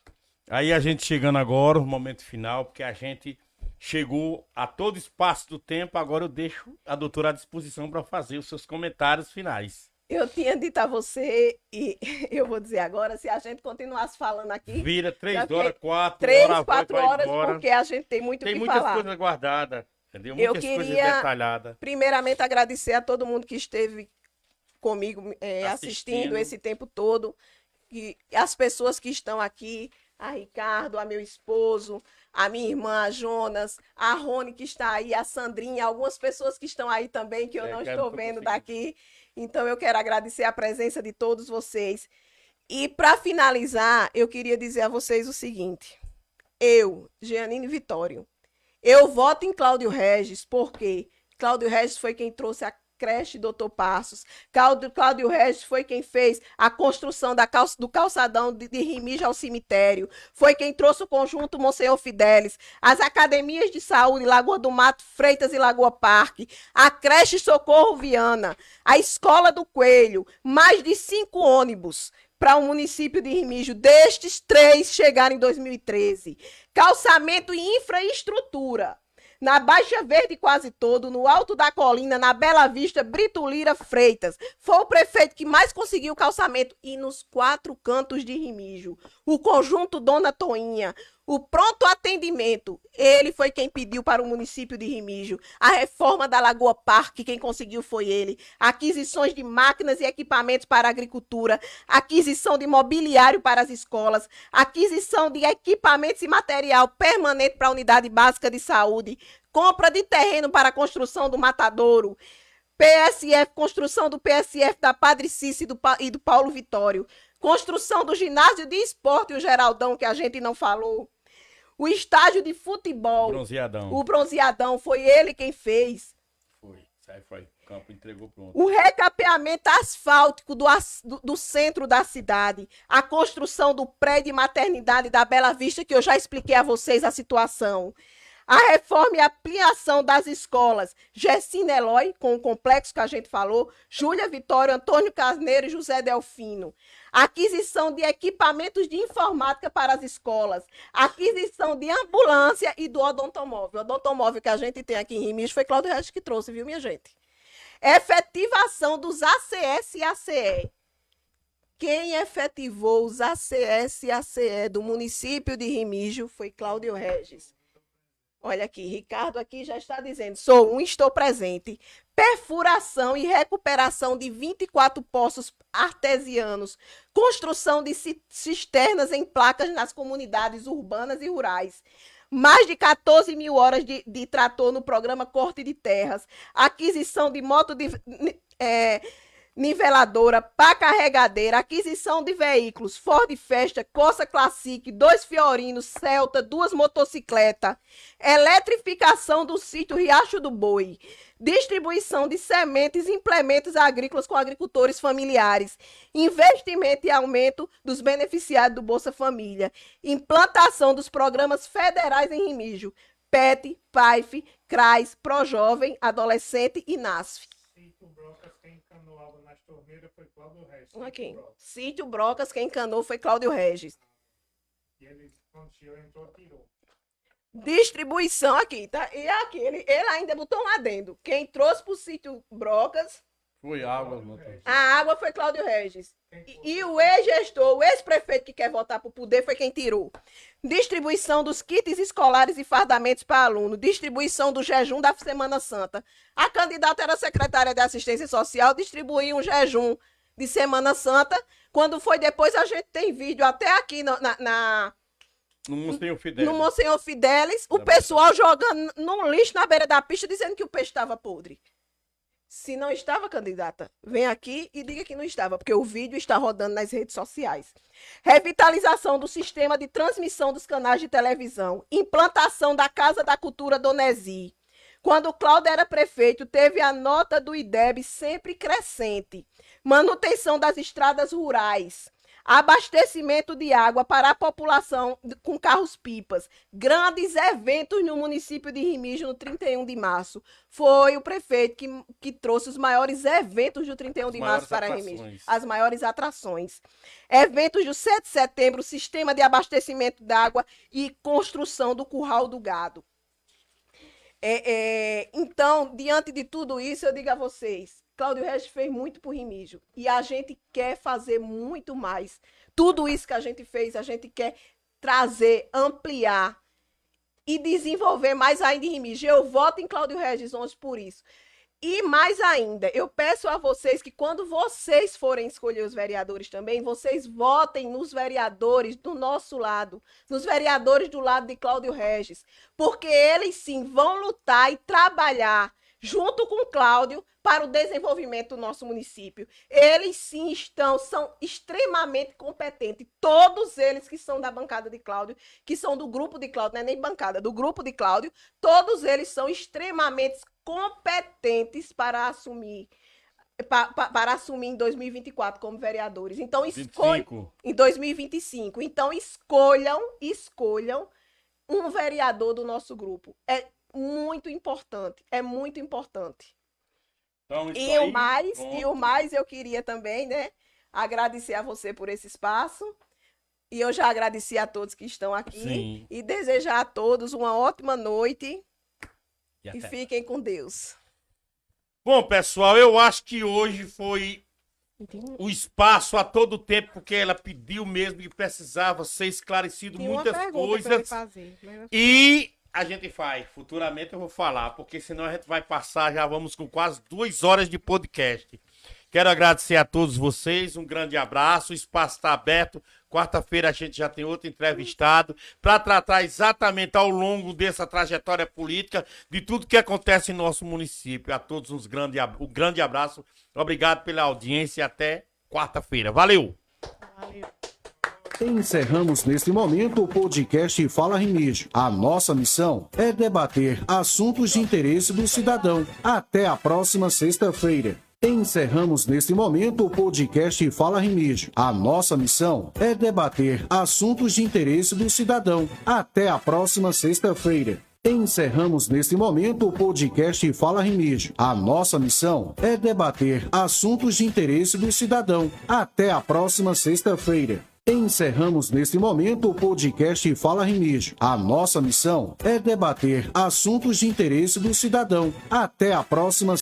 Aí a gente chegando agora, o momento final, porque a gente chegou a todo espaço do tempo, agora eu deixo a doutora à disposição para fazer os seus comentários finais. Eu tinha dito a você, e eu vou dizer agora, se a gente continuasse falando aqui... Vira 3 horas, 4 3, horas, 4 vai horas, embora. porque a gente tem muito o Tem que muitas falar. coisas guardadas, entendeu? Muitas coisas detalhadas. Primeiramente, agradecer a todo mundo que esteve comigo assistindo esse tempo todo, e as pessoas que estão aqui, a Ricardo, a meu esposo, a minha irmã, a Jonas, a Rony que está aí, a Sandrinha, algumas pessoas que estão aí também, que eu não estou vendo daqui. Então, eu quero agradecer a presença de todos vocês. E, para finalizar, eu queria dizer a vocês o seguinte. Eu, Jeanine Vitório, eu voto em Cláudio Regis porque Cláudio Regis foi quem trouxe a creche Doutor Passos. Cláudio Regis foi quem fez a construção do calçadão de Remígio ao cemitério. Foi quem trouxe o conjunto Monsenhor Fidelis, as academias de saúde Lagoa do Mato, Freitas e Lagoa Parque, a creche Socorro Viana, a Escola do Coelho, mais de 5 ônibus para o município de Remígio, destes 3 chegaram em 2013. Calçamento e infraestrutura. Na Baixa Verde quase todo, no Alto da Colina, na Bela Vista, Brito Lira Freitas. Foi o prefeito que mais conseguiu calçamento. E nos 4 cantos de Remígio, o conjunto Dona Toinha, o pronto atendimento, ele foi quem pediu para o município de Remígio. A reforma da Lagoa Parque, quem conseguiu foi ele. Aquisições de máquinas e equipamentos para a agricultura, aquisição de mobiliário para as escolas, aquisição de equipamentos e material permanente para a unidade básica de saúde, compra de terreno para a construção do matadouro, PSF, construção do PSF da Padre Cícero e do Paulo Vitório, construção do ginásio de esporte, o Geraldão, que a gente não falou, o estádio de futebol, Bronzeadão. o Bronzeadão, foi ele quem fez. Foi, isso Aí foi, o campo entregou pronto. O recapeamento asfáltico do centro da cidade, a construção do prédio de maternidade da Bela Vista, que eu já expliquei a vocês a situação. A reforma e ampliação das escolas Gessina Eloy, com o complexo que a gente falou, Júlia Vitória, Antônio Carneiro e José Delfino. Aquisição de equipamentos de informática para as escolas. Aquisição de ambulância e do odontomóvel. O odontomóvel que a gente tem aqui em Remígio foi Cláudio Regis que trouxe, viu, minha gente? Efetivação dos ACS e ACE. Quem efetivou os ACS e ACE do município de Remígio foi Cláudio Regis. Olha aqui, Ricardo aqui já está dizendo, estou presente. Perfuração e recuperação de 24 poços artesianos, construção de cisternas em placas nas comunidades urbanas e rurais. Mais de 14 mil horas de trator no programa Corte de Terras, aquisição de moto niveladora, pá carregadeira, aquisição de veículos, Ford Fiesta, Corsa Classic, 2 Fiorinos, Celta, 2 motocicletas, eletrificação do sítio Riacho do Boi, distribuição de sementes e implementos agrícolas com agricultores familiares, investimento e aumento dos beneficiários do Bolsa Família, implantação dos programas federais em Remígio, PET, PAIF, CRAS, ProJovem, Adolescente e NASF. Sítio Brocas, quem encanou água nas torneiras foi Cláudio Regis. Aqui. Sítio Brocas, quem encanou foi Cláudio Regis. E ele, quando o senhor entrou, tirou. Distribuição aqui, tá? E aqui, ele ainda botou um adendo. Quem trouxe pro sítio Brocas, Foi água, motor. a água foi Cláudio Regis. E o ex-gestor, o ex-prefeito que quer voltar pro poder foi quem tirou. Distribuição dos kits escolares e fardamentos para aluno. Distribuição do jejum da Semana Santa. A candidata era secretária de Assistência Social, distribuiu um jejum de Semana Santa. Quando foi depois, a gente tem vídeo até aqui No Monsenhor Fidel. no Monsenhor Fidelis, o pessoal jogando no lixo na beira da pista, dizendo que o peixe estava podre. Se não estava, candidata, vem aqui e diga que não estava, porque o vídeo está rodando nas redes sociais. Revitalização do sistema de transmissão dos canais de televisão. Implantação da Casa da Cultura Donesi. Quando o Cláudio era prefeito, teve a nota do IDEB sempre crescente. Manutenção das estradas rurais. Abastecimento de água para a população com carros-pipas. Grandes eventos no município de Remígio no 31 de março. Foi o prefeito que trouxe os maiores eventos do 31 de março para Remígio. As maiores atrações. Eventos do 7 de setembro, sistema de abastecimento de água e construção do curral do gado. Então, diante de tudo isso, eu digo a vocês, Cláudio Regis fez muito por Remígio e a gente quer fazer muito mais. Tudo isso que a gente fez, a gente quer trazer, ampliar e desenvolver mais ainda em Remígio. Eu voto em Cláudio Regis hoje por isso. E mais ainda, eu peço a vocês que quando vocês forem escolher os vereadores também, vocês votem nos vereadores do nosso lado, nos vereadores do lado de Cláudio Regis, porque eles sim vão lutar e trabalhar junto com o Cláudio para o desenvolvimento do nosso município. Eles sim são extremamente competentes. Todos eles que são da bancada de Cláudio, que são do grupo de Cláudio, não é nem bancada, do grupo de Cláudio, todos eles são extremamente competentes para assumir em 2024 como vereadores. Então, em 2025. Então, escolham um vereador do nosso grupo. É muito importante, Então, o mais eu queria também, né, agradecer a você por esse espaço. E eu já agradeci a todos que estão aqui. Sim. E desejar a todos uma ótima noite. E até. fiquem com Deus. Bom, pessoal, eu acho que hoje foi o espaço a todo tempo, porque ela pediu mesmo que precisava ser esclarecido muitas coisas. E a gente faz. Futuramente eu vou falar, porque senão a gente vai passar, já vamos com quase 2 horas de podcast. Quero agradecer a todos vocês, um grande abraço, o espaço está aberto. Quarta-feira a gente já tem outro entrevistado para tratar exatamente ao longo dessa trajetória política de tudo que acontece em nosso município. A todos um grande abraço, obrigado pela audiência e até quarta-feira. Valeu! Valeu. Encerramos neste momento o podcast Fala Remígio. A nossa missão é debater assuntos de interesse do cidadão. Até a próxima sexta-feira. Encerramos neste momento o podcast Fala Remígio. A nossa missão é debater assuntos de interesse do cidadão. Até a próxima sexta-feira. Encerramos neste momento o podcast Fala Remígio. A nossa missão é debater assuntos de interesse do cidadão. Até a próxima sexta-feira. Encerramos neste momento o podcast Fala Remígio. A nossa missão é debater assuntos de interesse do cidadão. Até a próxima